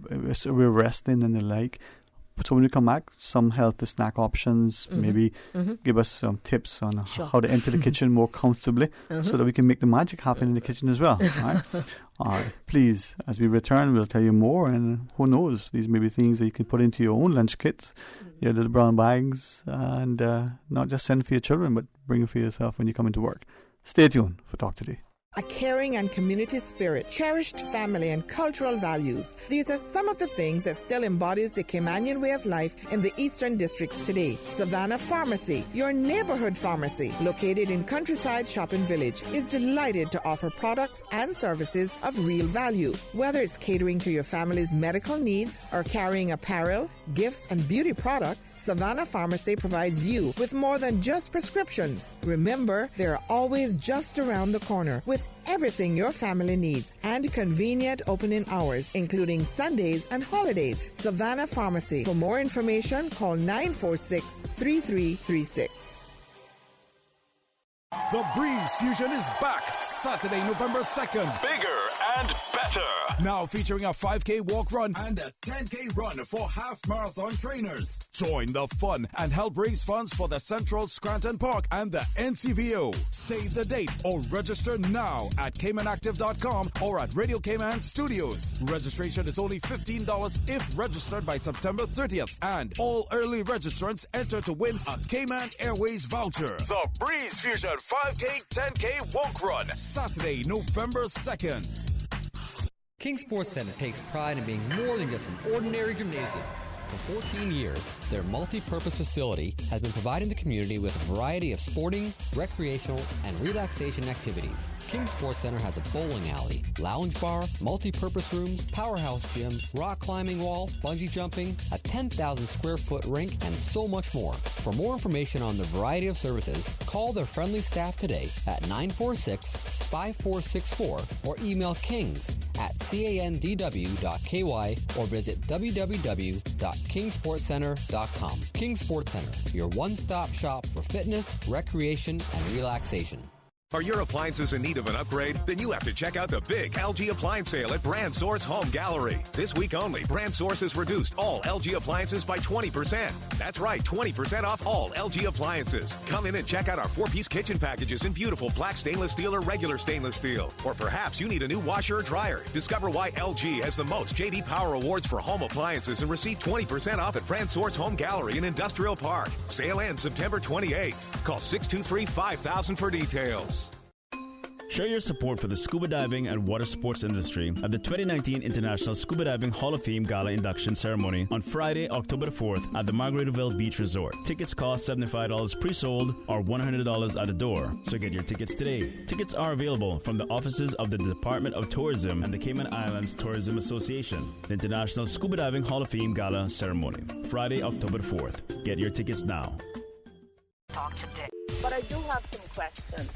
we're resting and the like. So when we come back, some healthy snack options, maybe give us some tips on how to enter the kitchen more comfortably so that we can make the magic happen in the kitchen as well. All right. Please, as we return, we'll tell you more, and who knows, these may be things that you can put into your own lunch kits, your little brown bags, and not just send for your children, but bring it for yourself when you come into work. Stay tuned for Talk Today. A caring and community spirit, cherished family and cultural values. These are some of the things that still embodies the Caymanian way of life in the Eastern Districts today. Savannah Pharmacy, your neighborhood pharmacy, located in Countryside Shopping Village, is delighted to offer products and services of real value. Whether it's catering to your family's medical needs or carrying apparel, gifts, and beauty products, Savannah Pharmacy provides you with more than just prescriptions. Remember, they're always just around the corner with everything your family needs and convenient opening hours, including Sundays and holidays. Savannah Pharmacy. For more information, call 946-3336. The Breeze Fusion is back Saturday, November 2nd. Bigger and better. Now featuring a 5K walk run and a 10K run for half marathon trainers. Join the fun and help raise funds for the Central Scranton Park and the NCVO. Save the date or register now at CaymanActive.com or at Radio Cayman Studios. Registration is only $15 if registered by September 30th. And all early registrants enter to win a Cayman Airways voucher. The Breeze Fusion 5K, 10K walk run. Saturday, November 2nd. King Sports Center takes pride in being more than just an ordinary gymnasium. For 14 years, their multi-purpose facility has been providing the community with a variety of sporting, recreational, and relaxation activities. King Sports Center has a bowling alley, lounge bar, multi-purpose rooms, powerhouse gym, rock climbing wall, bungee jumping, a 10,000 square foot rink, and so much more. For more information on the variety of services, call their friendly staff today at 946-5464 or email kings@candw.ky or visit www.kingsportscenter.com. King Sports Center, your one-stop shop for fitness, recreation, and relaxation. Are your appliances in need of an upgrade? Then you have to check out the big LG appliance sale at Brand Source Home Gallery. This week only, Brand Source has reduced all LG appliances by 20%. That's right, 20% off all LG appliances. Come in and check out our 4-piece kitchen packages in beautiful black stainless steel or regular stainless steel. Or perhaps you need a new washer or dryer. Discover why LG has the most JD Power Awards for home appliances and receive 20% off at Brand Source Home Gallery in Industrial Park. Sale ends September 28th. Call 623-5000 for details. Show your support for the scuba diving and water sports industry at the 2019 International Scuba Diving Hall of Fame Gala Induction Ceremony on Friday, October 4th at the Margaritaville Beach Resort. Tickets cost $75 pre-sold or $100 at the door, so get your tickets today. Tickets are available from the offices of the Department of Tourism and the Cayman Islands Tourism Association. The International Scuba Diving Hall of Fame Gala Ceremony, Friday, October 4th. Get your tickets now. Talk today. But I do have some questions.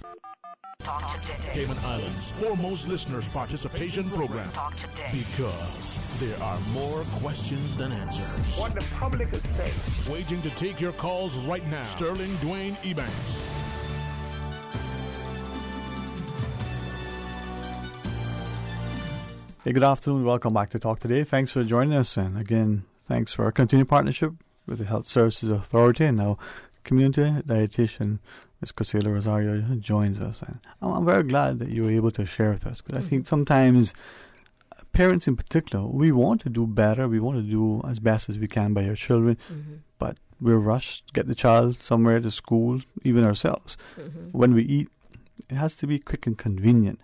Talk today. Cayman Islands' foremost listeners participation program. Talk today. Because there are more questions than answers. What the public is saying. Waiting to take your calls right now. Sterling Dwayne Ebanks. Hey, good afternoon. Welcome back to Talk Today. Thanks for joining us. And again, thanks for our continued partnership with the Health Services Authority and now community dietitian Ms. Cosela Rosario joins us. And I'm very glad that you were able to share with us because I think sometimes parents in particular, we want to do better. We want to do as best as we can by our children, but we're rushed to get the child somewhere to school, even ourselves. When we eat, it has to be quick and convenient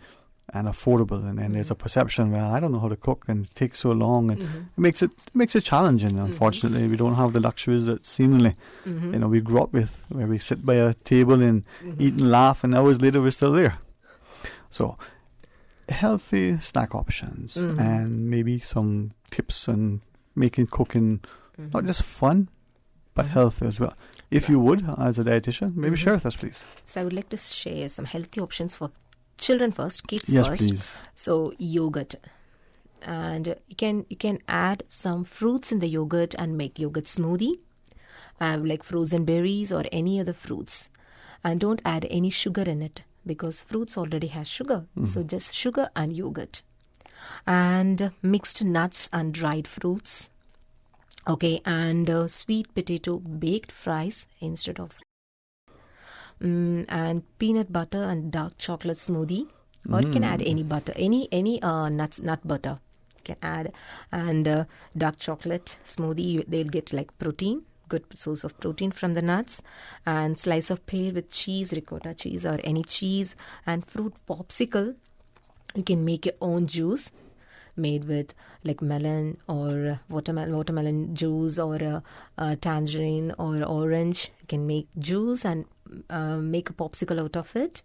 and affordable, and there's a perception, well, I don't know how to cook and it takes so long, and it makes it challenging. Unfortunately, we don't have the luxuries that seemingly we grew up with, where we sit by a table and eat and laugh, and hours later we're still there. So healthy snack options and maybe some tips on making cooking not just fun but healthy as well. If you would, as a dietitian, maybe share with us, please. So I would like to share some healthy options for children first, kids yes, first. Please. So yogurt, and you can add some fruits in the yogurt and make yogurt smoothie, like frozen berries or any other fruits, and don't add any sugar in it because fruits already has sugar. So just sugar and yogurt, and mixed nuts and dried fruits. Okay, and sweet potato baked fries instead of. And peanut butter and dark chocolate smoothie, or you can add any butter, any nut butter you can add, and dark chocolate smoothie. They'll get like protein, good source of protein from the nuts, and slice of pear with cheese, ricotta cheese or any cheese, and fruit popsicle. You can make your own juice made with like melon or watermelon juice or tangerine or orange. You can make juice and make a popsicle out of it.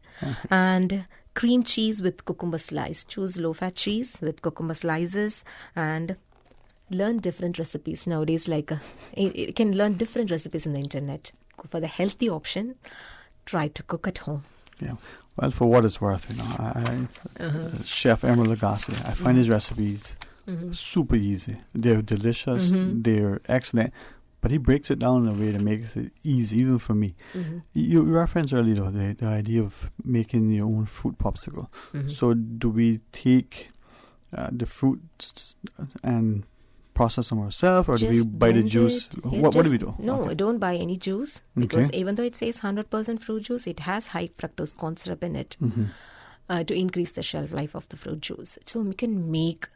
And cream cheese with cucumber slice. Choose low-fat cheese with cucumber slices and learn different recipes. Nowadays, you can learn different recipes on the internet. For the healthy option, try to cook at home. Yeah. Well, for what it's worth, Chef Emerald Lagasse, I find his recipes super easy. They're delicious, they're excellent, but he breaks it down in a way that makes it easy, even for me. You referenced earlier though, the idea of making your own fruit popsicle. So do we take the fruits and process them ourselves, or do we buy the juice? What do we do? No, don't buy any juice, because even though it says 100% fruit juice, it has high fructose corn syrup in it to increase the shelf life of the fruit juice. So you can make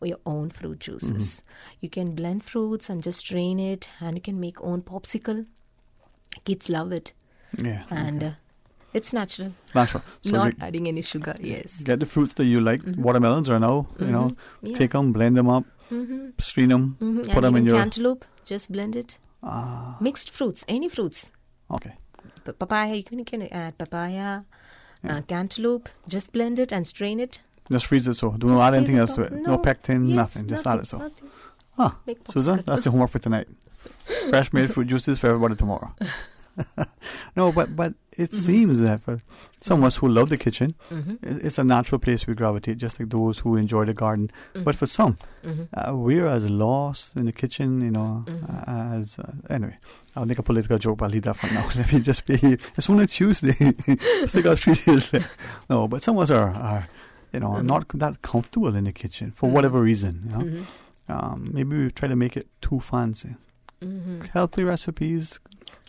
your own fruit juices. You can blend fruits and just strain it, and you can make own popsicle. Kids love it. Yeah. And it's natural. Natural. So Not adding any sugar, yes. Get the fruits that you like. Watermelons are now, take them, blend them up, strain them, put them in your... cantaloupe, just blend it. Mixed fruits, any fruits. Okay. Papaya, you can add papaya, cantaloupe, just blend it and strain it. Just freeze it so. Do not add anything else to it. No pectin, nothing. Just add it so. Susan, that's the homework for tonight. Fresh made fruit juices for everybody tomorrow. No, but it seems that for some of us who love the kitchen, it's a natural place we gravitate, just like those who enjoy the garden. But for some, we're as lost in the kitchen, as... anyway, I'll make a political joke, but I'll leave that for now. Let me just behave. It's only Tuesday. Still got 3 days left. No, but some of us are not that comfortable in the kitchen for whatever reason. Maybe we try to make it too fancy. Healthy recipes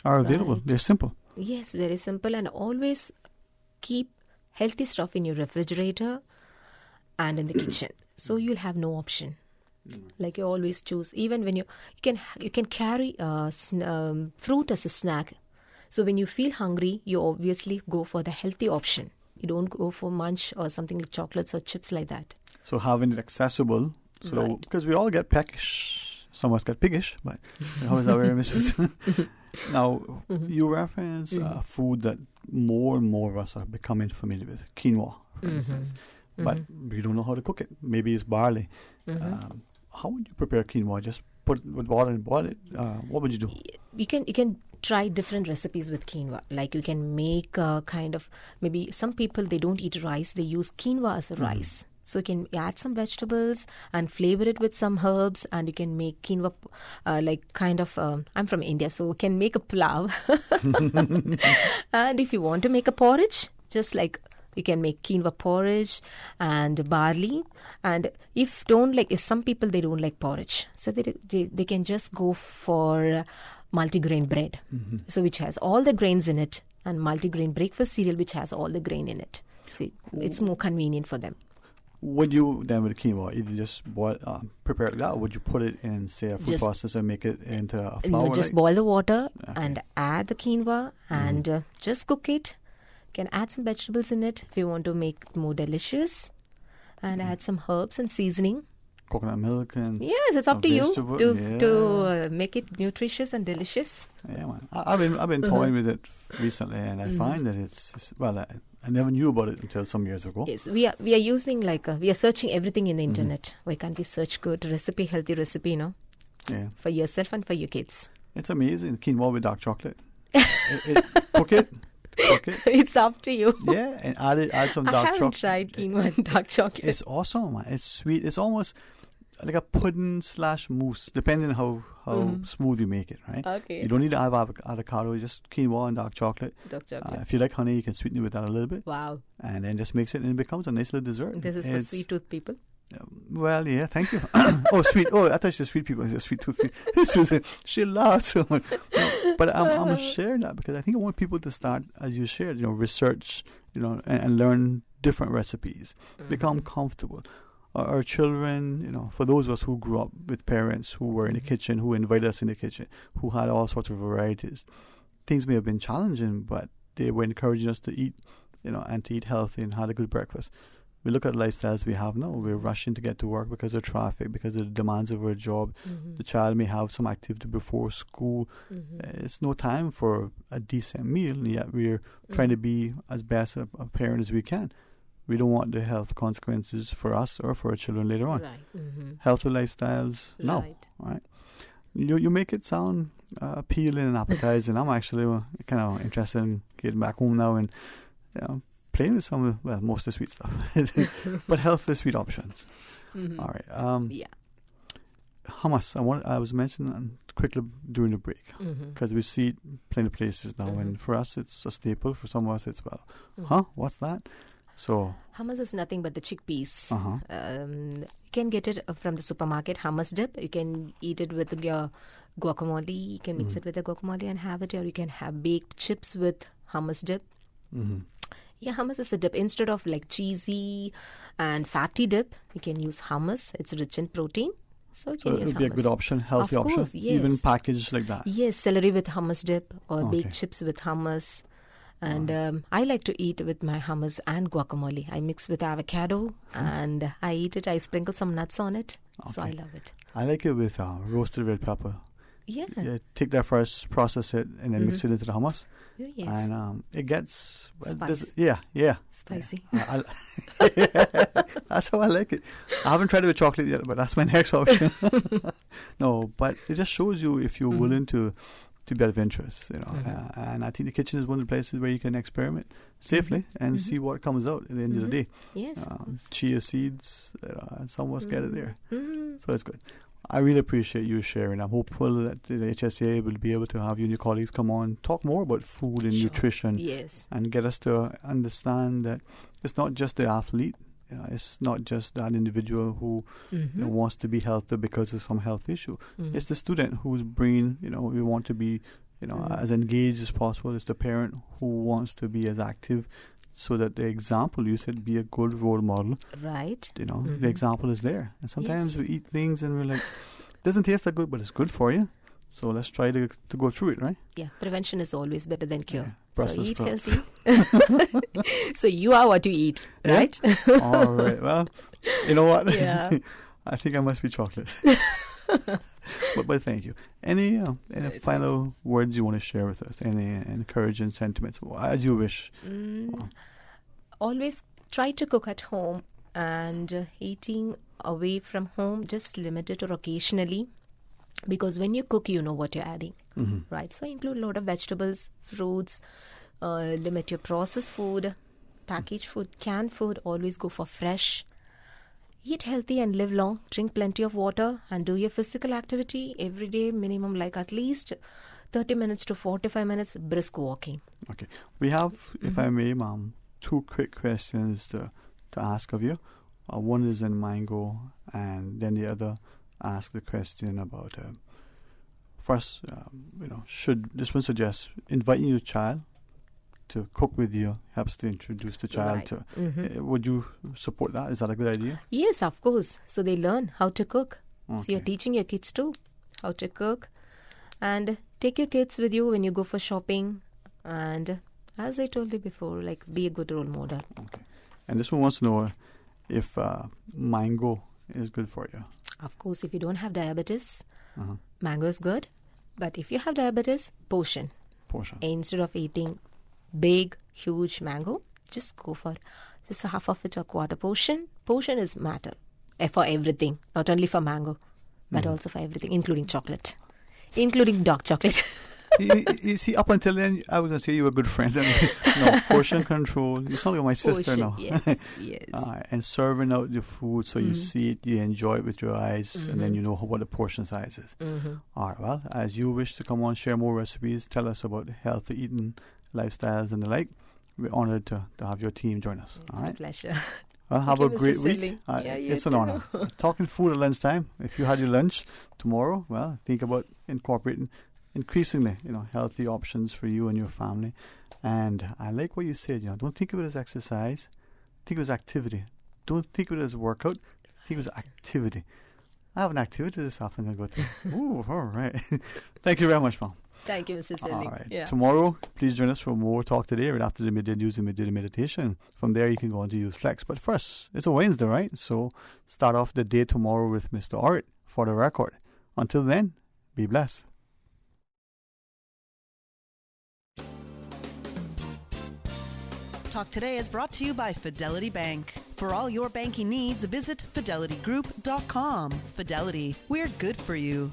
are available. Right. They're simple. Yes, very simple. And always keep healthy stuff in your refrigerator and in the kitchen. So you'll have no option. Like you always choose. Even when you can carry fruit as a snack. So when you feel hungry, you obviously go for the healthy option. You don't go for munch or something like chocolates or chips like that. So having it accessible, because we all get peckish. Some of us get piggish, but how is that very Mrs.? Now, you reference food that more and more of us are becoming familiar with, quinoa, for instance. But we don't know how to cook it. Maybe it's barley. How would you prepare quinoa? Just put it with water and boil it? What would you do? You can try different recipes with quinoa. Like you can make kind of, maybe some people, they don't eat rice. They use quinoa as a rice. So you can add some vegetables and flavor it with some herbs, and you can make quinoa I'm from India, so you can make a pulao. And if you want to make a porridge, just like you can make quinoa porridge and barley. And if some people, they don't like porridge, so they can just go for multigrain bread, so which has all the grains in it, and multigrain breakfast cereal which has all the grain in it. So it's more convenient for them. Would you then with quinoa either just prepare it like that, or would you put it in, say, a food processor and make it into a flour? No, just boil the water and add the quinoa and just cook it. You can add some vegetables in it if you want to make it more delicious, and add some herbs and seasoning. Coconut milk and yes, it's up to you to make it nutritious and delicious. Yeah, man. I've been toying with it recently, and I find that it's I never knew about it until some years ago. Yes, we are using we are searching everything in the internet. Why can't we search good recipe, healthy recipe, for yourself and for your kids? It's amazing. Quinoa with dark chocolate. Cook it. It's up to you. Yeah, and add some dark chocolate. I haven't tried quinoa and dark chocolate. It's awesome, man. It's sweet. It's almost like a pudding / mousse, depending on how smooth you make it, right? Okay. You don't need to have avocado, just quinoa and dark chocolate. If you like honey, you can sweeten it with that a little bit. Wow. And then just mix it, and it becomes a nice little dessert. This is for sweet tooth people. Well, yeah, thank you. Sweet. Oh, I thought she said sweet people. It's sweet tooth. Susan, she laughs so much. But I'm sharing that because I think I want people to start, as you shared, research, and learn different recipes, become comfortable. Our children, for those of us who grew up with parents who were in the kitchen, who invited us in the kitchen, who had all sorts of varieties, things may have been challenging, but they were encouraging us to eat, and to eat healthy and had a good breakfast. We look at lifestyles we have now. We're rushing to get to work because of traffic, because of the demands of our job. The child may have some activity before school. It's no time for a decent meal, and yet we're trying to be as best a parent as we can. We don't want the health consequences for us or for our children later on. Right. Healthy lifestyles, no. Right. You make it sound appealing and appetizing. I'm actually kind of interested in getting back home now and playing with some of most of the sweet stuff, but healthy sweet options. All right. hummus. I was mentioning quickly during the break because we see it plenty of places now, and for us it's a staple. For some of us, it's what's that? So hummus is nothing but the chickpeas. You can get it from the supermarket. Hummus dip. You can eat it with your guacamole. You can mix it with the guacamole and have it, or you can have baked chips with hummus dip. Yeah, hummus is a dip. Instead of like cheesy and fatty dip, you can use hummus. It's rich in protein. So you can use hummus. It would be a good option, healthy of course, option, yes. even packaged like that. Yes, celery with hummus dip or baked chips with hummus. And I like to eat with my hummus and guacamole. I mix with avocado and I eat it. I sprinkle some nuts on it. So I love it. I like it with roasted red pepper. Yeah. Take that first, process it, and then mix it into the hummus. Yes. And it gets spicy. Spicy. That's how I like it. I haven't tried it with chocolate yet, but that's my next option. No, but it just shows you if you're willing to be adventurous, and I think the kitchen is one of the places where you can experiment safely and see what comes out at the end of the day. Yes. Chia seeds, some of us get it there. So it's good. I really appreciate you sharing. I'm hopeful that the HSA will be able to have you and your colleagues come on, talk more about food and nutrition, and get us to understand that it's not just the athlete. It's not just that individual who wants to be healthy because of some health issue. It's the student whose brain, we want to be, as engaged as possible. It's the parent who wants to be as active, so that the example, you said, be a good role model. Right. The example is there. And sometimes we eat things and we're like, it doesn't taste that good, but it's good for you. So let's try to go through it, right? Yeah, prevention is always better than cure. Brussels so eat sprouts. healthy. So you are what you eat, right? All right. Well, you know what? Yeah. I think I must be chocolate. but thank you. Any final words you want to share with us? Any encouraging sentiments, as you wish? Always try to cook at home, and eating away from home, just limit it or occasionally. Because when you cook, you know what you're adding, right? So include a lot of vegetables, fruits, limit your processed food, packaged food, canned food, always go for fresh. Eat healthy and live long, drink plenty of water, and do your physical activity every day, minimum like at least 30 minutes to 45 minutes, brisk walking. Okay. We have, if I may, ma'am, 2 quick questions to ask of you. One is in mango, and then the other ask the question about first, should this one suggests inviting your child to cook with you helps to introduce the child to. Would you support that? Is that a good idea? Yes, of course. So they learn how to cook. So you're teaching your kids too how to cook, and take your kids with you when you go for shopping. And as I told you before, like, be a good role model. Okay. And this one wants to know if mango is good for you. Of course, if you don't have diabetes, mango is good. But if you have diabetes, portion. Instead of eating big, huge mango, just go for just a half of it or quarter portion. Portion is matter for everything, not only for mango, but also for everything, including chocolate, including dark chocolate. you see, up until then, I was going to say you were a good friend. No, portion control. You sound like my sister now. Yes. And serving out the food so you see it, you enjoy it with your eyes, and then you know what the portion size is. All right, well, as you wish to come on, share more recipes, tell us about healthy eating lifestyles and the like, we're honored to have your team join us. It's a pleasure. Well, have a great week. You it's an honor. Talking food at lunchtime. If you had your lunch tomorrow, well, think about incorporating increasingly, healthy options for you and your family. And I like what you said, don't think of it as exercise. Think of it as activity. Don't think of it as workout. Think of it as activity. I have an activity this afternoon to go to. Ooh, all right. Thank you very much, Mom. Thank you, Mr. Sterling. All right. Yeah. Tomorrow, please join us for more Talk Today right after the midday news and midday meditation. From there, you can go on to Youth Flex. But first, it's a Wednesday, right? So start off the day tomorrow with Mr. Art for the record. Until then, be blessed. Talk Today is brought to you by Fidelity Bank. For all your banking needs, visit fidelitygroup.com. Fidelity, we're good for you.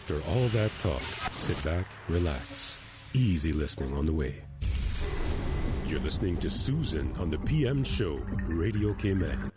After all that talk, sit back, relax. Easy listening on the way. You're listening to Susan on the PM Show, Radio K-Man.